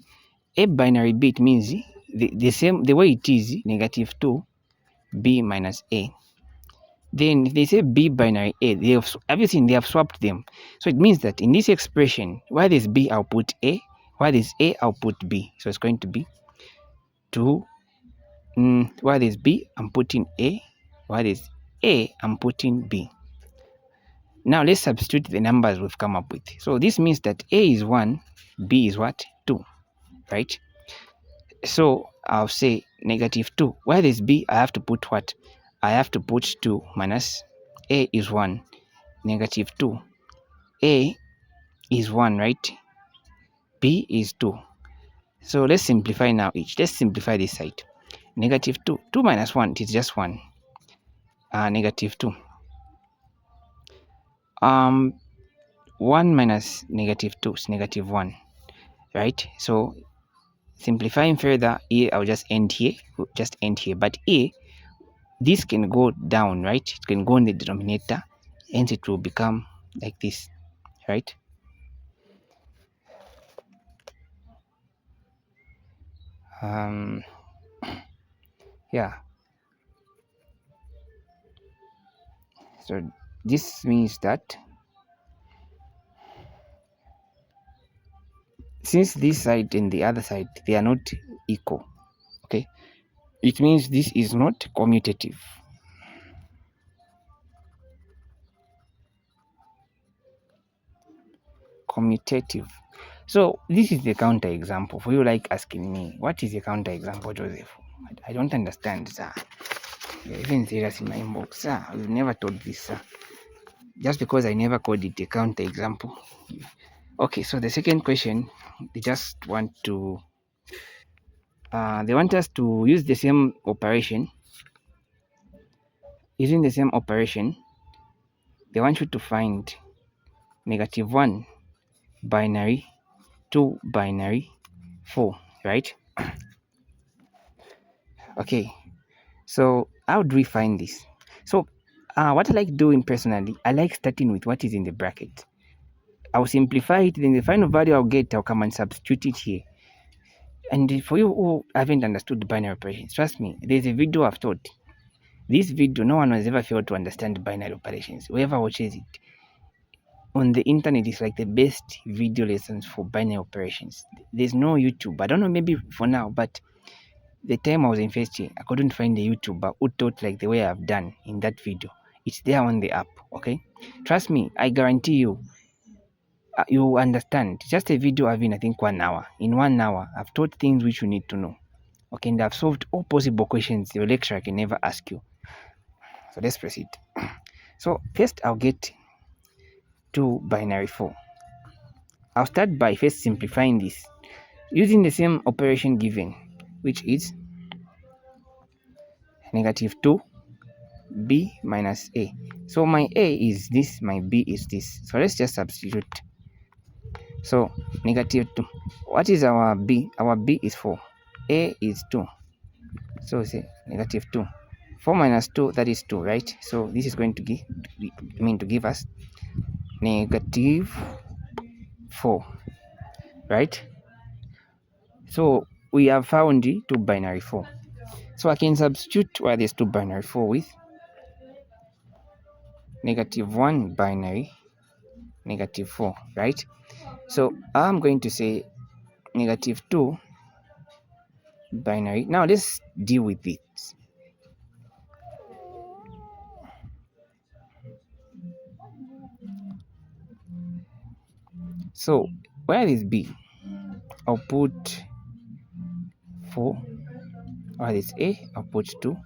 A binary B, it means the way it is, negative 2 B minus A. Then if they say B binary A, they have swapped them. So it means that in this expression, while there's B, I'll put A. While there's A, I'll put B. So it's going to be 2. While there's B, I'm putting A. While there's A, I'm putting B. Now let's substitute the numbers we've come up with. So this means that A is 1, B is what? 2, right? So I'll say negative 2. While there's B, I have to put what? I have to put 2 minus A is 1, negative 2. A is 1, right? B is 2. So let's simplify now each. Let's simplify this side. Negative 2. 2 minus 1, it is just 1. Negative 2. 1 minus negative 2 is negative 1, right? So simplifying further, here I'll just end here. But here, this can go down, right? It can go in the denominator, hence it will become like this, right? Yeah, so this means that since this side and the other side, they are not equal, okay, it means this is not commutative. Commutative. So this is the counter example. For you like asking me, what is the counter example, Joseph? I don't understand, sir. You're even serious in my inbox, sir. We've never taught this, sir. Just because I never called it a counter example. Okay, so the second question, they just want to they want us to use the same operation. Using the same operation, they want you to find -1 binary, 2 binary, 4, right? Okay, so how do we find this? So what I like doing personally, I like starting with what is in the bracket. I'll simplify it, then the final value I'll get, I'll come and substitute it here. And for you who haven't understood binary operations, trust me, there's a video I've taught. This video, no one has ever failed to understand binary operations. Whoever watches it on the internet is like the best video lessons for binary operations. There's no YouTube. I don't know, maybe for now, but the time I was in first year, I couldn't find a YouTuber who taught like the way I've done in that video. It's there on the app, okay? Trust me, I guarantee you, you understand. Just a video having, I think, 1 hour. In 1 hour, I've taught things which you need to know. Okay, and I've solved all possible questions your lecturer can never ask you. So let's proceed. So first, I'll get 2 binary 4. I'll start by first simplifying this using the same operation given, which is -2 b minus a. So my a is this, my b is this. So let's just substitute. So -2. What is our b? Our b is 4. A is 2. So say -2. 4 minus 2, that is 2, right? So this is going to give us -4, right? So we have found the 2 binary 4. So I can substitute where there's 2 binary 4 with -1 binary -4, right? So I'm going to say -2 binary. Now let's deal with it. So where is b? I'll put 4. Where is a? I'll put 2.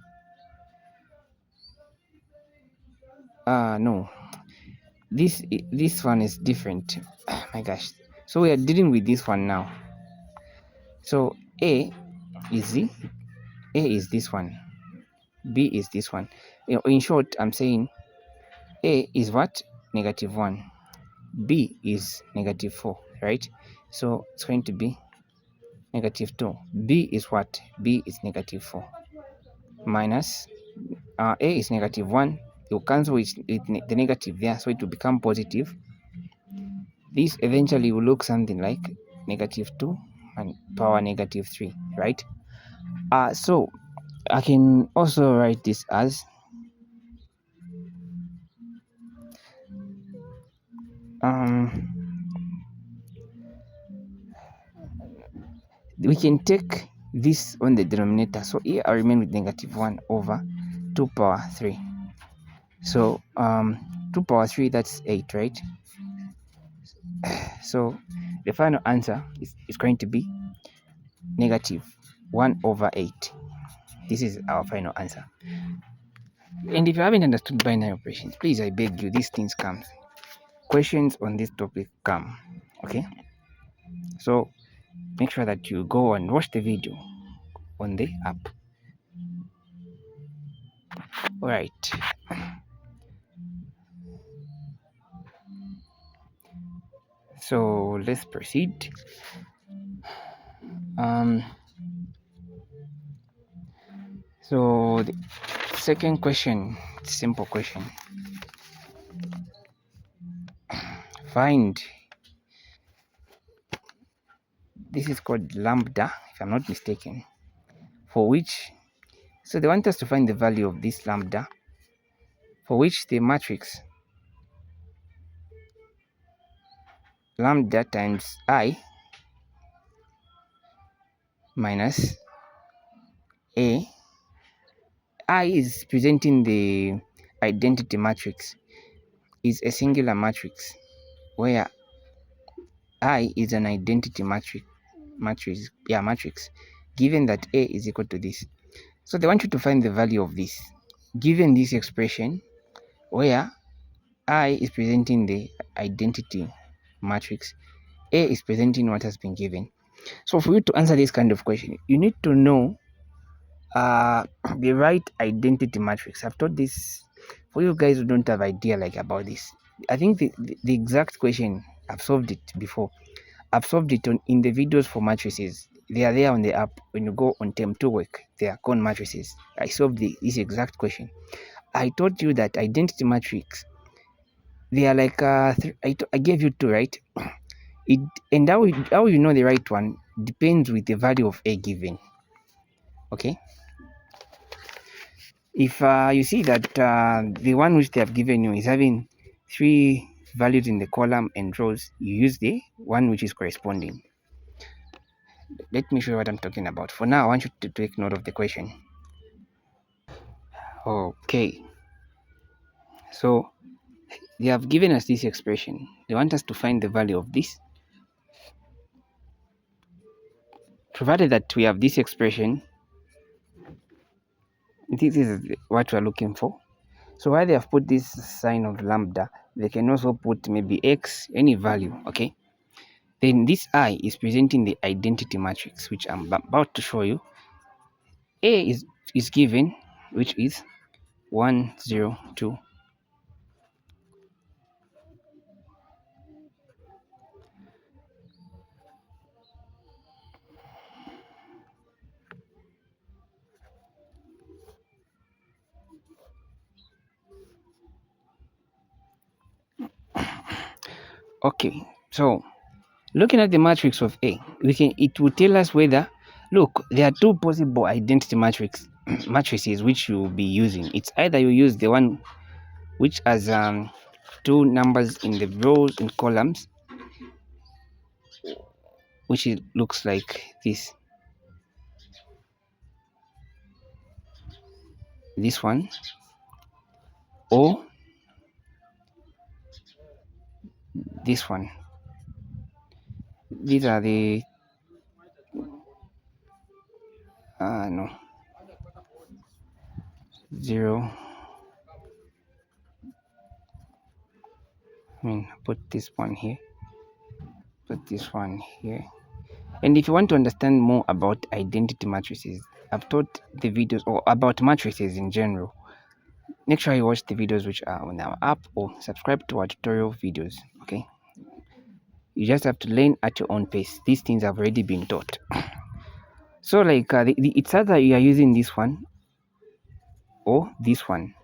No, this one is different. My gosh. So we are dealing with this one now. So a is this one, b is this one. In short, I'm saying a is what? -1, b is -4, right? So it's going to be -2. b is what? B is -4 minus a is -1. You cancel with the negative there, so it will become positive. This eventually will look something like -2 and power -3, right? So I can also write this as we can take this on the denominator. So here I remain with -1 over 2 power 3. So 2 power 3, that's 8, right? So the final answer is going to be -1 over 8. This is our final answer. And if you haven't understood binary operations, please, I beg you, these things come. Questions on this topic come. Okay? So make sure that you go and watch the video on the app. All right. So let's proceed. So the second question, simple question. Find, this is called lambda, if I'm not mistaken, for which So they want us to find the value of this lambda, for which the matrix lambda times I minus A. I is presenting the identity matrix, is a singular matrix where I is an identity matrix, given that A is equal to this. So they want you to find the value of this, given this expression where I is presenting the identity matrix, A is presenting what has been given. So for you to answer this kind of question, you need to know the right identity matrix. I've taught this for you guys who don't have idea like about this. I think the exact question, I've solved it before. I've solved it in the videos for matrices. They are there on the app. When you go on term 2 work, they are called matrices. I solved this exact question. I taught you that identity matrix, they are like I gave you 2, right? And how you know the right one depends with the value of A given. Okay, if you see that the one which they have given you is having 3 values in the column and rows, you use the one which is corresponding. Let me show you what I'm talking about. For now, I want you to take note of the question. Okay, so they have given us this expression. They want us to find the value of this. Provided that we have this expression, this is what we're looking for. So while they have put this sign of lambda, they can also put maybe x, any value, okay? Then this I is presenting the identity matrix, which I'm about to show you. A is given, which is 1, 0, 2. Okay, so looking at the matrix of A, it will tell us whether, look, there are 2 possible identity matrices which you will be using. It's either you use the one which has 2 numbers in the rows and columns, which it looks like this one, or this one. These are the no, 0. Put this one here, put this one here. And if you want to understand more about identity matrices, I've taught the videos, or about matrices in general. Make sure you watch the videos which are on our app, or subscribe to our tutorial videos. Okay, you just have to learn at your own pace. These things have already been taught. So like it's either you are using this one or this one.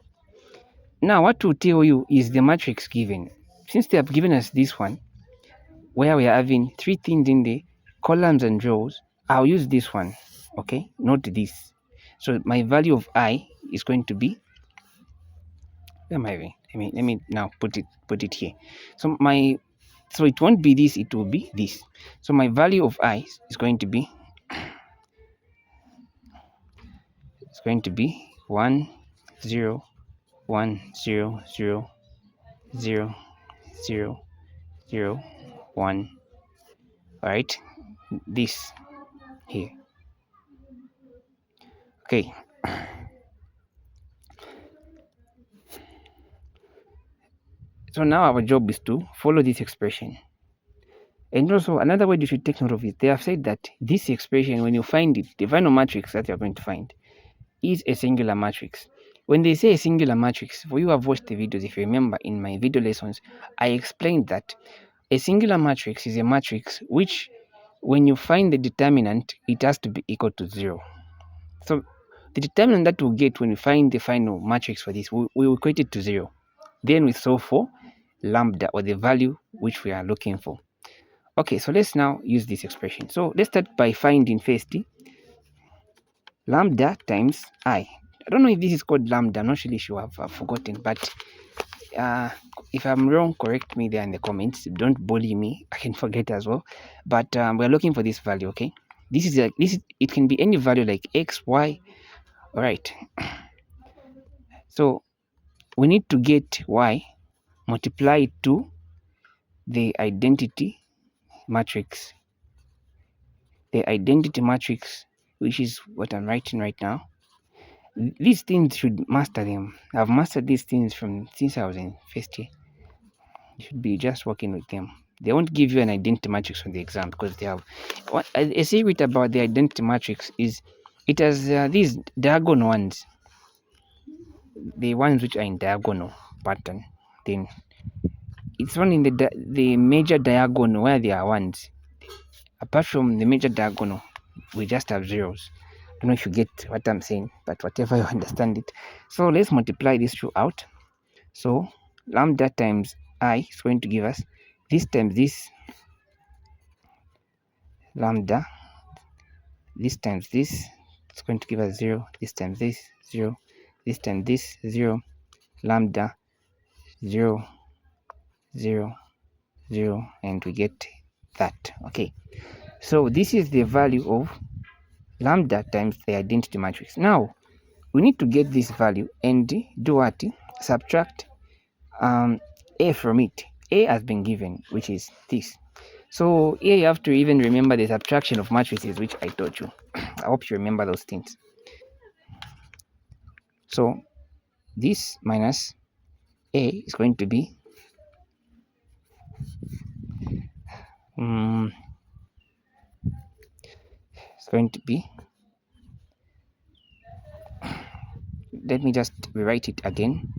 Now what to tell you is the matrix given. Since they have given us this one, where we are having 3 things in the columns and rows, I'll use this one, okay, not this. So my value of I is going to be, where am I? Let me now put it here. So it won't be this, it will be this. So my value of I is going to be 1, 0, 1, 0, 0, 0, 0, 0, 1. All right, this here. Okay. So now our job is to follow this expression. And also another way you should take note of it, they have said that this expression, when you find it, the final matrix that you're going to find is a singular matrix. When they say a singular matrix, for you who have watched the videos, if you remember in my video lessons, I explained that a singular matrix is a matrix which, when you find the determinant, it has to be equal to 0. So the determinant that we'll get when we find the final matrix for this, we will equate it to 0. Then we solve for lambda, or the value which we are looking for. Okay, so let's now use this expression. So let's start by finding first lambda times I. I don't know if this is called lambda. I'm not really sure. I've forgotten. But if I'm wrong, correct me there in the comments. Don't bully me. I can forget as well. But we're looking for this value. Okay. This is like this. It can be any value like x, y. All right. So we need to get y, multiply it to the identity matrix. The identity matrix, which is what I'm writing right now. These things should master them. I've mastered these things since I was in first year. You should be just working with them. They won't give you an identity matrix on the exam because they have. What a secret about the identity matrix is it has these diagonal ones, the ones which are in diagonal pattern. Then it's only in the major diagonal where there are ones. Apart from the major diagonal, we just have zeros. I don't know if you get what I'm saying, but whatever you understand it. So let's multiply this throughout. So lambda times I is going to give us this times this, lambda, this times this, it's going to give us 0, this times this, 0, this times this, 0, lambda, 0, 0, 0, and we get that. Okay, so this is the value of lambda times the identity matrix. Now we need to get this value and do what? Subtract a from it. A has been given, which is this. So here you have to even remember the subtraction of matrices, which I taught you. I hope you remember those things. So this minus a is going to be let me just rewrite it again,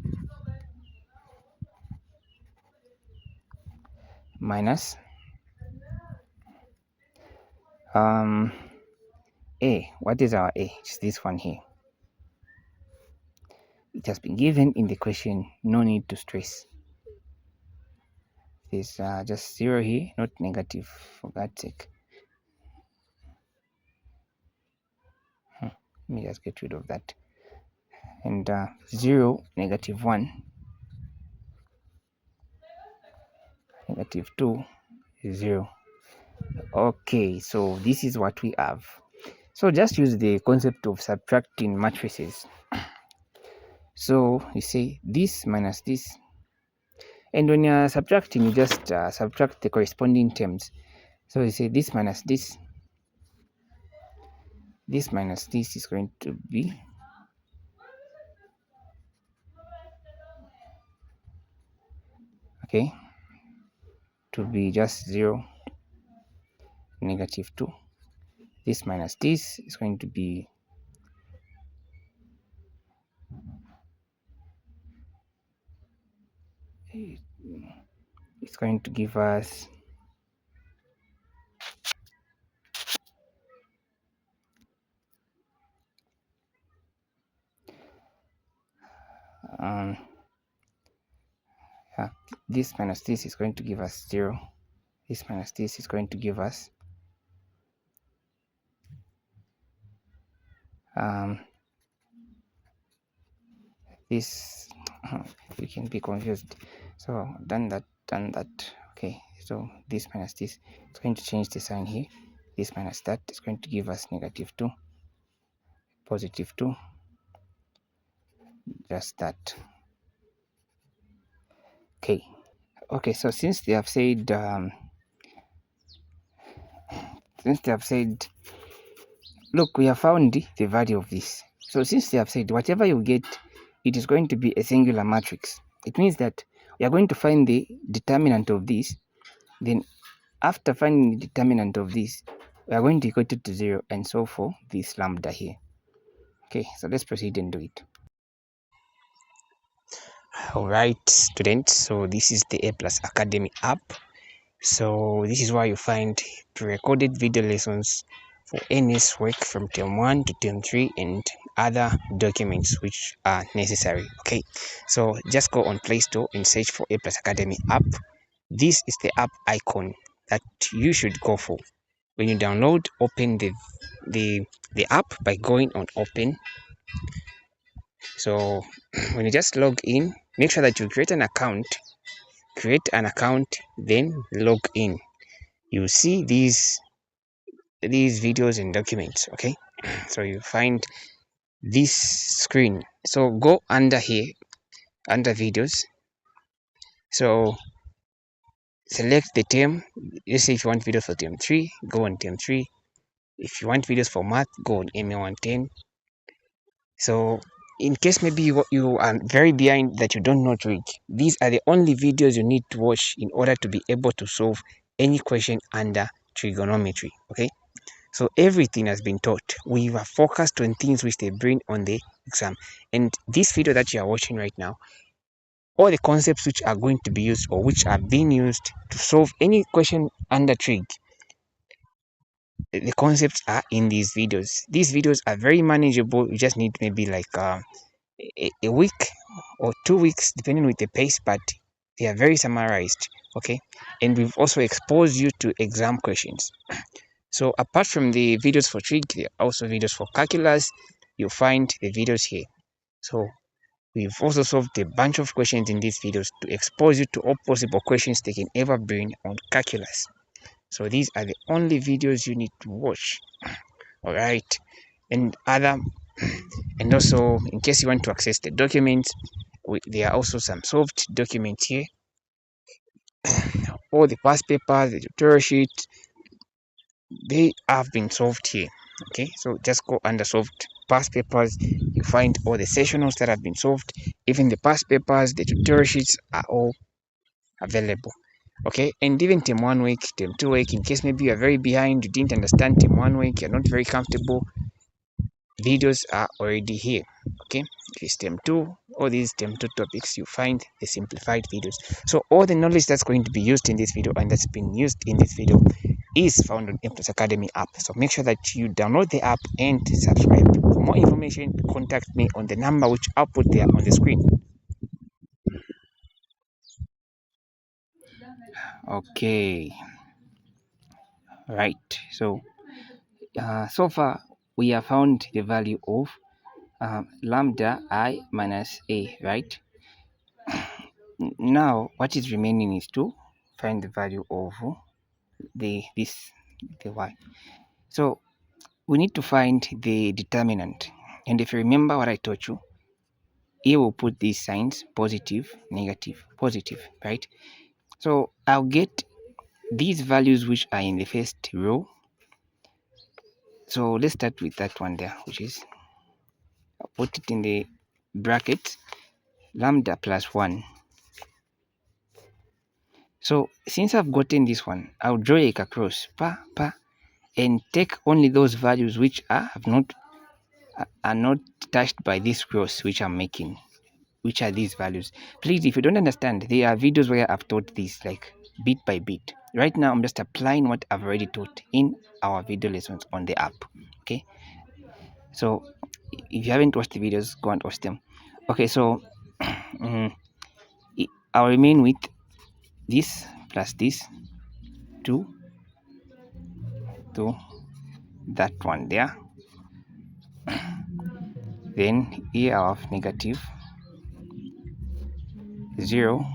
minus a. What is our a? It's this one here. It has been given in the question, no need to stress. There's just 0 here, not negative, for God's sake. Let me just get rid of that. And 0, negative 1, negative 2 is 0. Okay, so this is what we have. So just use the concept of subtracting matrices. So you say this minus this, and when you're subtracting, you just subtract the corresponding terms. So you say this minus this, this minus this is going to be to be just 0, negative 2. This minus this is going to be it's going to give us this minus this is going to give us 0. This minus this is going to give us this. You can be confused. So done that. Okay, so this minus this, it's going to change the sign here. This minus that is going to give us negative 2, positive 2, just that. Okay, so since they have said look, we have found the value of this. So since they have said whatever you get, it is going to be a singular matrix. It means that we are going to find the determinant of this. Then after finding the determinant of this, we are going to equate it to 0, and so for this lambda here. Okay, so let's proceed and do it. All right, students, so this is the A+ Academy app. So this is where you find pre-recorded video lessons for NS work from term 1 to term 3 and other documents which are necessary. Okay, so just go on Play Store and search for A+ Academy app. This is the app icon that you should go for. When you download, open the the app by going on open. So when you just log in, make sure that you create an account, then log in. You see these videos and documents. Okay, so you find this screen. So go under here, under videos. So select the term. Let's say if you want videos for term 3, go on term 3. If you want videos for math, go on ma110. So in case maybe you are very behind that you don't know trig, these are the only videos you need to watch in order to be able to solve any question under trigonometry. Okay, so everything has been taught. We were focused on things which they bring on the exam, and this video that you are watching right now, all the concepts which are going to be used or which are being used to solve any question under trig, the concepts are in these videos. These videos are very manageable. You just need maybe like a week or 2 weeks depending with the pace, but they are very summarized. Okay, and we've also exposed you to exam questions. So apart from the videos for trig, there are also videos for calculus. You'll find the videos here. So we've also solved a bunch of questions in these videos to expose you to all possible questions they can ever bring on calculus. So these are the only videos you need to watch. All right, and also in case you want to access the documents, there are also some solved documents here. All the past papers, the tutorial sheet, they have been solved here. Okay, so just go under solved past papers. You find all the sessionals that have been solved. Even the past papers, the tutorial sheets are all available. Okay, and even term 1 week, term 2 week, in case maybe you are very behind, you didn't understand term 1 week, you're not very comfortable, videos are already here. Okay, if it's term 2, all these term 2 topics, you find the simplified videos. So all the knowledge that's going to be used in this video and that's been used in this video is found on Implicit Academy app. So make sure that you download the app and subscribe. For more information, contact me on the number which I'll put there on the screen. Okay, right, so so far we have found the value of lambda I minus a, right? Now what is remaining is to find the value of the y. So we need to find the determinant, and if you remember what I taught you, here we'll put these signs: positive, negative, positive, right? So I'll get these values which are in the first row. So let's start with that one there, which is, I'll put it in the bracket, lambda plus 1. So since I've gotten this one, I'll draw a cross, and take only those values which are not touched by this cross which I'm making, which are these values. Please, if you don't understand, there are videos where I've taught this like bit by bit. Right now I'm just applying what I've already taught in our video lessons on the app. Okay, so if you haven't watched the videos, go and watch them. Okay, so I'll remain with this plus this to that one there. Then here I have negative 0.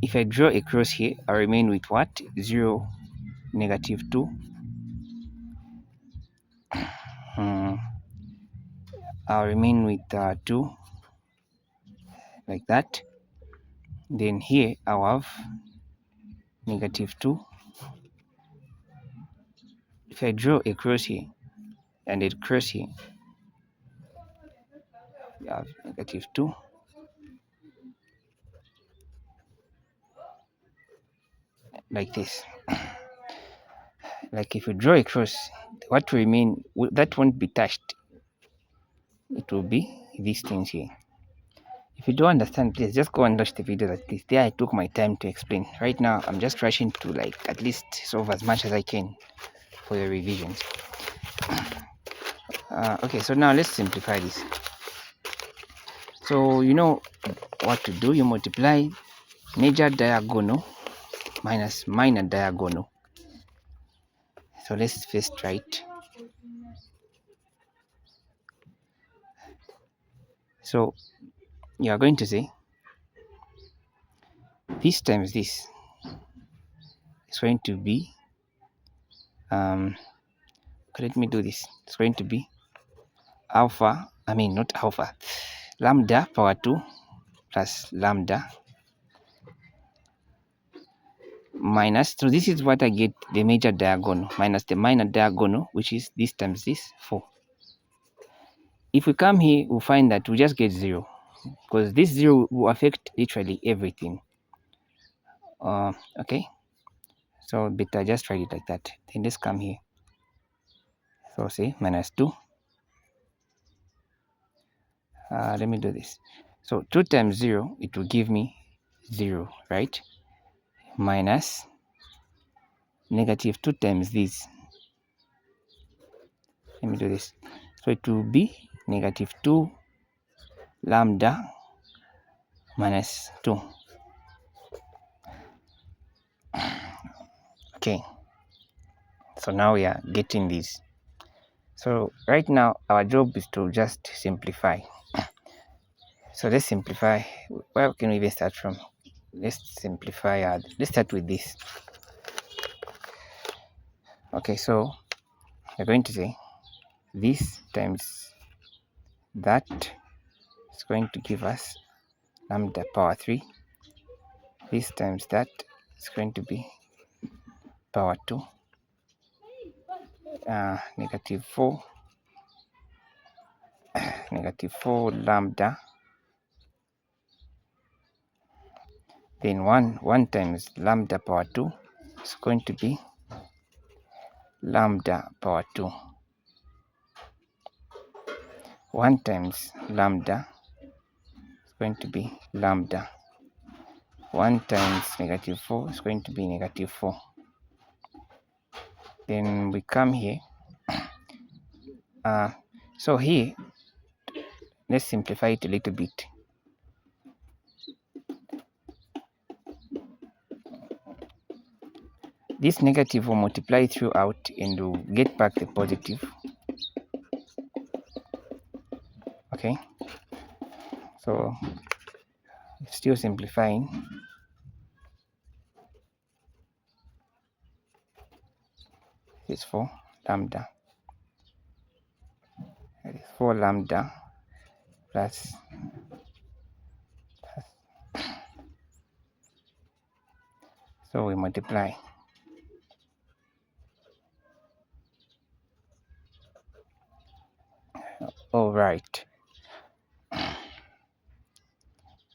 If I draw a cross here, I remain with what? 0, negative 2. I'll remain with 2, like that. Then here I'll have negative 2. If I draw a cross here and a cross here, we have negative 2. Like this. Like if you draw a cross, what will remain, that won't be touched. It will be these things here. If you don't understand, please just go and watch the video. At least there I took my time to explain. Right now I'm just rushing to like at least solve as much as I can for your revisions. Okay, so now let's simplify this. So you know what to do. You multiply major diagonal minus minor diagonal. So let's first write. So you are going to say this times this is going to be let me do this. It's going to be lambda power 2 plus lambda minus, so this is what I get, the major diagonal minus the minor diagonal, which is this times this 4. If we come here, we'll find that we just get 0, because this 0 will affect literally everything. Okay, so better just write it like that. Then let's come here. So say minus 2. Let me do this. So 2 times 0, it will give me 0, right? Minus negative 2 times this. Let me do this. So it will be negative 2 lambda minus 2. Okay, so now we are getting this. So right now our job is to just simplify. So let's simplify. Where can we even start from? Let's simplify. Let's start with this. Okay, so we're going to say this times that is going to give us lambda power 3. This times that is going to be power 2. Negative 4 lambda, then 1 times lambda power 2 is going to be lambda power 2. 1 times lambda is going to be lambda. 1 times negative 4 is going to be negative 4. Then we come here. So here, let's simplify it a little bit. This negative will multiply throughout and we'll get back the positive. Okay, so still simplifying. It's 4 lambda. That is 4 lambda plus. So we multiply. All right.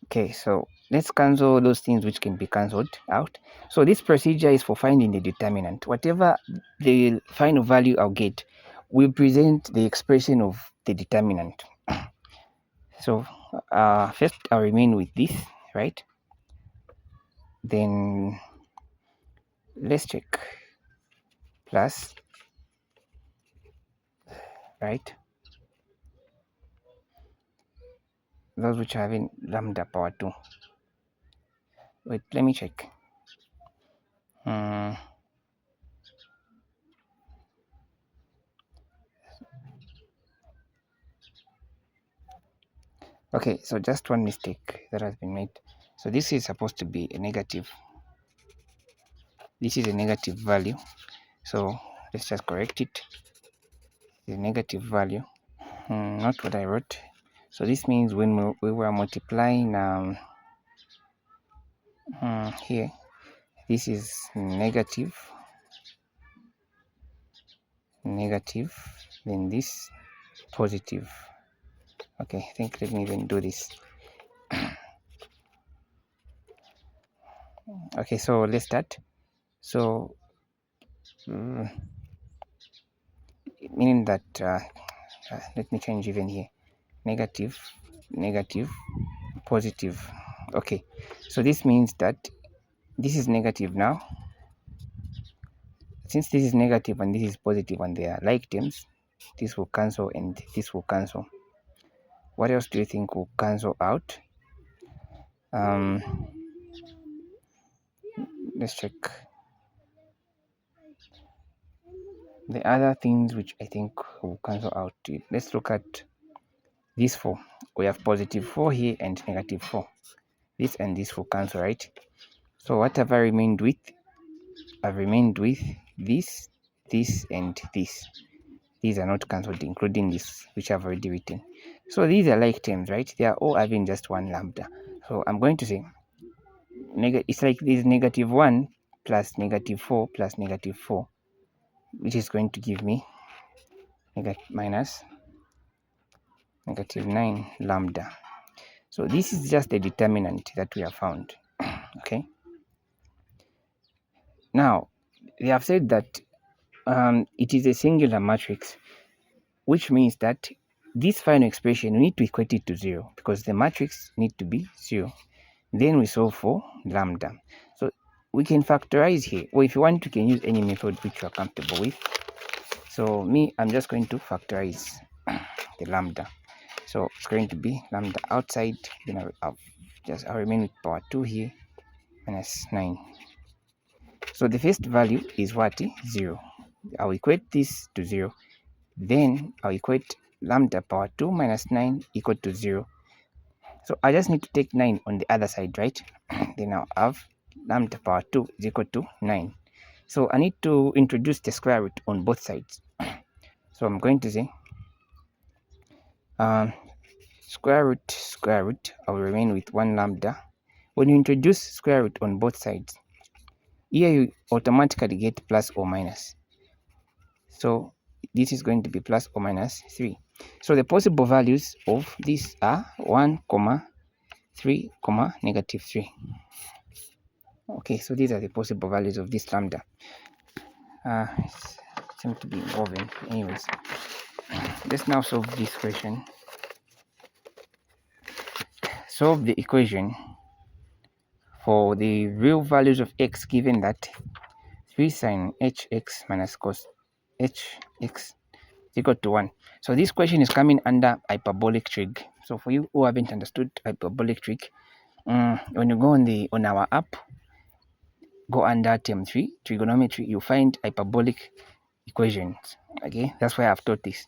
Okay, so let's cancel those things which can be cancelled out. So this procedure is for finding the determinant. Whatever the final value I'll get will present the expression of the determinant. So first I'll remain with this, right? Then let's check. Plus, right? Those which are having lambda power 2. Wait, let me check. Okay, so just one mistake that has been made. So this is supposed to be a negative. This is a negative value. So let's just correct it. The negative value, not what I wrote. So this means when we were multiplying here, this is negative, then this positive. Okay, I think let me even do this. Okay, so let's start. So meaning that let me change even here. Negative, positive. Okay, so this means that this is negative now. Since this is negative and this is positive and they are like terms, this will cancel and this will cancel. What else do you think will cancel out? Let's check. the other things which I think will cancel out. Let's look at this 4. We have positive 4 here and negative 4. This and this will cancel, right? So what have I remained with? I've remained with this, this, and this. These are not cancelled, including this, which I've already written. So these are like terms, right? They are all having just one lambda. So I'm going to say, it's like this negative 1 plus negative 4 plus negative 4, which is going to give me minus negative 9 lambda. So this is just the determinant that we have found. Okay. Now, they have said that it is a singular matrix, which means that this final expression, we need to equate it to 0 because the matrix need to be 0. Then we solve for lambda. So we can factorize here, or if you want, you can use any method which you are comfortable with. So I'm just going to factorize the lambda. So it's going to be lambda outside, then I'll remain with power 2 here, minus 9. So the first value is what? 0. I'll equate this to 0. Then I'll equate lambda power 2 minus 9 equal to 0. So I just need to take 9 on the other side, right? Then I'll have lambda power 2 is equal to 9. So I need to introduce the square root on both sides. So I'm going to say square root, I'll remain with 1 lambda. When you introduce square root on both sides, here you automatically get plus or minus. So this is going to be plus or minus 3. So the possible values of this are 1, 3, negative 3. Okay, so these are the possible values of this lambda. It seems to be involving. Anyways, let's now solve this question. Solve the equation for the real values of x given that 3 sine hx minus cos hx is equal to 1. So this question is coming under hyperbolic trig. So for you who haven't understood hyperbolic trig, when you go on our app, go under term 3, trigonometry, you find hyperbolic equations. Okay, that's why I've taught this.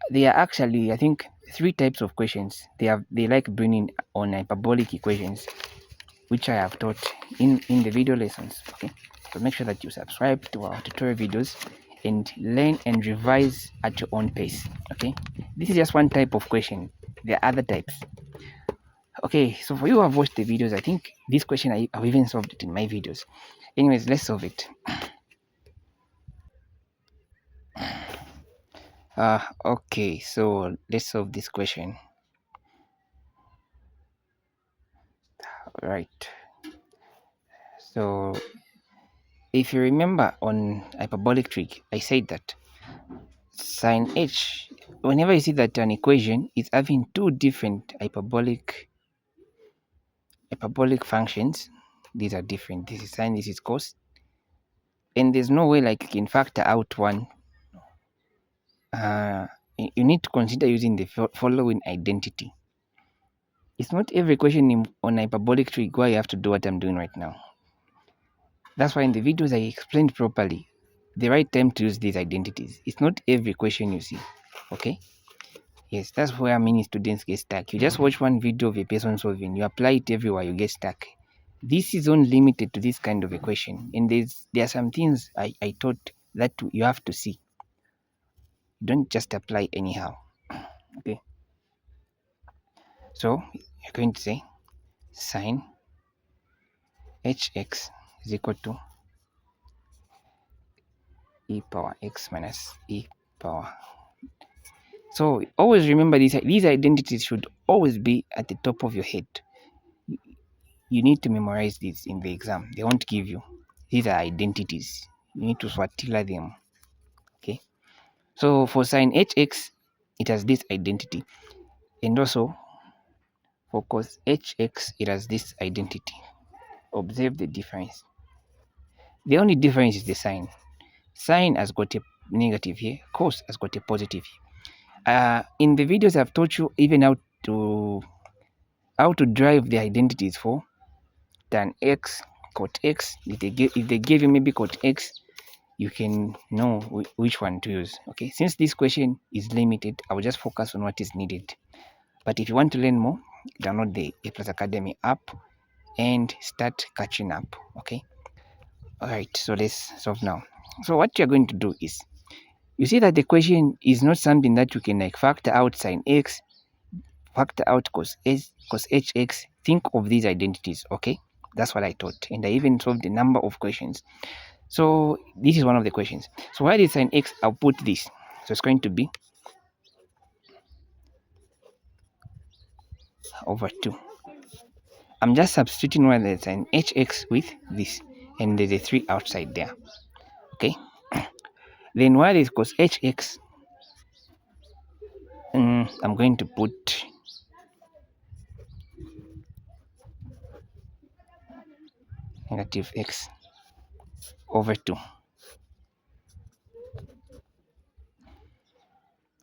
There are actually, I think, 3 types of questions. They like bringing on hyperbolic equations, which I have taught in the video lessons. Okay, so make sure that you subscribe to our tutorial videos and learn and revise at your own pace. Okay, this is just one type of question. There are other types. Okay, so for you who have watched the videos, I think this question I've even solved it in my videos. Anyways, let's solve it. Okay, so let's solve this question. All right. So if you remember on hyperbolic trig, I said that sine h, whenever you see that an equation is having 2 different hyperbolic functions, these are different. This is sine, this is cos, and there's no way like you can factor out one. You need to consider using the following identity. It's not every equation on hyperbolic trig where you have to do what I'm doing right now. That's why in the videos I explained properly the right time to use these identities. It's not every question you see. Okay? Yes, that's where many students get stuck. You just watch one video of a person solving, you apply it everywhere, you get stuck. This is only limited to this kind of equation. And there are some things I taught that you have to see. Don't just apply anyhow. Okay? So you're going to say sine hx is equal to e power x minus e power. So always remember these identities should always be at the top of your head. You need to memorize these in the exam. They won't give you. These are identities. You need to swatila them. Okay. So for sine hx, it has this identity. And also for cos hx, it has this identity. Observe the difference. The only difference is the sign. Sine has got a negative here. Cos has got a positive here. In the videos I've taught you even how to drive the identities for tan x, cot x. If they give you maybe cot x, you can know which one to use. Okay, since this question is limited, I will just focus on what is needed. But if you want to learn more, download the A Plus Academy app and start catching up. Okay, all right, so let's solve now. So what you're going to do is, you see that the question is not something that you can like factor out sine x, factor out cos hx. Think of these identities. Okay, that's what I thought, and I even solved a number of questions. So this is one of the questions. So why did sine x? I'll put this. So it's going to be over 2. I'm just substituting where there's an hx with this, and there's a 3 outside there. Okay, then where is cos hx, I'm going to put negative x over 2.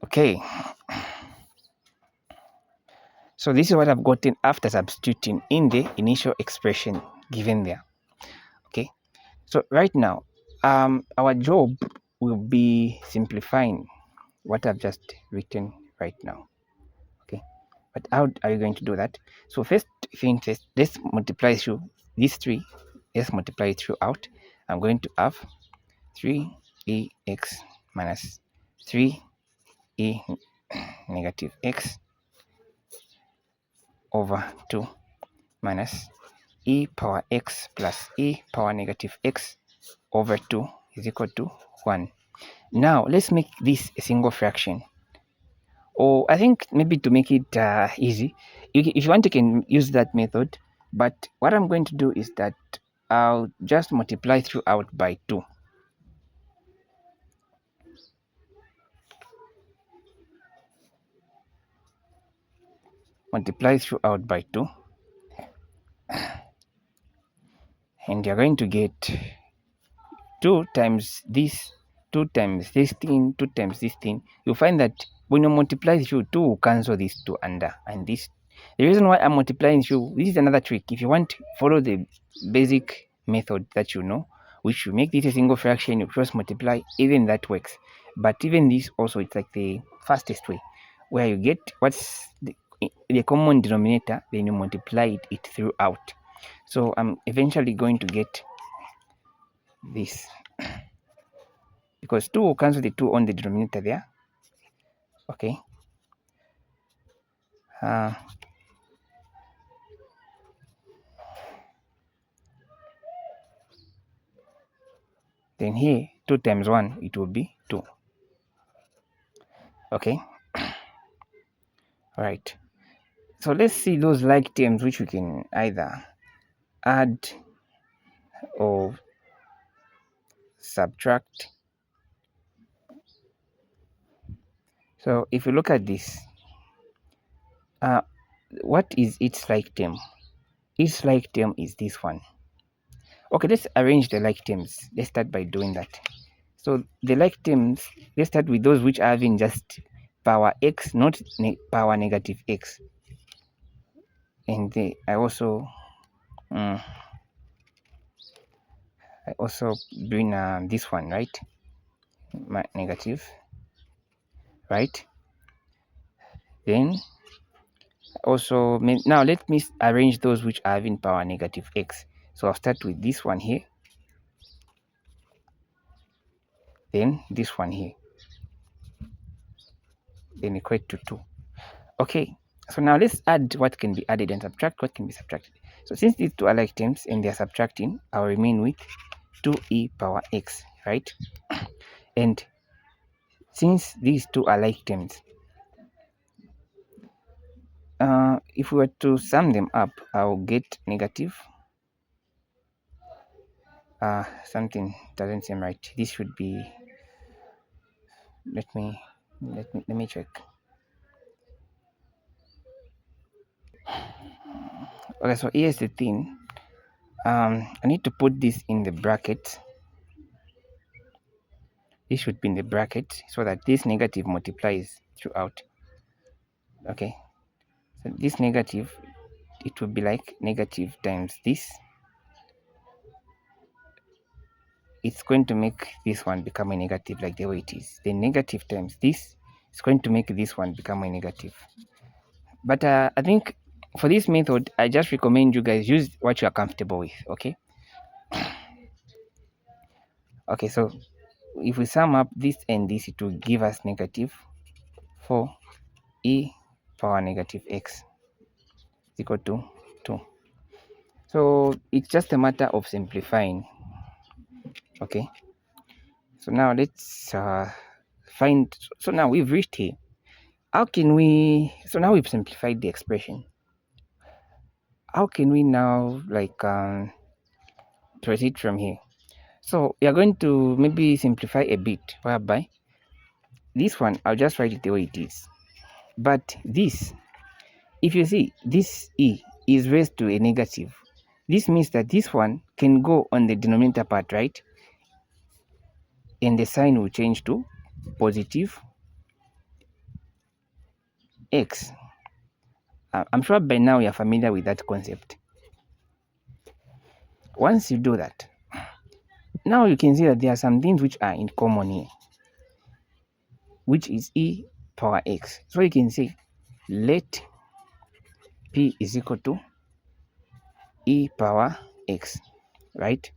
Okay, so this is what I've gotten after substituting in the initial expression given there. Okay, so right now our job will be simplifying what I've just written right now. Okay, but how are you going to do that? So first thing first, let's multiply through these 3. Let's multiply it throughout. I'm going to have 3ex minus 3e negative x over 2 minus e power x plus e power negative x over 2 is equal to 1. Now let's make this a single fraction. Or I think maybe to make it easy, if you want, you can use that method. But what I'm going to do is that I'll just multiply throughout by 2. Multiply throughout by 2. And you're going to get 2 times this, 2 times this thing, 2 times this thing. You'll find that when you multiply through, 2 will cancel these 2 under, and this. The reason why I'm multiplying through, this is another trick. If you want to follow the basic method that you know, which you make this a single fraction, you cross multiply, even that works. But even this also, it's like the fastest way, where you get what's the common denominator, then you multiply it throughout. So I'm eventually going to get this, because 2 will cancel the 2 on the denominator there. Okay, then here 2 times 1, it will be 2. Okay, all right, so let's see those like terms which we can either add or subtract. So if you look at this, what is its like term? Its like term is this one. Okay, let's arrange the like terms. Let's start by doing that. So the like terms, let's start with those which are having just power x, not power negative x. And I also bring this one, right? Negative, right? Then also, now let me arrange those which are having power negative x. So I'll start with this one here, then this one here, then equate to 2. Okay, so now let's add what can be added and subtract what can be subtracted. So since these 2 are like terms and they're subtracting, I'll remain with 2e power x, right? And since these 2 are like terms, if we were to sum them up, I'll get negative. Something doesn't seem right. This should be, let me check. Okay, so here's the thing. I need to put this in the bracket. This should be in the bracket so that this negative multiplies throughout. Okay, so this negative, it will be like negative times this, it's going to make this one become a negative like the way it is. The negative times this is going to make this one become a negative. But I think for this method, I just recommend you guys use what you are comfortable with, okay? Okay, so if we sum up this and this, it will give us negative 4e power negative x is equal to 2. So it's just a matter of simplifying, okay? So now let's find, so now we've reached here. How can we, so now we've simplified the expression. How can we now like proceed from here? So we are going to maybe simplify a bit, whereby this one, I'll just write it the way it is. But this, if you see, this e is raised to a negative. This means that this one can go on the denominator part, right? And the sign will change to positive x. I'm sure by now you're familiar with that concept. Once you do that, now you can see that there are some things which are in common here, which is e power x. So you can say let p is equal to e power x, right?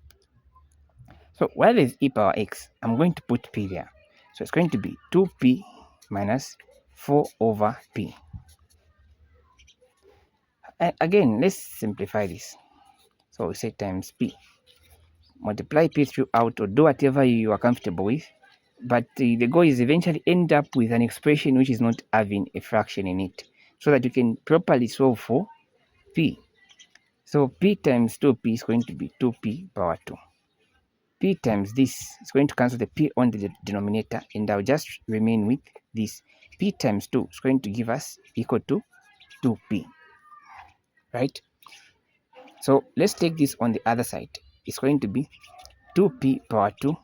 So while there's e power x, I'm going to put p there. So it's going to be 2p minus 4 over p. And again, let's simplify this. So we say times p. Multiply p throughout or do whatever you are comfortable with. But the goal is eventually end up with an expression which is not having a fraction in it, so that you can properly solve for p. So p times 2p is going to be 2p power 2. P times this is going to cancel the p on the denominator, and I'll just remain with this. P times 2 is going to give us equal to 2p, right? So let's take this on the other side. It's going to be 2p power 2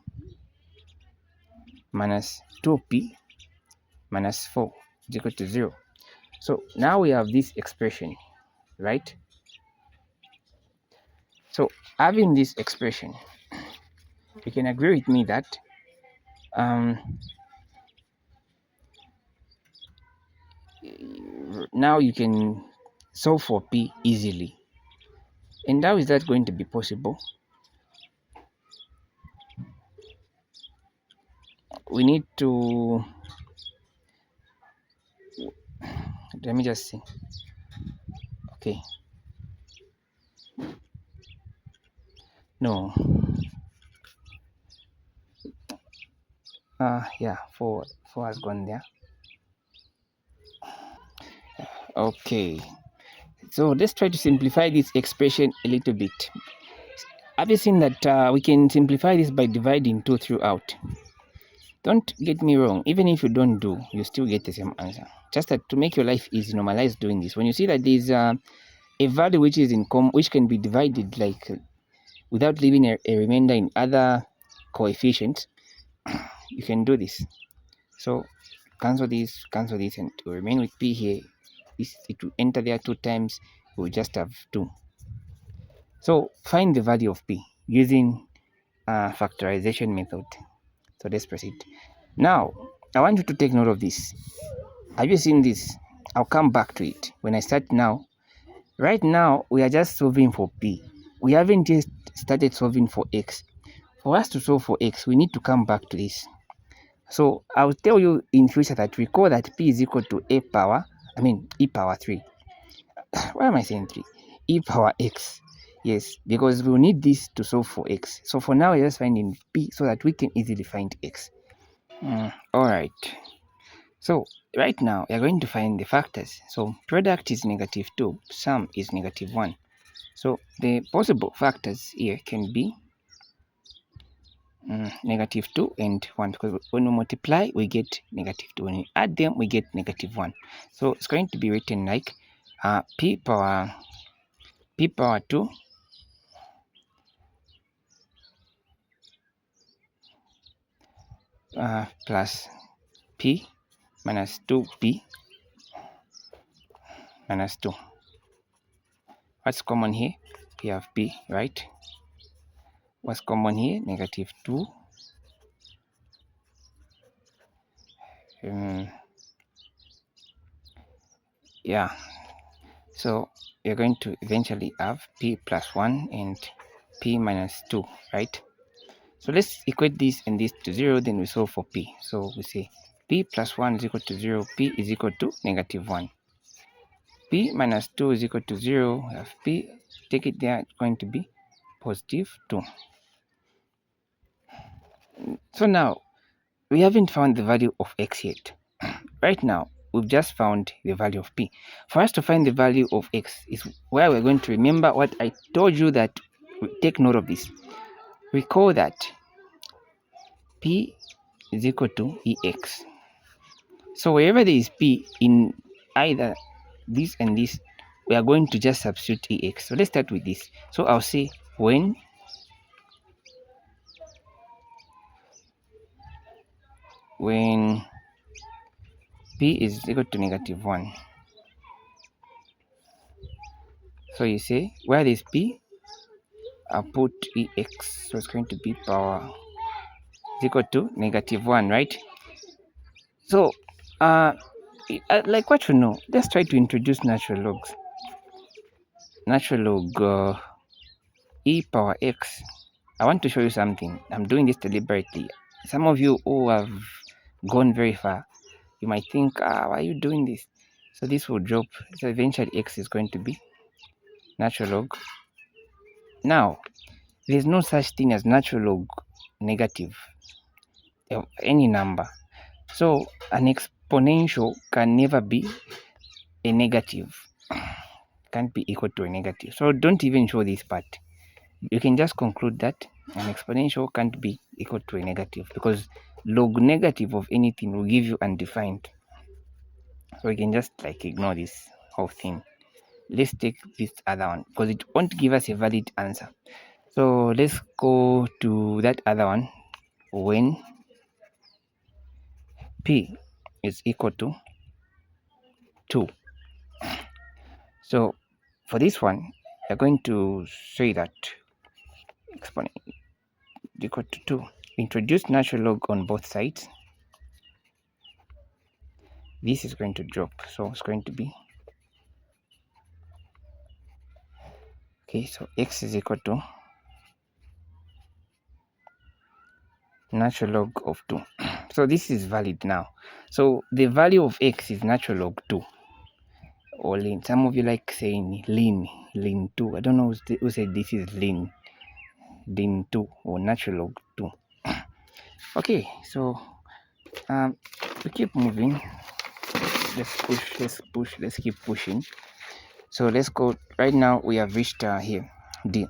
minus 2p minus 4 is equal to 0. So now we have this expression, right? So having this expression, you can agree with me that now you can solve for p easily. And how is that going to be possible? We need to, let me just see. Okay, no, yeah, 4 has gone there. Okay, so let's try to simplify this expression a little bit. Have you seen that we can simplify this by dividing 2 throughout? Don't get me wrong, even if you don't do, you still get the same answer. Just that to make your life easy, normalize doing this. When you see that there's a value which is in common, which can be divided like without leaving a remainder in other coefficients, you can do this. So cancel this, and to remain with p here. It will enter there 2 times. We'll just have 2. So find the value of p using factorization method. So let's proceed. Now I want you to take note of this. Have you seen this? I'll come back to it when I start now. Right now we are just solving for p. We haven't just started solving for x. For us to solve for x, we need to come back to this. So I'll tell you in future that recall that p is equal to e power 3. Why am I saying 3? E power x. Yes, because we'll need this to solve for x. So for now, we're just finding p so that we can easily find x. Alright. So right now, we're going to find the factors. So product is -2, sum is -1. So the possible factors here can be -2 and 1, because when we multiply we get -2, when we add them we get -1. So it's going to be written like p power 2 plus p minus 2p minus 2. What's common here? We have p, right? What's common here? Negative 2. Yeah, so you're going to eventually have p plus 1 and p minus 2, right? So let's equate this and this to 0, then we solve for p. So we say p plus 1 is equal to 0, p is equal to negative 1. P minus 2 is equal to 0, we have p, take it there, it's going to be positive 2. So now, we haven't found the value of x yet. Right now, we've just found the value of p. For us to find the value of x is where we're going to remember what I told you, that take note of this. Recall that p is equal to ex. So wherever there is p in either this and this, we are going to just substitute ex. So let's start with this. So I'll say when p is equal to negative 1. So you say where there is p, I'll put ex. So it's going to be power is equal to negative 1, right? So like what you know, let's try to introduce natural logs. Natural log e power x. I want to show you something. I'm doing this deliberately. Some of you who have gone very far, you might think, why are you doing this? So this will drop. So eventually x is going to be natural log. Now, there's no such thing as natural log negative of any number. So an exponential can never be a negative. Can't be equal to a negative. So don't even show this part. You can just conclude that an exponential can't be equal to a negative, because log negative of anything will give you undefined. So we can just like ignore this whole thing. Let's take this other one because it won't give us a valid answer. So let's go to that other one when p is equal to 2. So for this one, we're going to say that exponent equal to 2. Introduce natural log on both sides. This is going to drop, so it's going to be okay. So x is equal to natural log of 2. So this is valid now. So the value of x is natural log 2, or ln. Some of you like saying ln 2. I don't know who said this is ln 2 or natural log 2. Okay, so we keep moving. Let's keep pushing. So let's go. Right now we have reached here d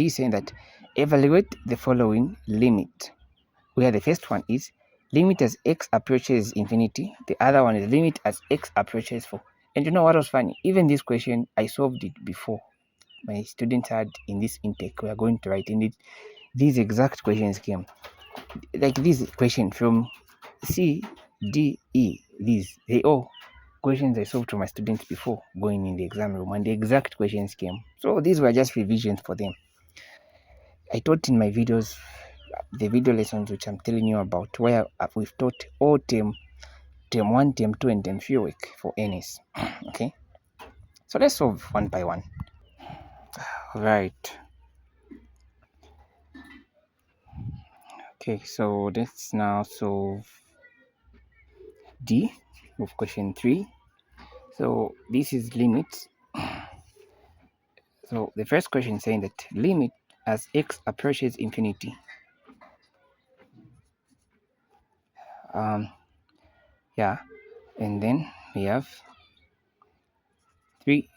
saying that evaluate the following limit, where the first one is limit as x approaches infinity, the other one is limit as x approaches 4. And you know what was funny? Even this question, I solved it before. My students had in this intake, we are going to write in it. These exact questions came. Like this question from C, D, E, they all questions I solved for my students before going in the exam room, and the exact questions came. So these were just revisions for them. I taught in my videos, the video lessons which I'm telling you about, where we've taught all term 1, term 2, and term 3 work for NS. Okay, so let's solve one by one. Right. Okay, so let's now solve D of question 3. So this is limits. So the first question is saying that limit as x approaches infinity. Yeah, and then we have 3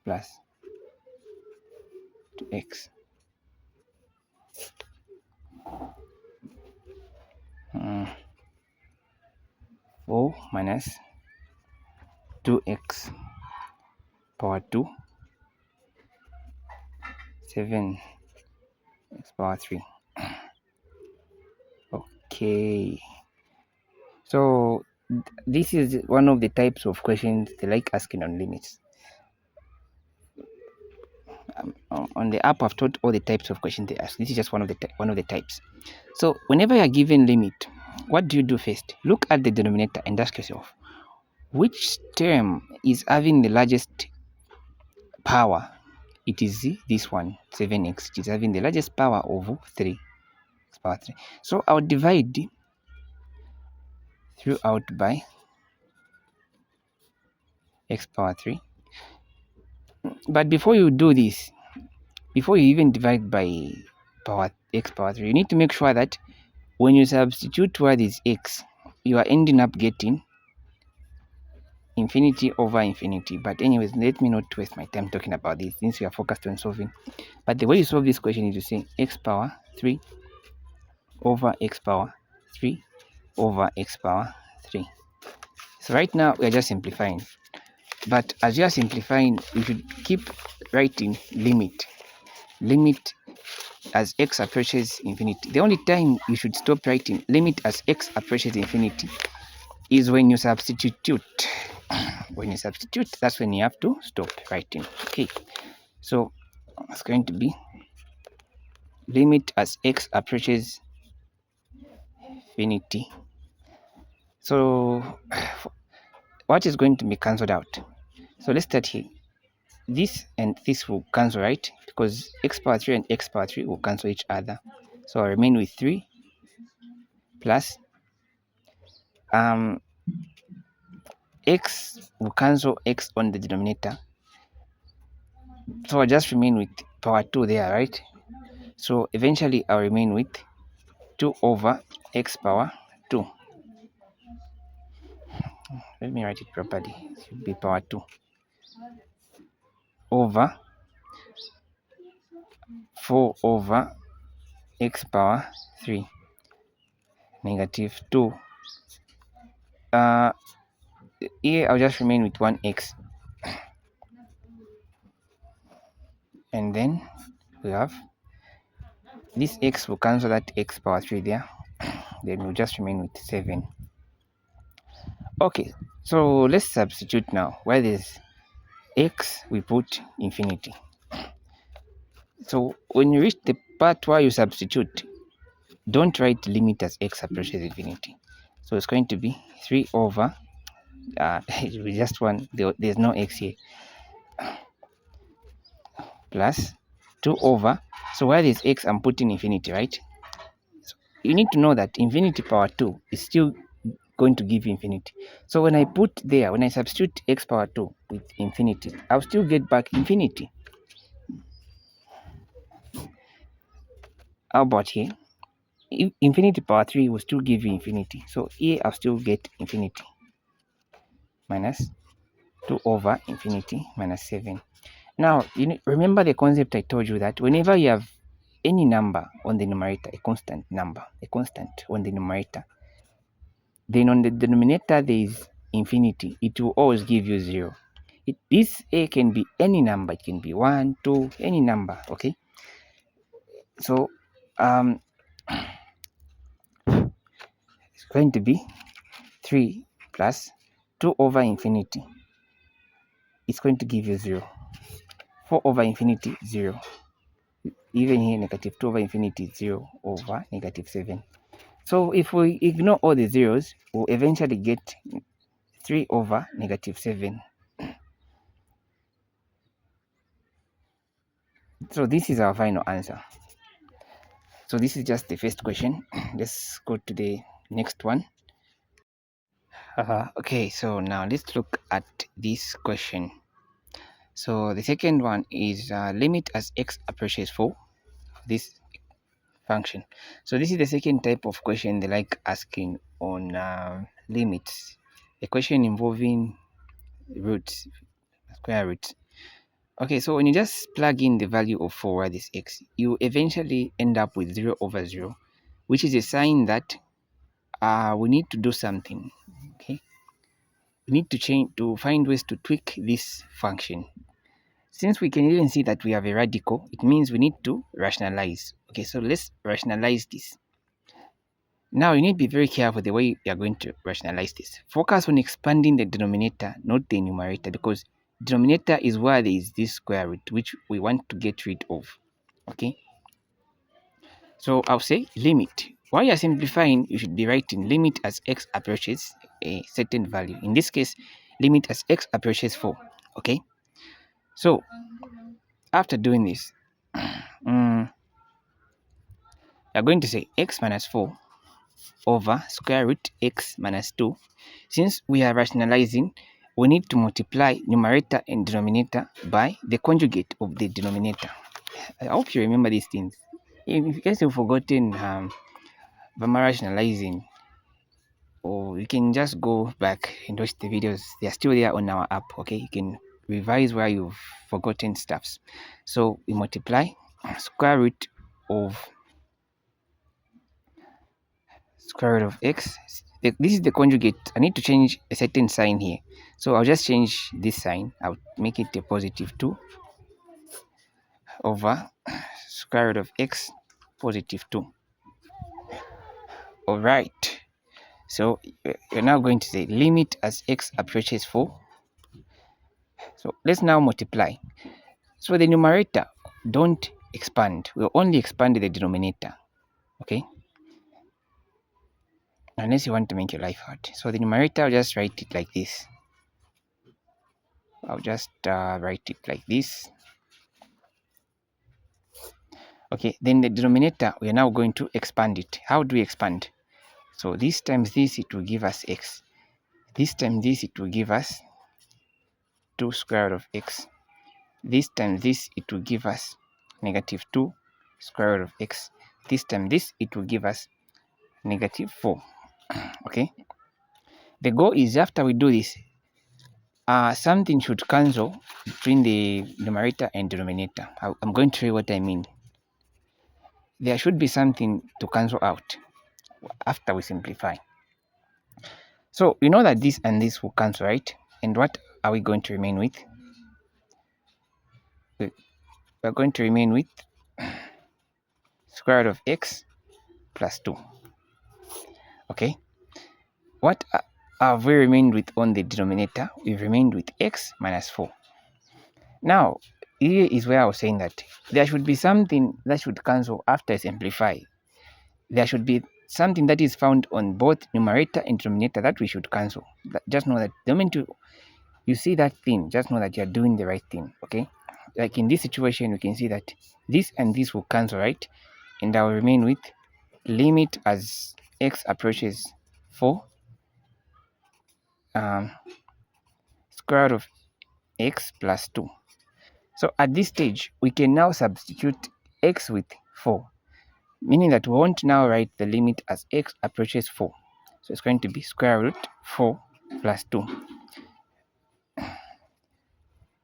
plus 2x. 4 minus 2x power 2, 7 x power 3. Okay, so this is one of the types of questions they like asking on limits. on the app I've taught all the types of questions they ask. This is just one of the types. So whenever you're given limit, what do you do first? Look at the denominator and ask yourself, which term is having the largest power? It is this one, 7x. It is having the largest power of 3. Power 3. So I'll divide throughout by x power 3. But before you do this, before you even divide by x power 3, you need to make sure that when you substitute where is x, you are ending up getting infinity over infinity. But anyways, let me not waste my time talking about this since we are focused on solving. But the way you solve this question is to say x power 3 over x power 3 over x power 3. So right now we are just simplifying. But as you are simplifying, you should keep writing limit as x approaches infinity. The only time you should stop writing limit as x approaches infinity is when you substitute. When you substitute, that's when you have to stop writing. Okay, so it's going to be limit as x approaches infinity. So what is going to be cancelled out? So let's start here. This and this will cancel, right? Because x power 3 and x power 3 will cancel each other. So I remain with 3 plus x will cancel x on the denominator. So I just remain with power 2 there, right? So eventually I'll remain with 2 over x power 2. Let me write it properly. It should be power 2 over 4 over x power 3 negative 2. Here I'll just remain with 1x. And then we have this x will cancel that x power 3 there. Then we'll just remain with 7. Okay, so let's substitute now. Where there's x, we put infinity. So when you reach the part where you substitute, don't write limit as x approaches infinity. So it's going to be 3 over, we just one, there's no x here, plus 2 over, so where there's x, I'm putting infinity, right? So you need to know that infinity power 2 is still going to give you infinity. So when I put there, when I substitute x power 2 with infinity, I'll still get back infinity. How about here? Infinity power 3 will still give you infinity. So here I'll still get infinity minus 2 over infinity minus 7. Now, remember the concept I told you that whenever you have any number on the numerator, a constant number, a constant on the numerator, then on the denominator there is infinity, it will always give you 0. This a can be any number. It can be 1, 2, any number, okay? So it's going to be 3 plus 2 over infinity. It's going to give you 0. 4 over infinity, 0. Even here, negative 2 over infinity, 0 over negative 7. So if we ignore all the zeros, we'll eventually get 3 over negative 7. So this is our final answer. So this is just the first question. Let's go to the next one. Okay, so now let's look at this question. So the second one is limit as x approaches 4, this function. So this is the second type of question they like asking on limits. A question involving roots, square roots. Okay, so when you just plug in the value of 4 where this x, you eventually end up with 0 over 0, which is a sign that we need to do something. Okay, we need to find ways to tweak this function. Since we can even see that we have a radical, it means we need to rationalize. Okay, so let's rationalize this. Now you need to be very careful the way you are going to rationalize this. Focus on expanding the denominator, not the numerator, because denominator is where there is this square root, which we want to get rid of. Okay, so I'll say limit. While you're simplifying, you should be writing limit as x approaches a certain value. In this case, limit as x approaches 4. Okay, so after doing this, you're going to say x minus 4 over square root x minus 2. Since we are rationalizing, we need to multiply numerator and denominator by the conjugate of the denominator. I hope you remember these things. If you guys have forgotten Vama rationalizing, or you can just go back and watch the videos. They are still there on our app. Okay, you can revise where you've forgotten stuffs. So we multiply square root of x. This is the conjugate. I need to change a certain sign here, so I'll just change this sign. I'll make it a positive 2 over square root of x positive 2. All right, so you're now going to say limit as x approaches 4. So let's now multiply. So the numerator, don't expand. We'll only expand the denominator. Okay, unless you want to make your life hard. So the numerator, I'll just write it like this. I'll just write it like this. Okay, then the denominator, we are now going to expand it. How do we expand? So this times this, it will give us x. This times this, it will give us 2 square root of x. This times this, it will give us negative 2 square root of x. This time this, it will give us negative 4. Okay, the goal is after we do this, something should cancel between the numerator and denominator. I'm going to show you what I mean. There should be something to cancel out after we simplify. So you know that this and this will cancel, right? And what are we going to remain with? We're going to remain with square root of x plus 2. Okay, what have we remained with on the denominator? We've remained with x minus 4. Now here is where I was saying that there should be something that should cancel after I simplify. There should be something that is found on both numerator and denominator that we should cancel. Just know that the moment you see that thing, just know that you're doing the right thing. Okay, like in this situation, you can see that this and this will cancel, right? And I will remain with limit as x approaches 4 square root of x plus 2. So at this stage, we can now substitute x with 4, meaning that we won't now write the limit as x approaches 4. So it's going to be square root 4 plus 2.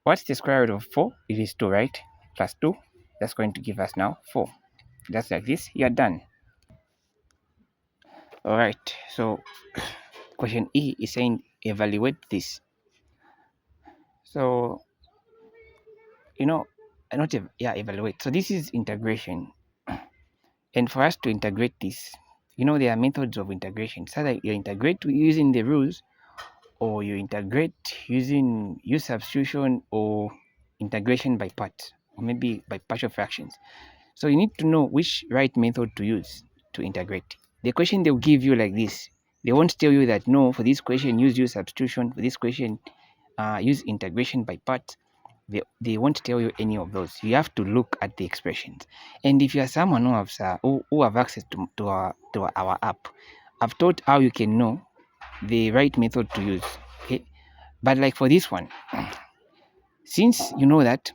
What's the square root of 4? It is 2, right? Plus 2. That's going to give us now 4. Just like this, you're done. All right. So question E is saying evaluate this. So evaluate. So this is integration. And for us to integrate this, there are methods of integration. So that you integrate using the rules, or you integrate using use substitution, or integration by parts, or maybe by partial fractions. So you need to know which right method to use to integrate. The question they'll give you like this. They won't tell you that, no, for this question, use substitution. For this question, use integration by parts. They won't tell you any of those. You have to look at the expressions. And if you are someone who have access to our app, I've taught how you can know the right method to use. Okay, but like for this one, since you know that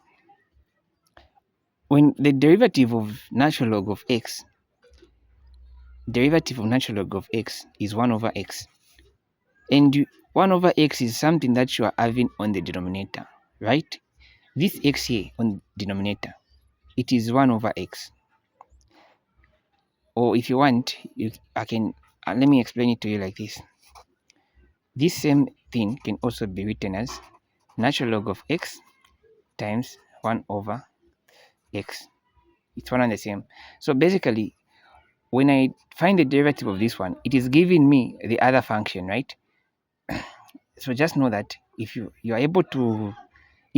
when the derivative of natural log of x is 1 over x, and 1 over x is something that you are having on the denominator, right? This x here on denominator, it is 1 over x. Or if you want, let me explain it to you like this. This same thing can also be written as natural log of x times 1 over x. It's one and the same. So basically, when I find the derivative of this one, it is giving me the other function, right? So just know that if you are able to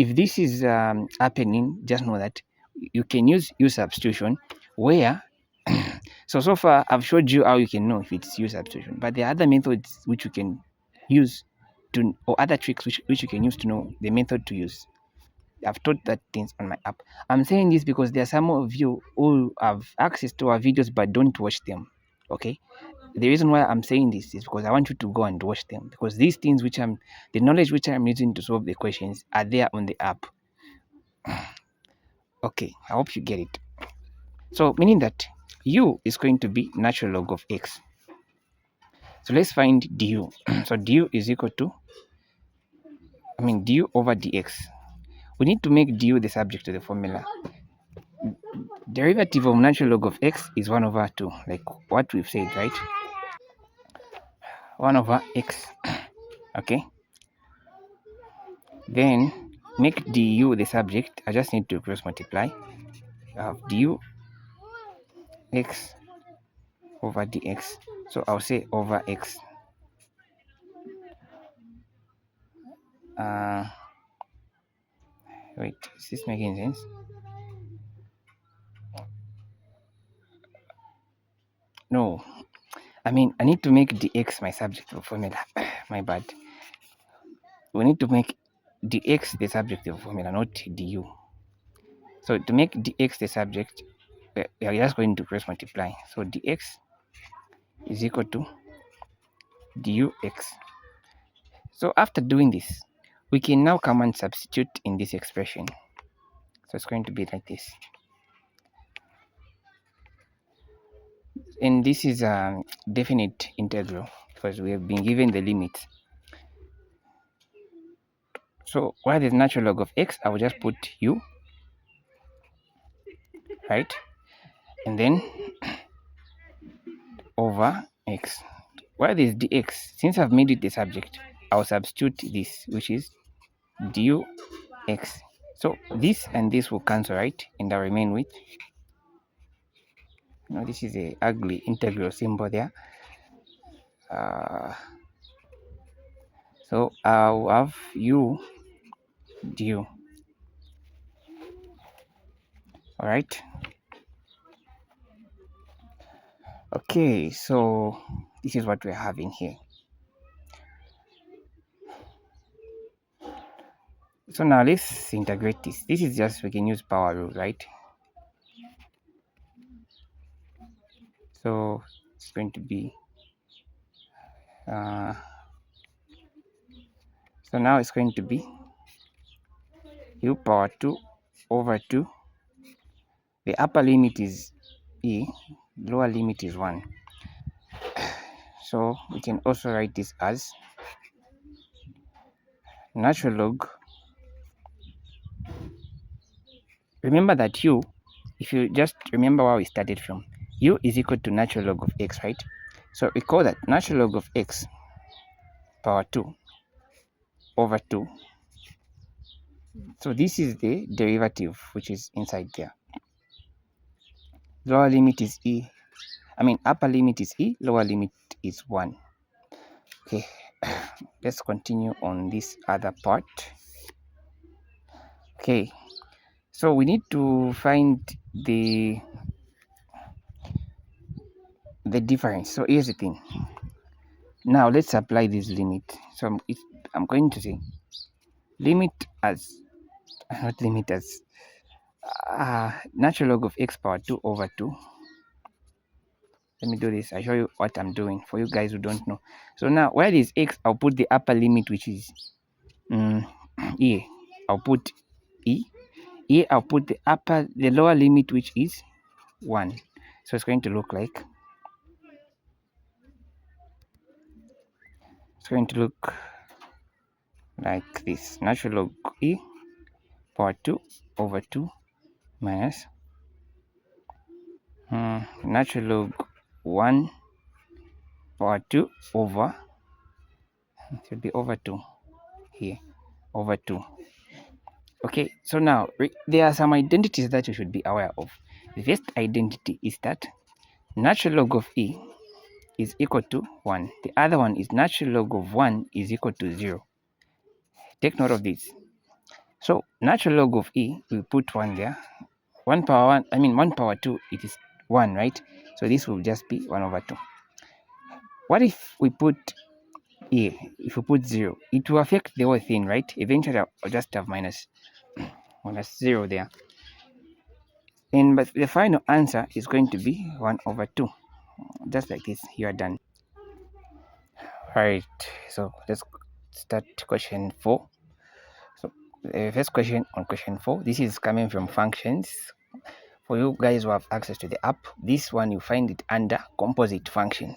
if this is happening, just know that you can use U substitution where so far I've showed you how you can know if it's U substitution, but there are other methods which you can use to, or other tricks which you can use to know the method to use. I've taught that things on my app. I'm saying this because there are some of you who have access to our videos but don't watch them. Okay, the reason why I'm saying this is because I want you to go and watch them, because these things which the knowledge which I'm using to solve the questions are there on the app. Okay, I hope you get it. So meaning that u is going to be natural log of x. So let's find du. So du is equal to, du over dx. We need to make du the subject to the formula. Derivative of natural log of x is 1 over 2, like what we've said, right? 1 over x. Okay. Then make du the subject. I just need to cross multiply. I have du x over dx. So I'll say over x. Wait, is this making sense? No, I need to make dx my subject of formula. My bad. We need to make dx the subject of formula, not du. So to make dx the subject, we are just going to cross multiply. So dx is equal to dux. So after doing this, we can now come and substitute in this expression. So it's going to be like this. And this is a definite integral because we have been given the limits. So where there's natural log of x, I will just put u, right? And then over x. Where there's dx, since I've made it the subject, I'll substitute this, which is dux. So this and this will cancel, right? And I'll remain with, this is a ugly integral symbol there. So I'll have u du. All right. Okay, so this is what we're having here. So now let's integrate this. This is just, we can use power rule, right? So it's going to be so now it's going to be u power 2 over 2. The upper limit is e, lower limit is 1. So we can also write this as natural log. Remember that u, if you just remember where we started from, u is equal to natural log of x, right? So we call that natural log of x power 2 over 2. So this is the derivative which is inside there. Lower limit is e, upper limit is e, lower limit is 1. Okay, let's continue on this other part. Okay, so we need to find the difference. So here's the thing. Now let's apply this limit. So I'm going to say limit as, not limit as, natural log of x power 2 over 2. Let me do this. I show you what I'm doing for you guys who don't know. So now where is x, I'll put the upper limit, which is e. I'll put e. Here I'll put the lower limit, which is 1. So it's going to look like, this. Natural log e power 2 over 2 minus natural log 1 power 2 over, it should be over 2 here, over 2. Okay, so now there are some identities that you should be aware of. The first identity is that natural log of e is equal to 1. The other one is natural log of 1 is equal to 0. Take note of this. So natural log of e, we put 1 there. 1 power 1, I mean 1 power 2, it is 1, right? So this will just be 1 over 2. What if we put e, if we put 0? It will affect the whole thing, right? Eventually I'll just have minus 0 there. And but the final answer is going to be 1 over 2. Just like this, you are done. Alright, so let's start question 4. So the first question on question 4, this is coming from functions. For you guys who have access to the app, this one you find it under composite functions.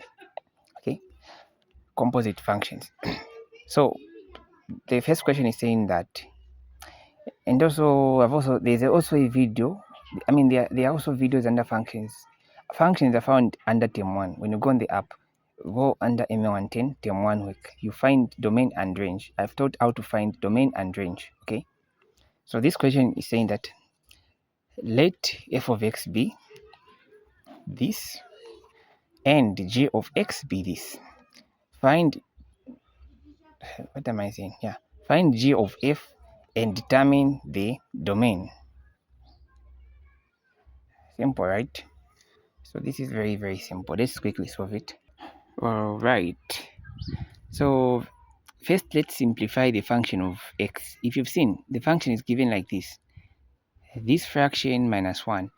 Okay, composite functions. So the first question is saying that, and also there's also a video. I mean, there are also videos under functions. Functions are found under term 1. When you go on the app, go under ma110 term 1 week, you find domain and range. I've taught how to find domain and range. Okay, so this question is saying that let f of x be this and g of x be this. Find, what am I saying? Yeah, find g of f and determine the domain. Simple, right? So this is very, very simple. Let's quickly solve it. All right. So first, let's simplify the function of x. If you've seen, the function is given like this fraction minus 1.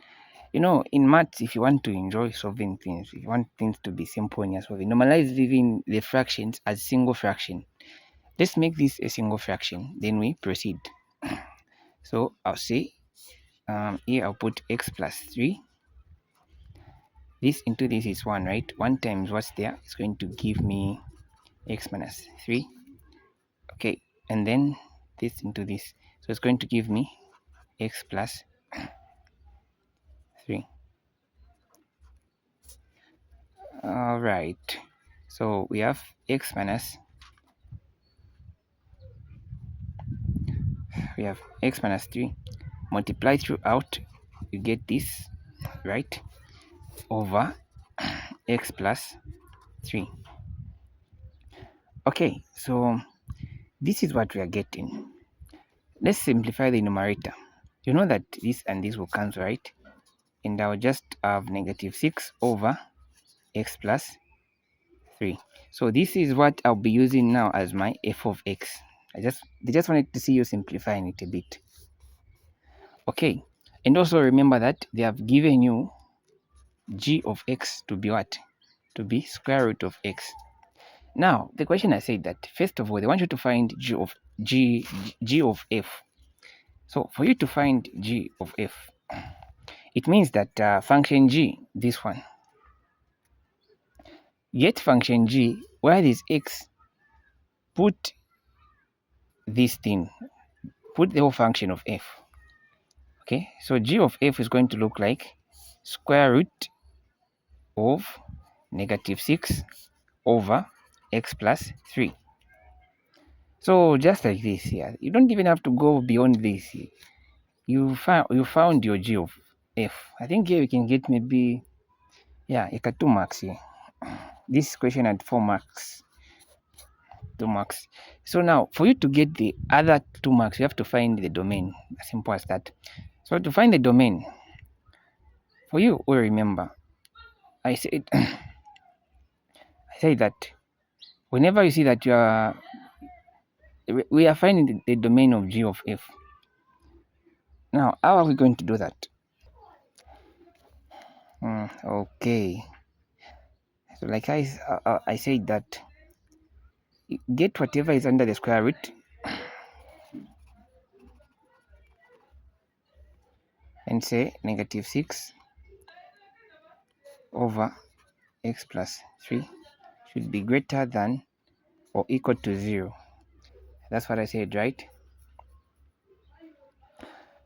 You know, in maths, if you want to enjoy solving things, if you want things to be simple in your solving, normalize leaving the fractions as single fraction. Let's make this a single fraction, then we proceed. So I'll say, here I'll put x plus 3. This into this is 1, right? 1 times what's there is going to give me x minus 3. Okay, and then this into this. So it's going to give me x plus 3. All right. So we have x minus 3. Multiply throughout, you get this, right? Over x plus 3. Okay, so this is what we are getting. Let's simplify the numerator. You know that this and this will cancel, right? And I'll just have negative 6 over x plus 3. So this is what I'll be using now as my f of x. I just wanted to see you simplifying it a bit. Okay, and also remember that they have given you g of x to be what? To be square root of x. Now, the question I said that, first of all, they want you to find g of f. So for you to find g of f, it means that function g, this one, get function g, where is x, put this thing, put the whole function of f. Okay, so g of f is going to look like square root of negative 6 over x plus 3. So just like this here, you don't even have to go beyond this. You found your g of f. I think here we can get maybe, yeah, you got 2 marks here. This question had 4 marks. 2 marks. So now, for you to get the other 2 marks, you have to find the domain. As simple as that. So to find the domain, for you will remember, I said that whenever you see that we are finding the domain of g of f. Now, how are we going to do that? Okay. So like I said that, get whatever is under the square root and say negative 6 over x plus 3 should be greater than or equal to 0. That's what I said, right?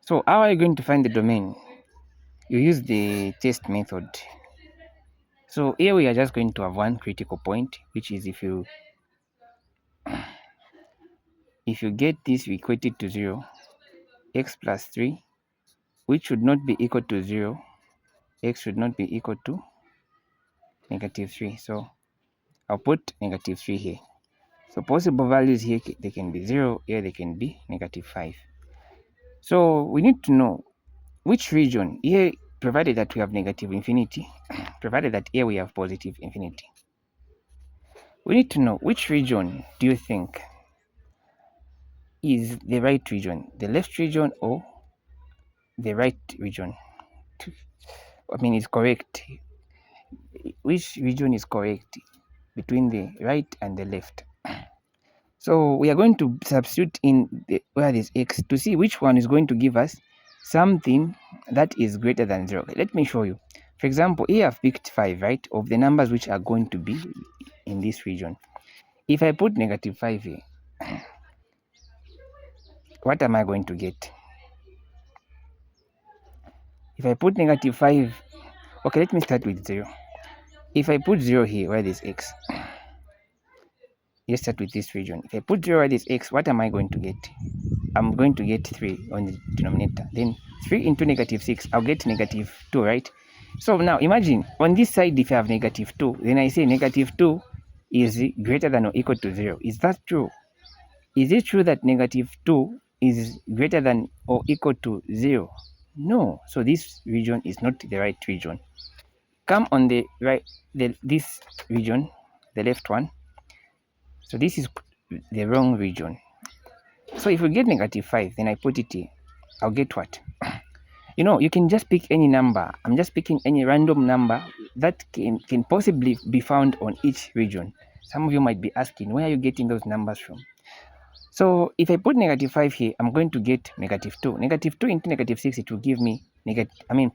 So how are you going to find the domain? You use the test method. So here we are just going to have one critical point, which is if you get this equated to 0, x plus 3, which should not be equal to 0, x should not be equal to negative 3. So I'll put negative 3 here. So possible values here, they can be 0, here they can be negative 5. So we need to know which region here, provided that we have negative infinity, provided that here we have positive infinity. We need to know which region do you think is the right region, the left region or the right region? I mean, is correct. Which region is correct between the right and the left? So we are going to substitute in where there's x to see which one is going to give us something that is greater than 0. Let me show you. For example, here I've picked 5, right, of the numbers which are going to be in this region. If I put negative 5 here, what am I going to get? If I put negative 5, okay, let me start with 0. If I put 0 here where there's x, let's start with this region. If I put 0 where there's x, what am I going to get? I'm going to get 3 on the denominator. Then 3 into negative 6, I'll get negative 2, right? So now imagine, on this side, if I have negative 2, then I say negative 2 is greater than or equal to 0. Is that true? Is it true that negative 2 is greater than or equal to 0? No. So this region is not the right region. Come on the right, this region, the left one. So this is the wrong region. So if we get negative 5, then I put it here. I'll get what? You know, you can just pick any number. I'm just picking any random number that can possibly be found on each region. Some of you might be asking, where are you getting those numbers from? So if I put negative 5 here, I'm going to get negative 2. Negative 2 into negative 6, it will give me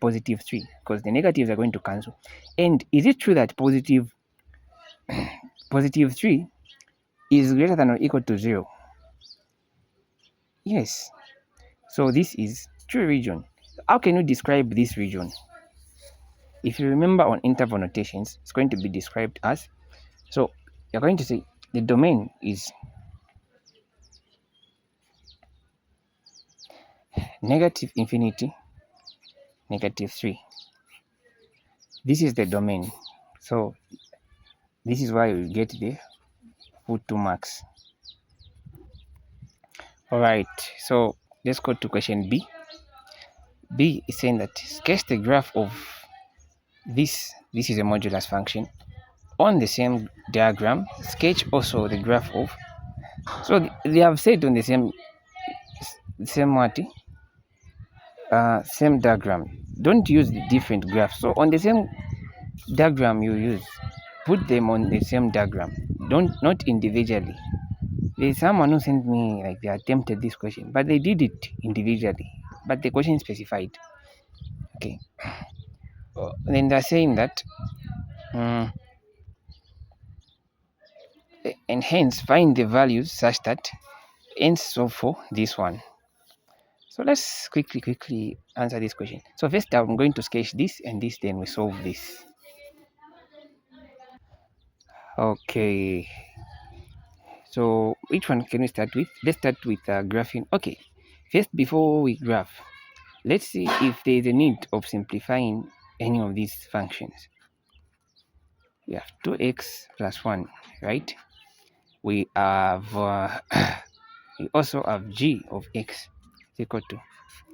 positive 3, because the negatives are going to cancel. And is it true that positive 3 is greater than or equal to 0? Yes. So this is true region. How can you describe this region? If you remember on interval notations, it's going to be described as, so you're going to say the domain is negative infinity, negative 3. This is the domain. So this is why we get the full 2 marks. All right, so let's go to question B. B is saying that sketch the graph of this is a modulus function. On the same diagram, sketch also the graph of, so they have said on the same same diagram. Don't use the different graphs. So on the same diagram you use, put them on the same diagram, not individually. There's someone who sent me like they attempted this question, but they did it individually, but the question specified. Okay, then they're saying that and hence find the values such that hence solve for this one. So let's quickly answer this question. So first I'm going to sketch this and this, then we solve this. Okay, so which one can we start with? Let's start with graphing. Okay, first, before we graph, let's see if there is a need of simplifying any of these functions. We have 2x plus 1, right? We have we also have g of x is equal to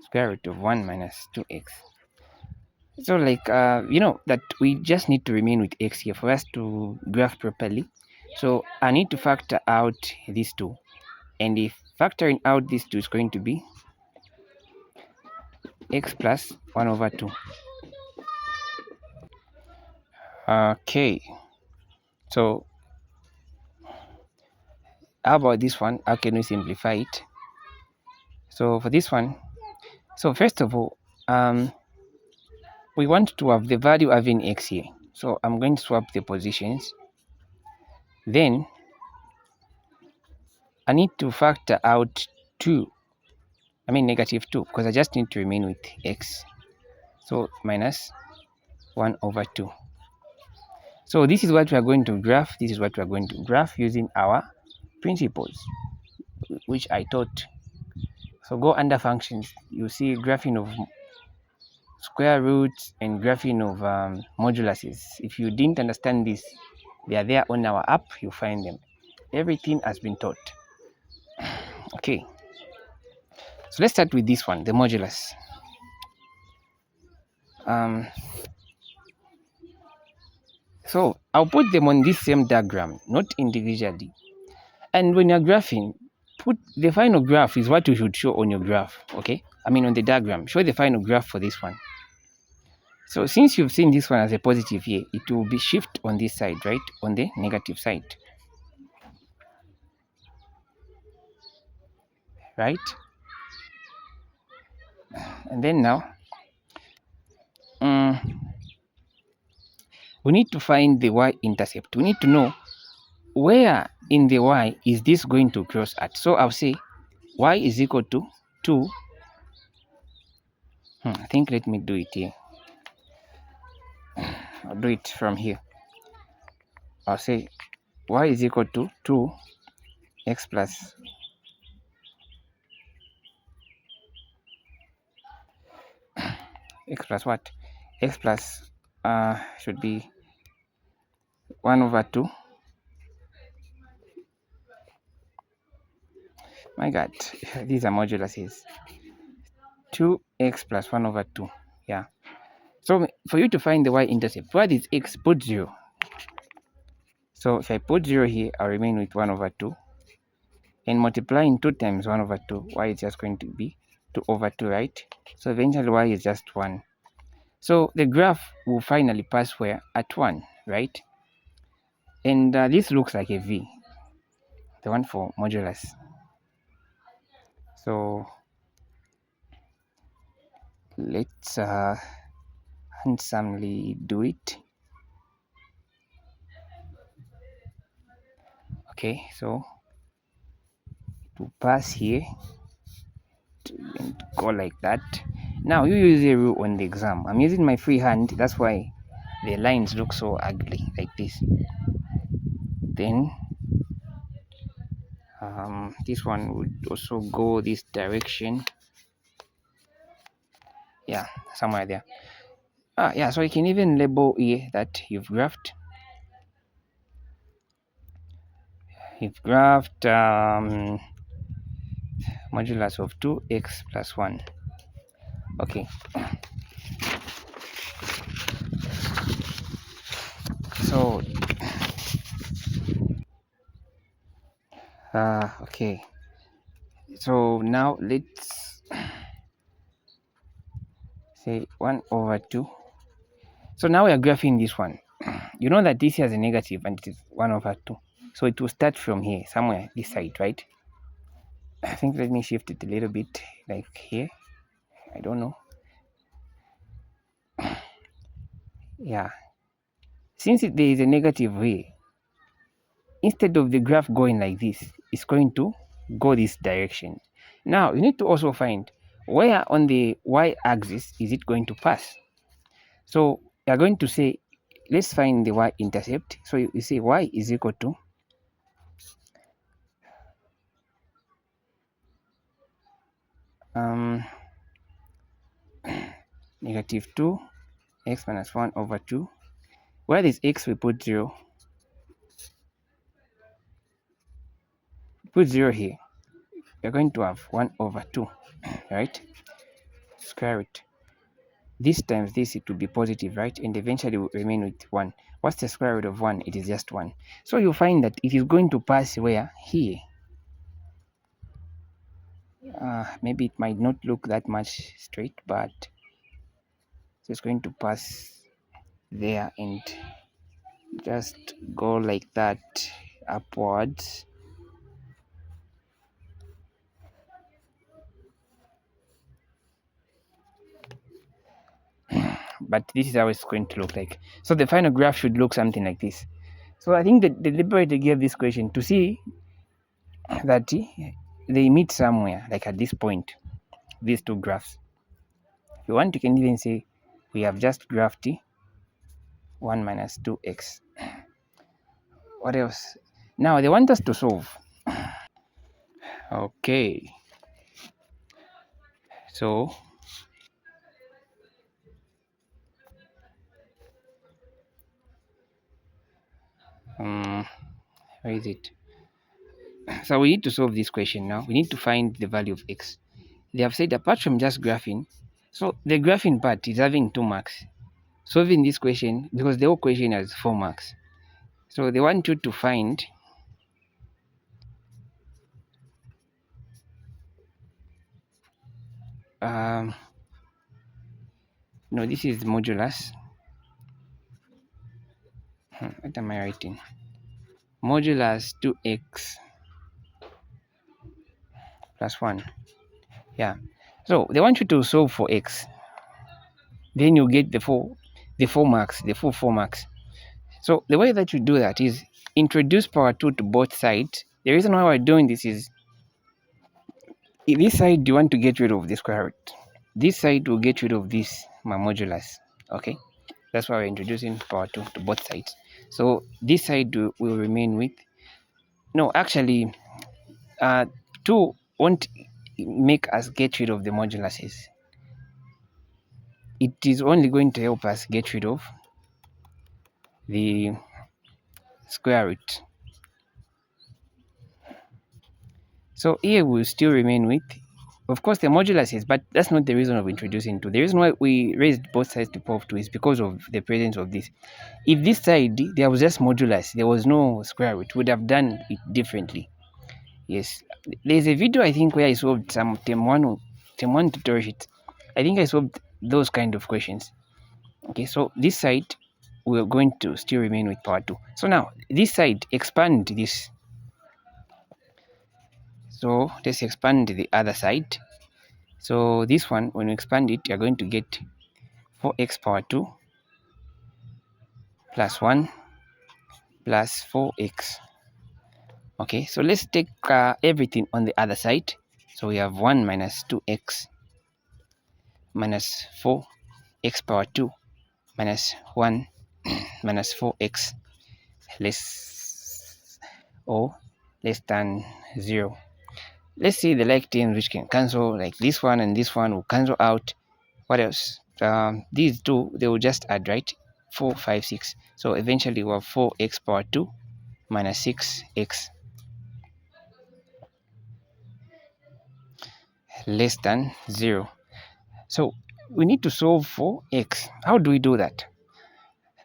square root of 1 minus 2x. So like you know that we just need to remain with x here for us to graph properly. So I need to factor out these two, and if factoring out these two is going to be x plus 1 over 2. Okay, so how about this one? How can we simplify it? So for this one, so first of all, we want to have the value having x here. So I'm going to swap the positions. Then I need to factor out 2. I mean negative 2, because I just need to remain with x. So minus 1 over 2. So this is what we are going to graph. This is what we are going to graph using our principles, which I taught. So go under functions. You see graphing of square roots and graphing of moduluses. If you didn't understand this, they are there on our app. You find them. Everything has been taught. Okay. So let's start with this one, the modulus. So I'll put them on this same diagram, not individually. And when you're graphing, put the final graph is what you should show on your graph, okay? I mean on the diagram, show the final graph for this one. So since you've seen this one as a positive here, it will be shift on this side, right? On the negative side, right? And then now, we need to find the y-intercept. We need to know where in the y is this going to cross at. So I'll say y is equal to 2. I think let me do it here. I'll do it from here. I'll say y is equal to 2x plus x plus what? X plus should be 1 over 2. My God, these are moduluses. 2x plus 1 over 2. Yeah. So for you to find the y-intercept, what is x? Put 0. So if I put 0 here, I'll remain with 1 over 2. And multiplying 2 times 1 over 2, y is just going to be 2 over 2, right? So eventually y is just 1. So the graph will finally pass where? At 1, right? And this looks like a V, the one for modulus. So let's handsomely do it. Okay, so to pass here and go like that. Now you use a rule on the exam. I'm using my free hand, that's why the lines look so ugly like this. Then this one would also go this direction. Yeah, somewhere there. Yeah, so you can even label here that you've graphed modulus of 2x plus 1. Okay. So okay. So now let's say 1 over 2. So now we are graphing this one. You know that this has a negative and it is 1 over 2. So it will start from here, somewhere this side, right? I think let me shift it a little bit, like here. I don't know. Yeah. Since there is a negative here, instead of the graph going like this, it's going to go this direction. Now, you need to also find where on the y-axis is it going to pass. So, you are going to say, let's find the y-intercept. So, you say y is equal to negative 2 x minus 1 over 2. Where is x, we put 0. Put 0 here. You're going to have 1 over 2, right? Square root. This times this, it will be positive, right? And eventually will remain with 1. What's the square root of 1? It is just 1. So you find that it is going to pass where? Here. Maybe it might not look that much straight, but it's going to pass there and just go like that upwards. But this is how it's going to look like. So the final graph should look something like this. So I think that the liberator gave this question to see that they meet somewhere, like at this point, these two graphs. If you want, you can even say we have just graphed 1 minus 2x. What else? Now they want us to solve. Okay. So where is it? So we need to solve this question now. We need to find the value of x. they have said apart from just graphing, so the graphing part is having 2 marks. Solving this question, because the whole question has 4 marks. So they want you to find no, this is modulus. What am I writing? Modulus 2x plus 1. Yeah. So they want you to solve for x. Then you get the full 4 marks. So the way that you do that is introduce power 2 to both sides. The reason why we're doing this is this side you want to get rid of the square root. This side will get rid of this modulus. Okay, that's why we're introducing power 2 to both sides. So this side will remain with, no, actually 2 won't make us get rid of the moduluses. It is only going to help us get rid of the square root. So here will still remain with, of course, the moduluses, but that's not the reason of introducing 2. The reason why we raised both sides to power of 2 is because of the presence of this. If this side there was just modulus, there was no square root, would have done it differently. Yes, there's a video I think where I solved some term 1 tutorial sheet. I think I solved those kind of questions. Okay, so this side we're going to still remain with power 2. So now this side, expand this. So let's expand the other side. So this one, when you expand it, you're going to get 4x power 2 plus 1 plus 4x. Okay, so let's take everything on the other side. So we have 1 minus 2x minus 4x power 2 minus 1 minus 4x less or less than 0. Let's see the like terms which can cancel, like this one and this one will cancel out. What else? These two, they will just add, right? 4, 5, 6. So eventually we'll have 4x power 2 minus 6x less than 0. So we need to solve for x. How do we do that?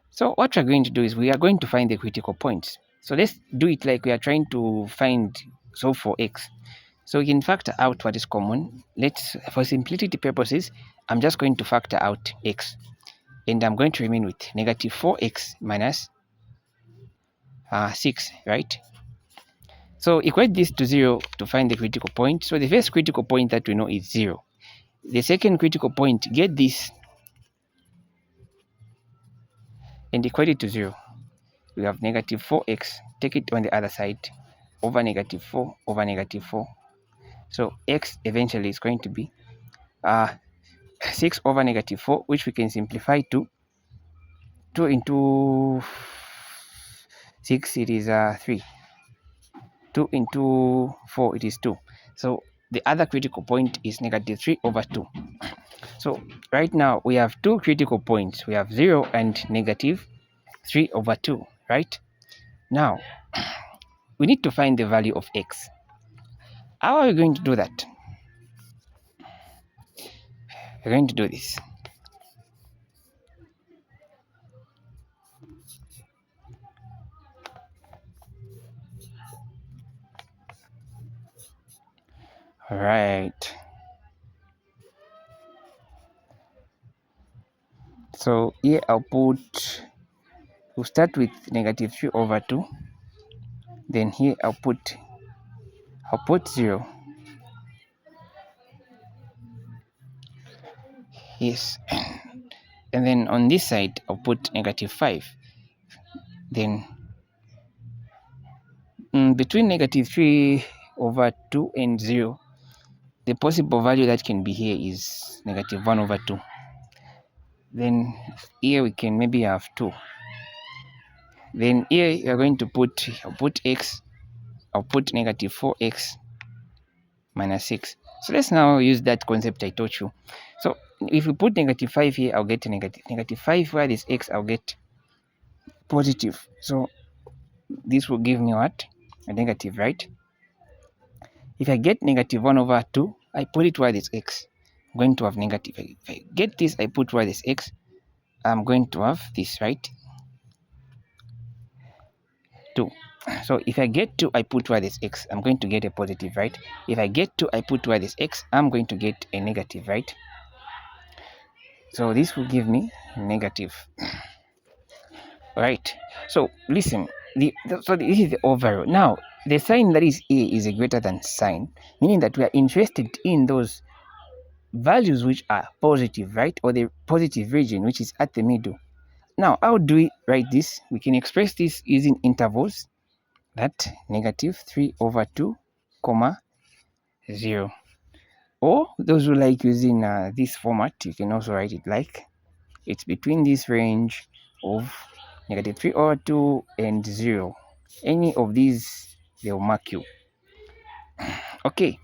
So what we're going to do is we are going to find the critical points. So let's do it like we are trying to solve for x. So we can factor out what is common. For simplicity purposes, I'm just going to factor out x. And I'm going to remain with negative 4x minus 6, right? So equate this to 0 to find the critical point. So the first critical point that we know is 0. The second critical point, get this and equate it to 0. We have negative 4x, take it on the other side, over negative 4 over negative 4. So x eventually is going to be 6 over negative 4, which we can simplify to 2 into 6, it is 3. 2 into 4, it is 2. So the other critical point is negative 3 over 2. So right now we have two critical points. We have 0 and negative 3 over 2, right? Now we need to find the value of x. How are we going to do that? We're going to do this. All right. So here we'll start with negative 3 over 2. Then here I'll put 0. Yes. And then on this side I'll put negative 5. Then between negative 3 over 2 and 0, the possible value that can be here is negative 1 over 2. Then here we can maybe have 2. Then here you're going to I'll put x, I'll put negative 4x minus 6. So let's now use that concept I taught you. So if we put negative 5 here, I'll get negative 5, where this x, I'll get positive. So this will give me what? A negative, right? If I get negative 1 over 2, I put it where there's x, I'm going to have negative. If I get this, I put where there's x, I'm going to have this, right? 2. So if I get 2, I put where there's x, I'm going to get a positive, right? If I get 2, I put where there's x, I'm going to get a negative, right? So this will give me negative. Right. So listen, so this is the overall. Now the sign that is a is a greater than sign, meaning that we are interested in those values which are positive, right? Or the positive region which is at the middle. Now, how do we write this? We can express this using intervals, that negative 3/2, comma 0. Or those who like using this format, you can also write it like it's between this range of negative 3/2 and 0. Any of these, they'll mark you. Okay,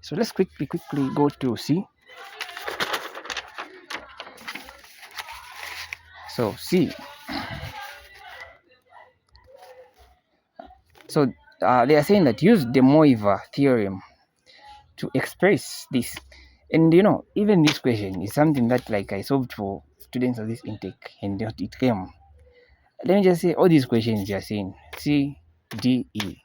so let's quickly go to C. So C. So they are saying that use the Moivre theorem to express this. And you know, even this question is something that like I solved for students of this intake, and it came. Let me just say all these questions you are saying C, D, E.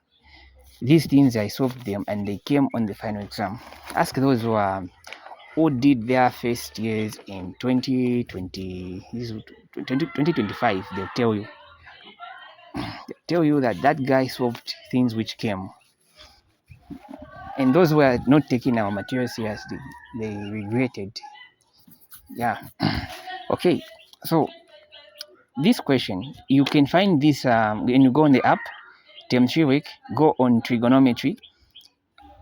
These things I solved them and they came on the final exam. Ask those who did their first years in 2025. They'll tell you that that guy solved things which came. And those who are not taking our material seriously, they regretted. Yeah. Okay. So this question, you can find this when you go on the app, TM3 Week, go on trigonometry.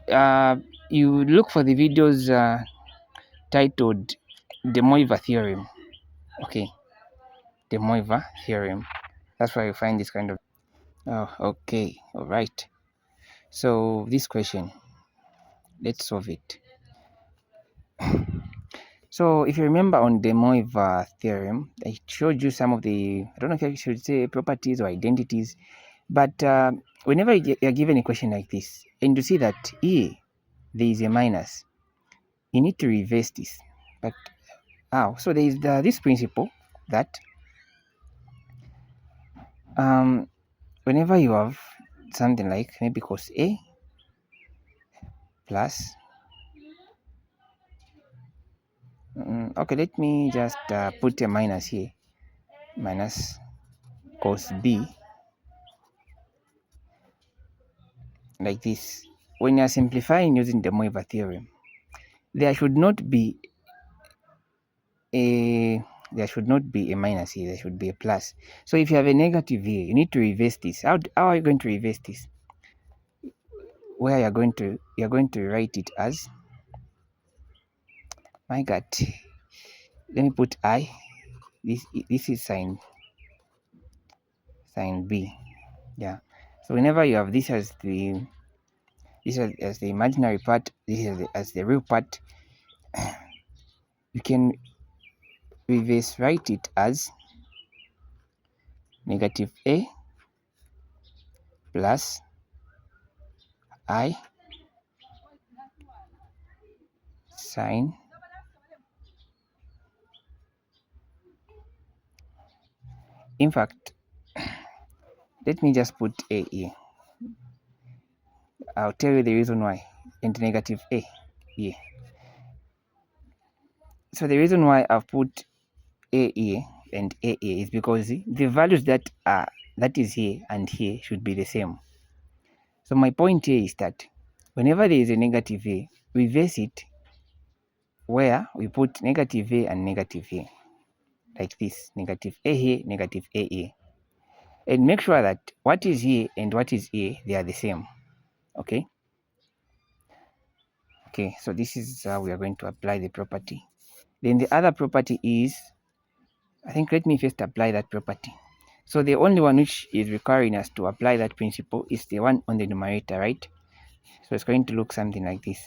You look for the videos titled the Moivre theorem. Okay, the Moivre theorem. That's where you find this kind of. Oh, okay, all right. So this question, let's solve it. So if you remember on the Moivre theorem, I showed you some of the, I don't know if I should say properties or identities, but whenever you're given a question like this, and you see that here there is a minus, you need to reverse this. But how? So there is this principle that whenever you have something like maybe cos A plus, okay, let me just put a minus here, minus cos B, like this. When you are simplifying using the Moivre theorem, there should not be a minus here, there should be a plus. So if you have a negative here, you need to reverse this. How are you going to reverse this? Where you're going to write it as, my God, let me put I. This is sign B. Yeah. So whenever you have this as the imaginary part, this is as the real part, you can reverse write it as negative A plus I sine in fact, let me just put A here. I'll tell you the reason why, and negative A here. So the reason why I've put A here and A here is because the values that is here and here should be the same. So my point here is that whenever there is a negative A, reverse it where we put negative A and negative A, like this, negative A here, negative A here. And make sure that what is here and what is here, they are the same. Okay? Okay, so this is how we are going to apply the property. Then the other property is, I think let me first apply that property. So the only one which is requiring us to apply that principle is the one on the numerator, right? So it's going to look something like this.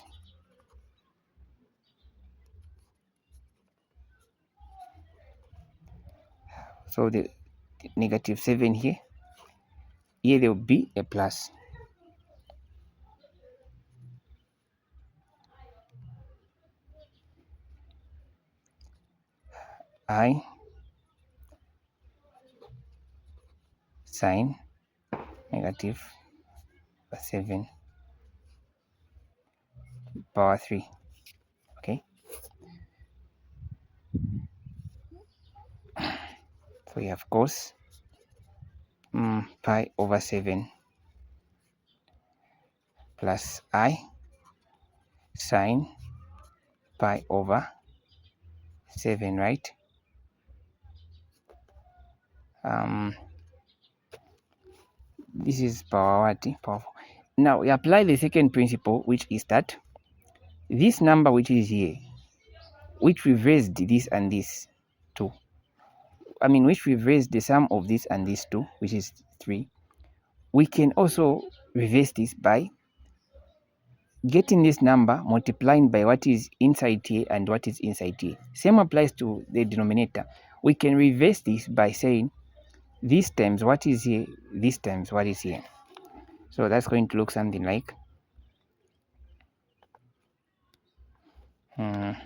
So the negative 7 here there will be a plus. I sine negative 7 power 3. Okay, so we have cos pi over 7 plus I sine pi over 7, right? This is power 4. Now we apply the second principle, which is that this number which is here, which we've raised this and this two, which we've raised the sum of this and this two, which is 3, we can also reverse this by getting this number multiplying by what is inside here and what is inside here. Same applies to the denominator. We can reverse this by saying this times what is here, this times what is here. So that's going to look something like it's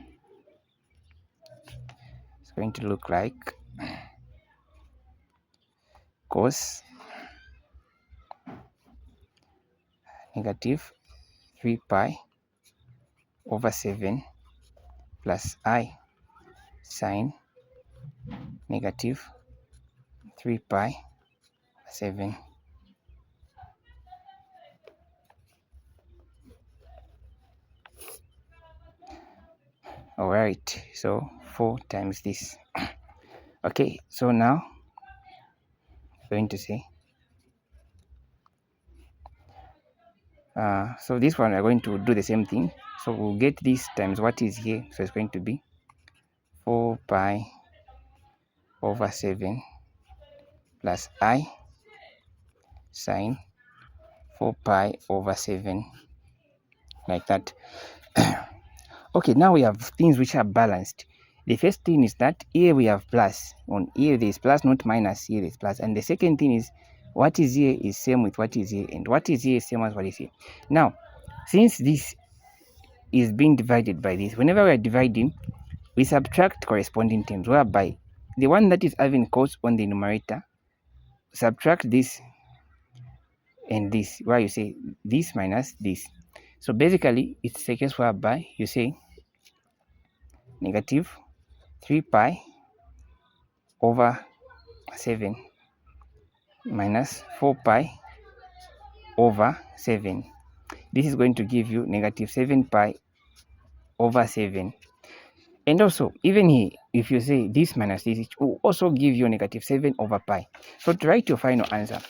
going to look like cos negative 3 pi over 7 plus I sine negative 3 pi 7. All right, so 4 times this. Okay, so now I'm going to say so this one we're going to do the same thing. So we'll get this times what is here, so it's going to be 4 pi over 7 plus I sine 4 pi over 7, like that. Okay, now we have things which are balanced. The first thing is that here we have plus. On here there is plus, not minus. Here is plus. And the second thing is what is here is same with what is here, and what is here is same as what is here. Now, since this is being divided by this, whenever we are dividing, we subtract corresponding terms, whereby the one that is having cos on the numerator, subtract this and this, where you say this minus this. So basically, it's a case whereby you say negative 3 pi over 7 minus 4 pi over 7. This is going to give you negative 7 pi over 7. And also, even here, if you say this minus this, it will also give you negative 7 over pi. So to write your final answer,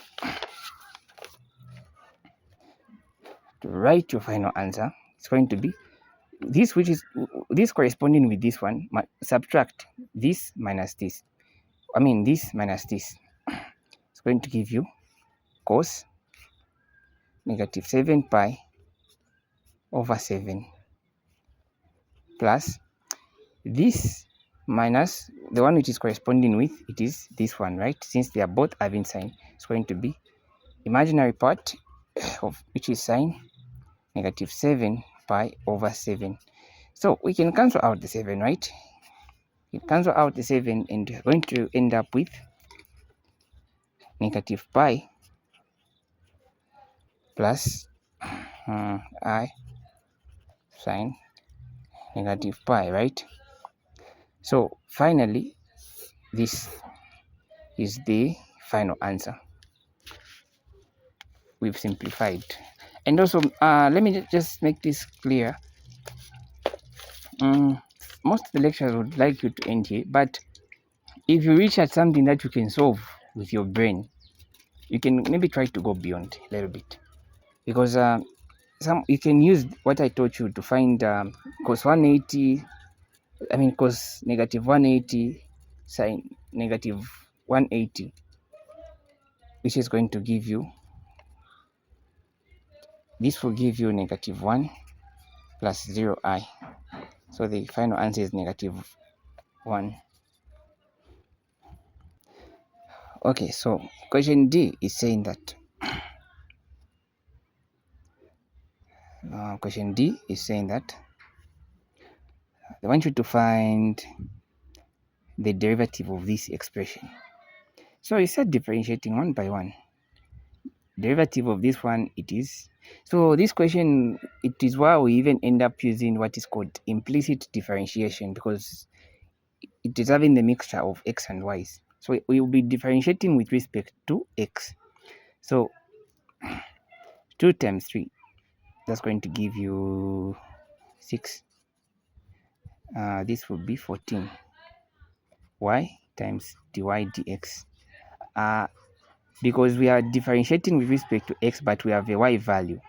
it's going to be this, which is this corresponding with this one, subtract this minus this. This minus this. It's going to give you cos negative 7 pi over 7 plus this minus the one which is corresponding with it is this one, right? Since they are both having sign, it's going to be imaginary part of which is sine negative 7 pi over 7. So we can cancel out the 7, right? You cancel out the 7 and you're going to end up with negative pi plus I sine negative pi, right? So finally, this is the final answer. We've simplified. And also, let me just make this clear. Most of the lectures would like you to end here, but if you reach at something that you can solve with your brain, you can maybe try to go beyond a little bit, because you can use what I taught you to find cos 180, cos negative 180 sine negative 180, which is going to give you, this will give you negative 1 plus 0i. So the final answer is negative 1. Okay, so question D is saying that they want you to find the derivative of this expression. So you start differentiating one by one. Derivative of this one, it is. So this question, it is why we even end up using what is called implicit differentiation, because it is having the mixture of x and y's. So we will be differentiating with respect to x. So 2 times 3, that's going to give you 6. This will be 14 y times dy dx. Because we are differentiating with respect to x, but we have a y value.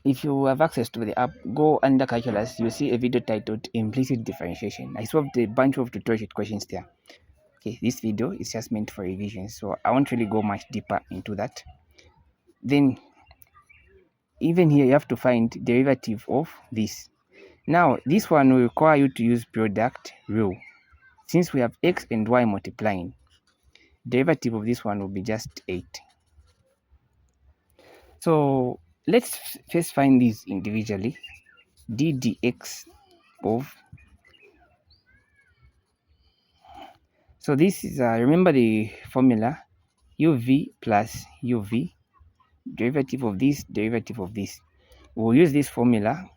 If you have access to the app, go under calculus, you'll see a video titled Implicit Differentiation. I solved a bunch of tutorial questions there. Okay, this video is just meant for revision, so I won't really go much deeper into that. Then, even here, you have to find derivative of this. Now, this one will require you to use product rule. Since we have x and y multiplying, derivative of this one will be just 8. So let's first find these individually. D dx of, so this is remember the formula, uv plus uv, derivative of this, derivative of this. We'll use this formula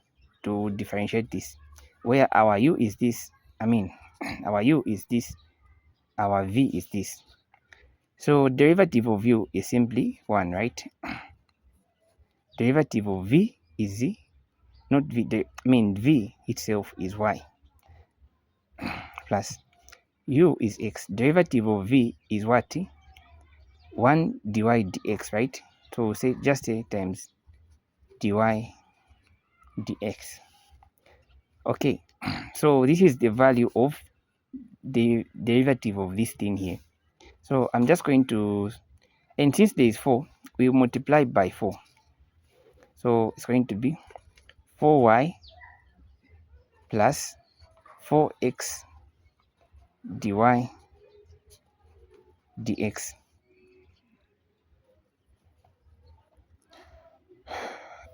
to differentiate this, where our u is this, our u is this, our v is this. So derivative of u is simply 1, right? Derivative of v is z, not v, v itself is y, plus u is x. Derivative of v is what? 1 dy dx, right? So say just say times dy dx. Okay, so this is the value of the derivative of this thing here. So I'm just going to, and since there is 4, we multiply by 4. So it's going to be 4y plus 4x dy dx.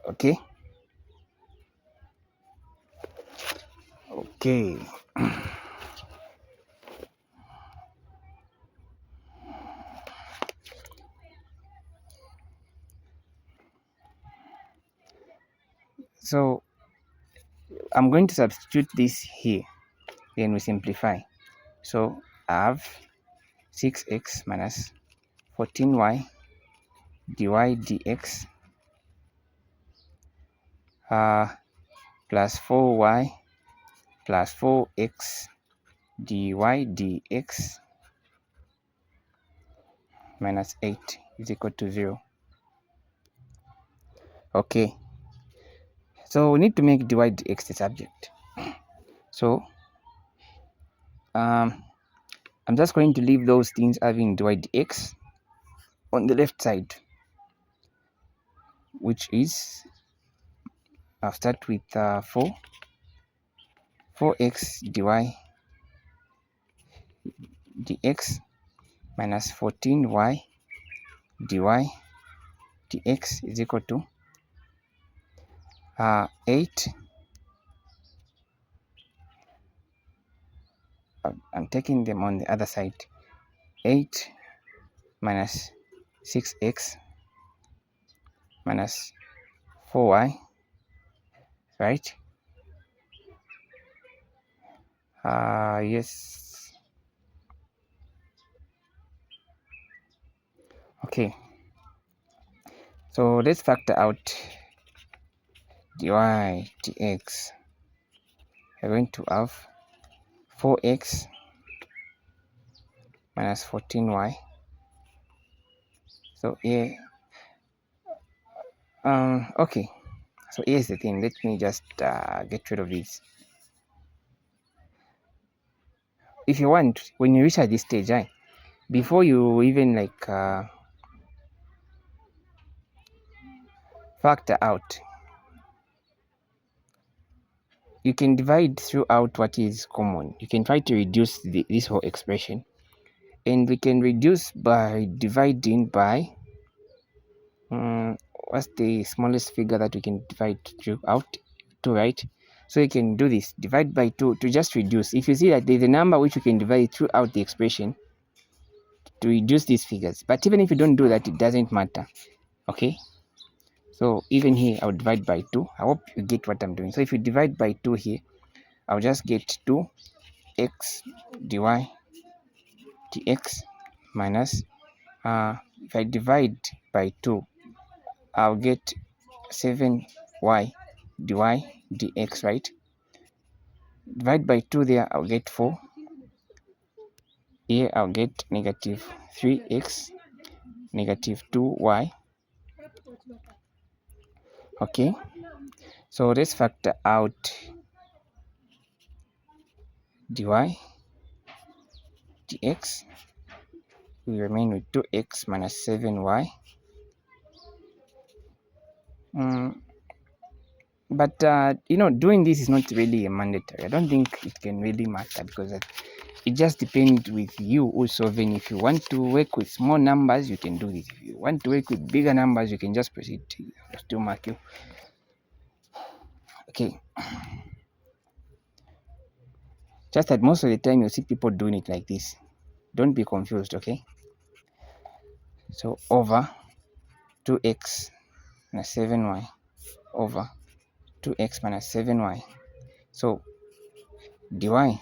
Okay. Okay. So I'm going to substitute this here, then we simplify. So I have 6x minus 14y dy dx plus 4y plus 4x dy dx minus 8 is equal to 0. Okay, so we need to make dy dx the subject. So I'm just going to leave those things having dy dx on the left side, which is, I'll start with 4x dy dx minus 14y dy dx is equal to 8. I'm taking them on the other side. 8 minus 6x minus 4y, right? Yes. Okay. So let's factor out dy dx. We're going to have 4x minus 14y. So here, okay. So here's the thing. Let me just get rid of this. If you want, when you reach at this stage, before you even factor out, you can divide throughout what is common. You can try to reduce this whole expression, and we can reduce by dividing by what's the smallest figure that we can divide throughout to, right? So you can do this, divide by 2 to just reduce. If you see that there's a number which you can divide throughout the expression to reduce these figures, but even if you don't do that, it doesn't matter. Okay, so even here I'll divide by 2. I hope you get what I'm doing. So if you divide by 2 here, I'll just get 2x dy dx minus if I divide by 2, I'll get 7y dy dx, right? Divide by 2 there, I'll get 4. Here I'll get negative 3x negative 2y. Okay, so let's factor out dy dx. We remain with 2x minus 7y. But doing this is not really a mandatory. I don't think it can really matter, because it just depends with you who's solving. If you want to work with small numbers, you can do this. If you want to work with bigger numbers, you can just proceed to still mark you. Okay, just that most of the time you see people doing it like this. Don't be confused. Okay, so over 2x minus 7y over 2x minus 7y. So dy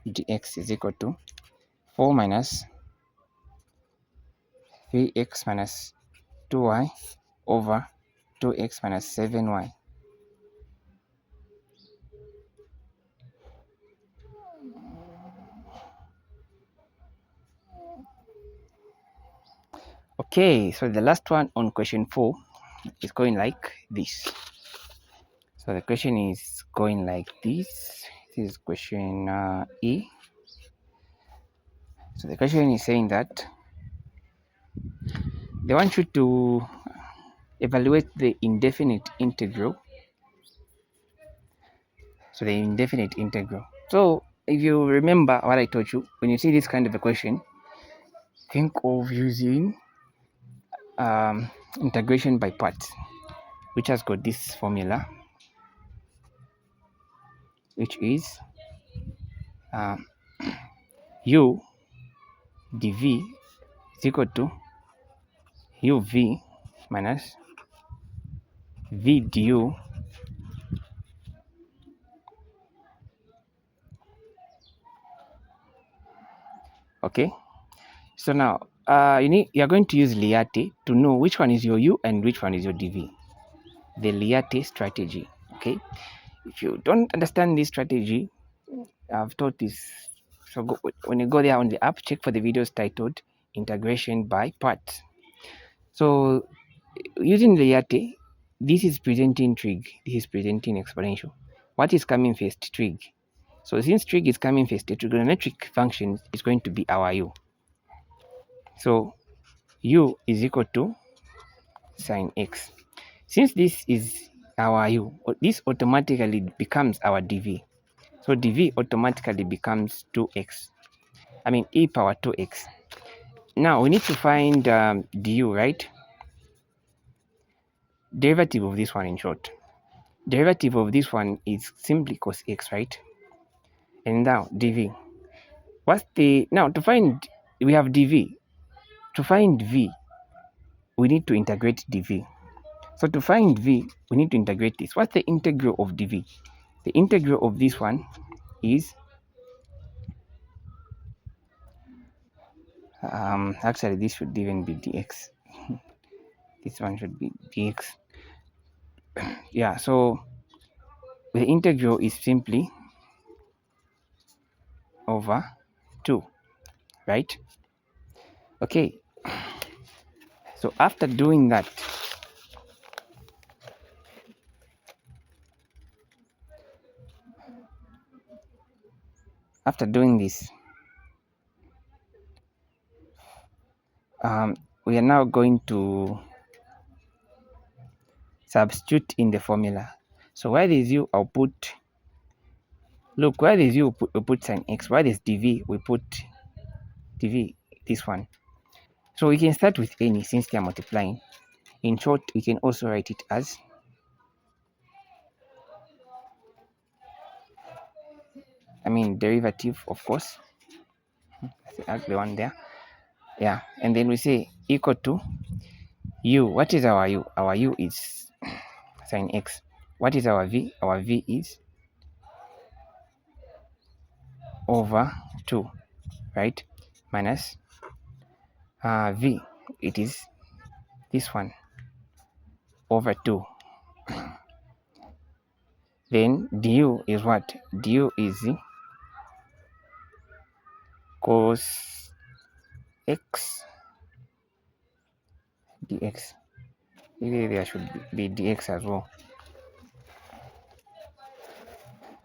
dx is equal to 4 minus 3x minus 2y over 2x minus 7y. Okay, so the last one on question 4 is going like this. So the question is going like this. This is question E. So the question is saying that they want you to evaluate the indefinite integral. So the indefinite integral. So if you remember what I told you, when you see this kind of a question, think of using integration by parts, which has got this formula, which is u dv is equal to uv minus v du okay. So now you are going to use Liate to know which one is your u and which one is your dv, the Liate strategy. Okay, if you don't understand this strategy, I've taught this. So when you go there on the app, check for the videos titled integration by parts. So using Liate, this is presenting trig, this is presenting exponential. What is coming first? Trig. So since trig is coming first, the trigonometric function is going to be our u. So u is equal to sine x. Since this is our u, this automatically becomes our dv. So dv automatically becomes 2x. I mean e power 2x. Now we need to find du, right? Derivative of this one, in short. Derivative of this one is simply cos x, right? And now dv. Now to find, we have dv. To find v, we need to integrate dv. So to find v, we need to integrate this. What's the integral of dv? The integral of this one is actually this should even be dx. This one should be dx. Yeah, so the integral is simply over 2, right? Okay, so after doing that, after doing this, we are now going to substitute in the formula. So where there's u, I'll put, look, where there's u, we put sine x. Where there's dv, we put dv, this one. So we can start with any, since they are multiplying. In short, we can also write it as derivative, of course. That's the one there. Yeah, and then we say equal to u. What is our u? Our u is sine x. What is our v? Our v is over 2, right? Minus v, it is this one, over 2. Then du is what? Du is cos x dx. Maybe there should be dx as well.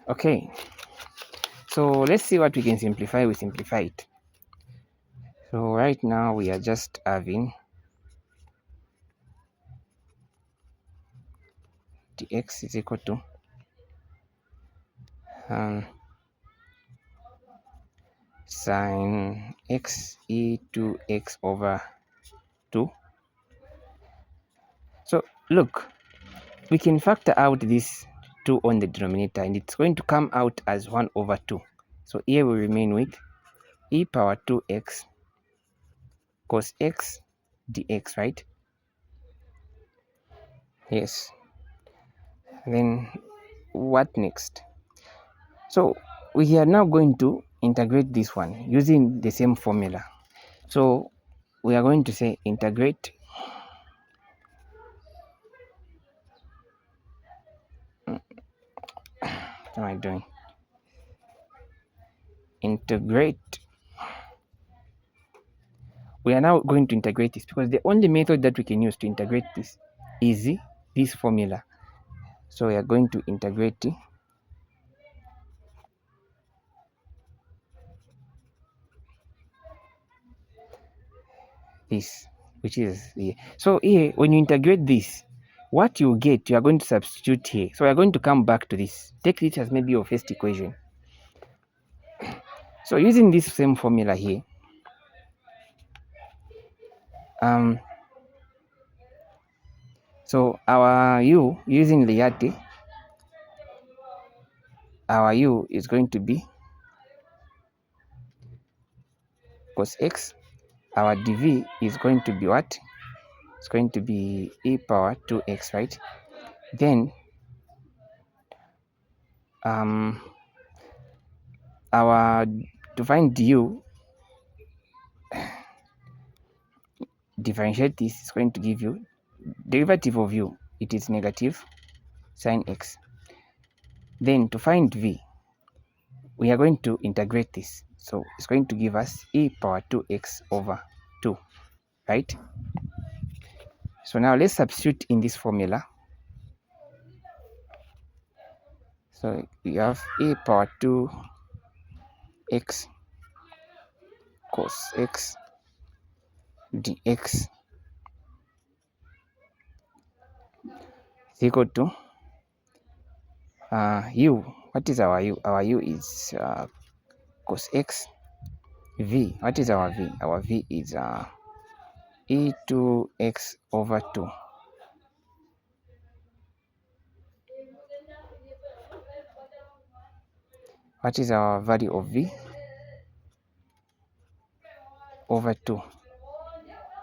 Okay, so let's see what we can simplify. We simplify it. So right now we are just having dx is equal to sine x e to x over 2. So look, we can factor out this 2 on the denominator, and it's going to come out as 1 over 2. So here we remain with e power 2x cos x dx, right? Yes. Then what next? So we are now going to integrate this one using the same formula. So we are going to say integrate what am I doing? Integrate. We are now going to integrate this because the only method that we can use to integrate this is this formula. So we are going to integrate this, which is here. So here, when you integrate this, what you get, you are going to substitute here. So we are going to come back to this. Take this as maybe your first equation. So using this same formula here, so our u, using Liate, our u is going to be cos x. Our dv is going to be what? It's going to be e power 2x, right? Then our to find du, differentiate this is going to give you derivative of u, it is negative sine x. Then to find v, we are going to integrate this, so it's going to give us e power 2x over 2, right? So now let's substitute in this formula. So we have e power 2x cos x dx is equal to u. What is our u? Our u is cos x. V, what is our v? Our v is e2x over 2. What is our value of v? Over 2.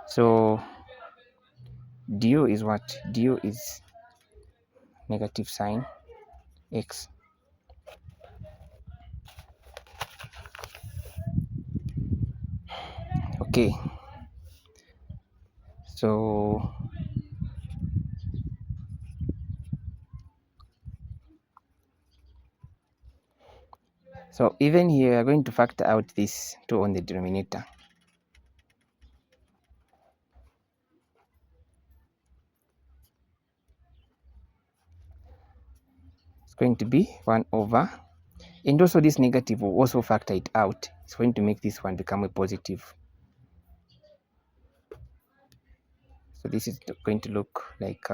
So du is what? Du is negative sine x. Okay. So even here we are going to factor out this 2 on the denominator. It's going to be 1 over, and also this negative will also factor it out. It's going to make this one become a positive. So this is going to look like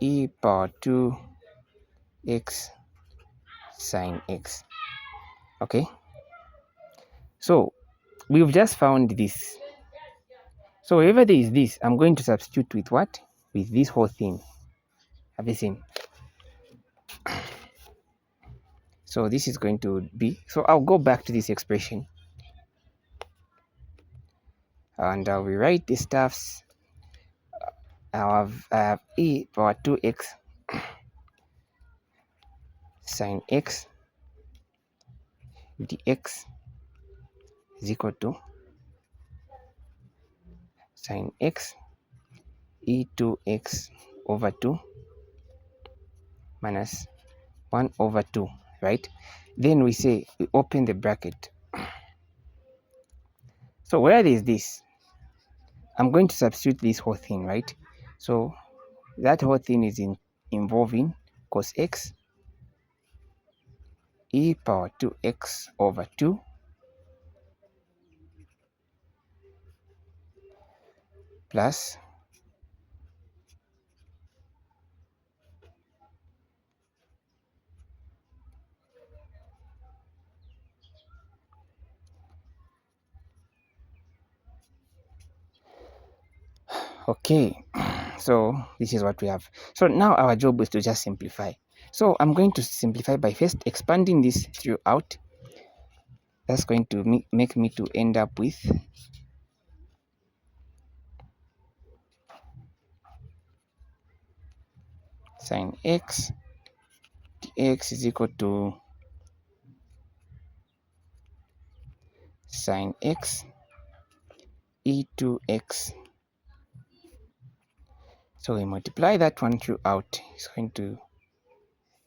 e power 2x sine x. Okay, so we've just found this. So wherever there is this, I'm going to substitute with what? With this whole thing. Have you seen? So this is going to be, so I'll go back to this expression and I'll rewrite the stuffs. I have e power 2x sine x dx is equal to sine x e2x over 2 minus 1 over 2, right? Then we say we open the bracket. So where is this? I'm going to substitute this whole thing, right? So that whole thing is involving cos x e power 2x over 2 plus okay. So this is what we have. So now our job is to just simplify. So I'm going to simplify by first expanding this throughout. That's going to make me to end up with sine x dx is equal to sine x e2x. So we multiply that one throughout. It's going to,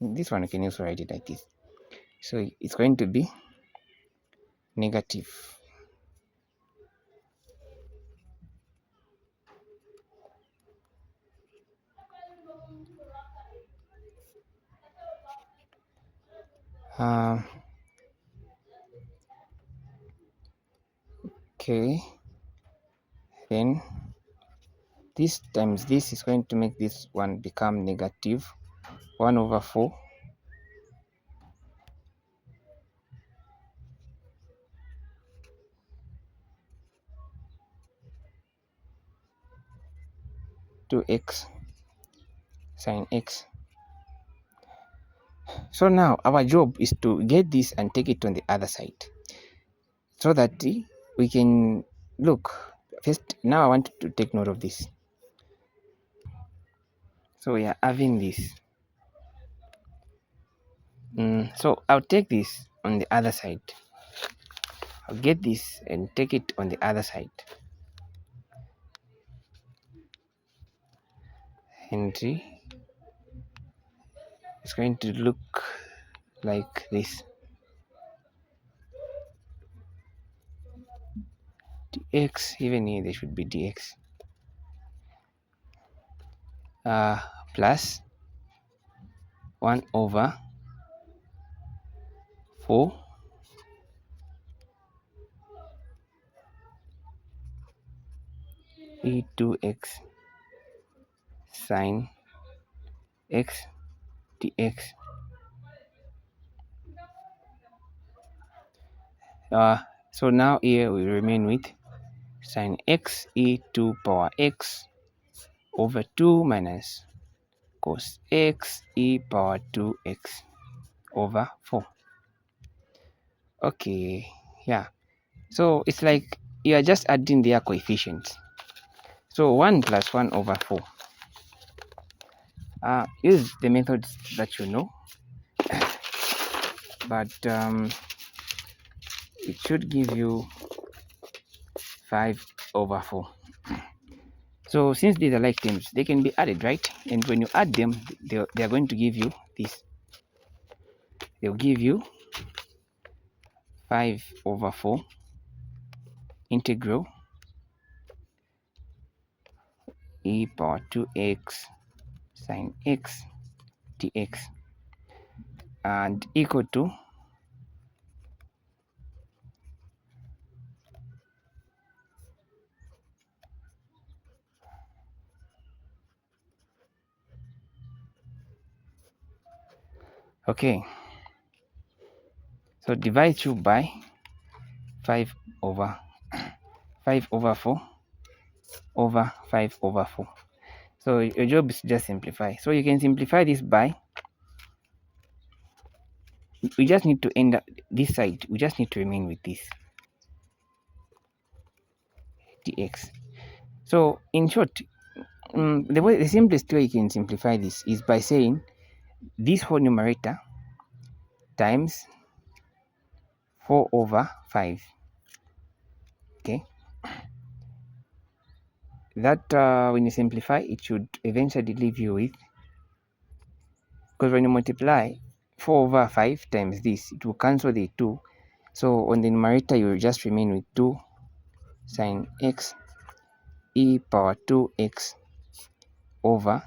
this one I can also write it like this. So it's going to be negative okay, then this times this is going to make this one become negative 1 over 4 2x sine x. So now our job is to get this and take it on the other side so that we can look. First, now I want to take note of this. So we are having this. So I'll take this on the other side. I'll get this and take it on the other side. And it's going to look like this. Dx, even here there should be dx. Plus 1 over 4 e2x sine x dx. So now here we remain with sine x e2 power x over 2 minus cos x e power 2x over 4. Okay, yeah. So it's like you are just adding their coefficients. So 1 plus 1 over 4. Use the methods that you know, but it should give you 5 over 4. So since these are like terms, they can be added, right? And when you add them, they are going to give you this. They'll give you 5 over 4 integral e power 2x sine x dx and equal to okay. So divide through by 5 over 4 over 5 over 4. So your job is to just simplify. So you can simplify this by we just need to end up this side. We just need to remain with this dx. So in short, the simplest way you can simplify this is by saying this whole numerator times 4 over 5. Okay, that when you simplify, it should eventually leave you with, because when you multiply 4 over 5 times this, it will cancel the 2. So on the numerator, you will just remain with 2 sine x e power 2x over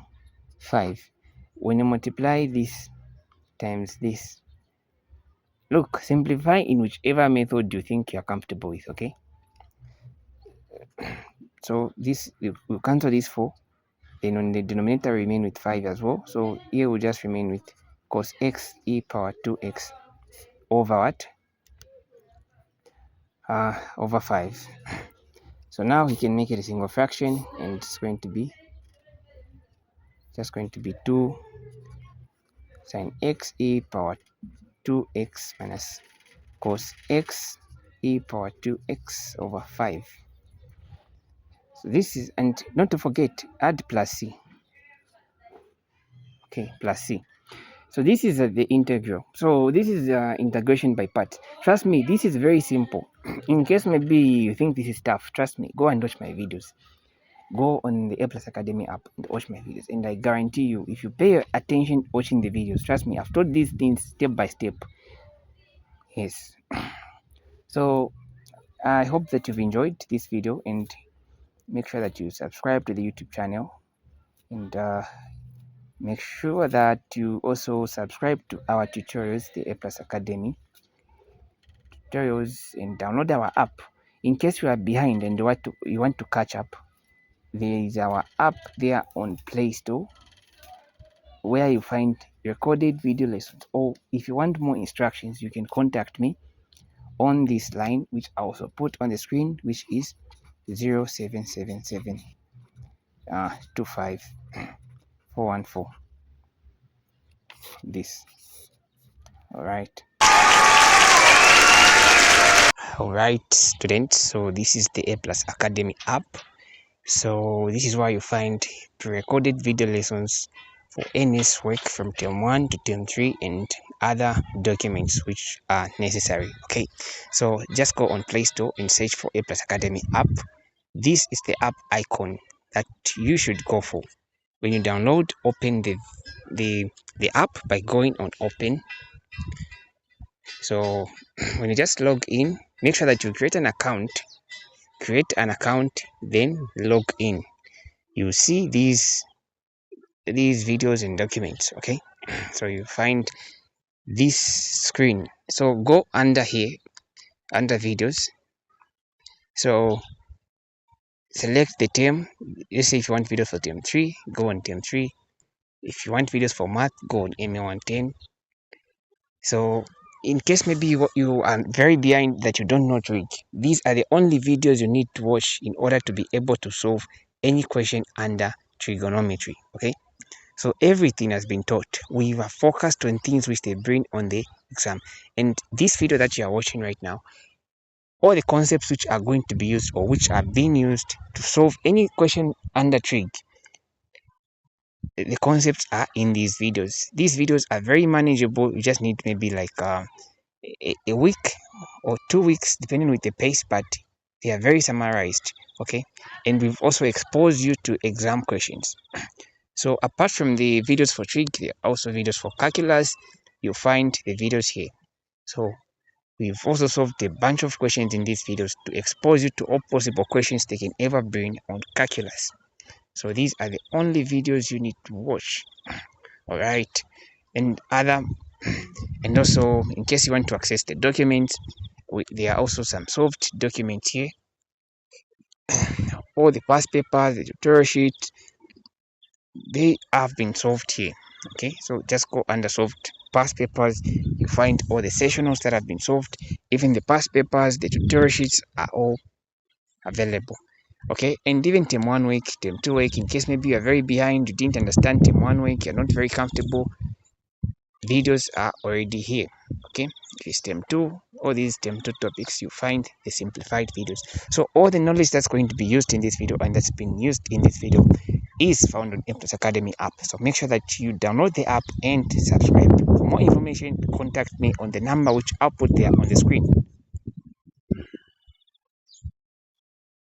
5. When you multiply this times this, look, simplify in whichever method you think you're comfortable with, okay? So this, we'll cancel this 4. Then on the denominator, remain with 5 as well. So here we'll just remain with cos x e power 2x over what? Over 5. So now we can make it a single fraction, and it's going to be just going to be 2 sine x e power 2x minus cos x e power 2x over 5. So this is, and not to forget, add plus c. Okay, plus c. So this is the integral. So this is integration by parts. Trust me, this is very simple. In case maybe you think this is tough, trust me, go and watch my videos. Go on the A Plus Academy app and watch my videos, and I guarantee you, if you pay attention watching the videos, trust me, I've taught these things step by step. Yes. So I hope that you've enjoyed this video, and make sure that you subscribe to the YouTube channel, and make sure that you also subscribe to our tutorials, the A Plus Academy tutorials, and download our app. In case you are behind and you want to catch up, there is our app there on Play Store, where you find recorded video lessons. Or if you want more instructions, you can contact me on this line, which I also put on the screen, which is 0777 25 414. This. Alright, students. So this is the A Plus Academy app. So this is where you find pre-recorded video lessons for NS work from term 1 to term 3 and other documents which are necessary. Okay, so just go on Play Store and search for A Plus Academy app. This is the app icon that you should go for. When you download, open the app by going on open. So when you just log in, make sure that you create an account, then log in. You see these videos and documents. Okay, so you find this screen. So go under here, under videos. So select the term. Let's say if you want videos for term 3, go on term 3. If you want videos for math, go on ma110. So in case maybe you are very behind, that you don't know trig, these are the only videos you need to watch in order to be able to solve any question under trigonometry. Okay, so everything has been taught. We are focused on things which they bring on the exam, and this video that you are watching right now, all the concepts which are going to be used or which are being used to solve any question under trig, the concepts are in these videos. These videos are very manageable. You just need maybe like a week or 2 weeks, depending with the pace, but they are very summarized. Okay, and we've also exposed you to exam questions. So apart from the videos for trig, there are also videos for calculus. You'll find the videos here. So we've also solved a bunch of questions in these videos to expose you to all possible questions they can ever bring on calculus. So these are the only videos you need to watch. All right, and also in case you want to access the documents, there are also some solved documents here. All the past papers, the tutorial sheet, they have been solved here. Okay, so just go under solved past papers. You find all the sessionals that have been solved. Even the past papers, the tutorial sheets are all available. Okay, and even term 1 week, term 2 week, in case maybe you are very behind, you didn't understand term 1 week, you're not very comfortable, videos are already here. is term 2, all these term 2 topics, you find the simplified videos. So all the knowledge that's going to be used in this video and that's been used in this video is found on Implicit Academy app. So make sure that you download the app and subscribe. For more information, contact me on the number which I'll put there on the screen.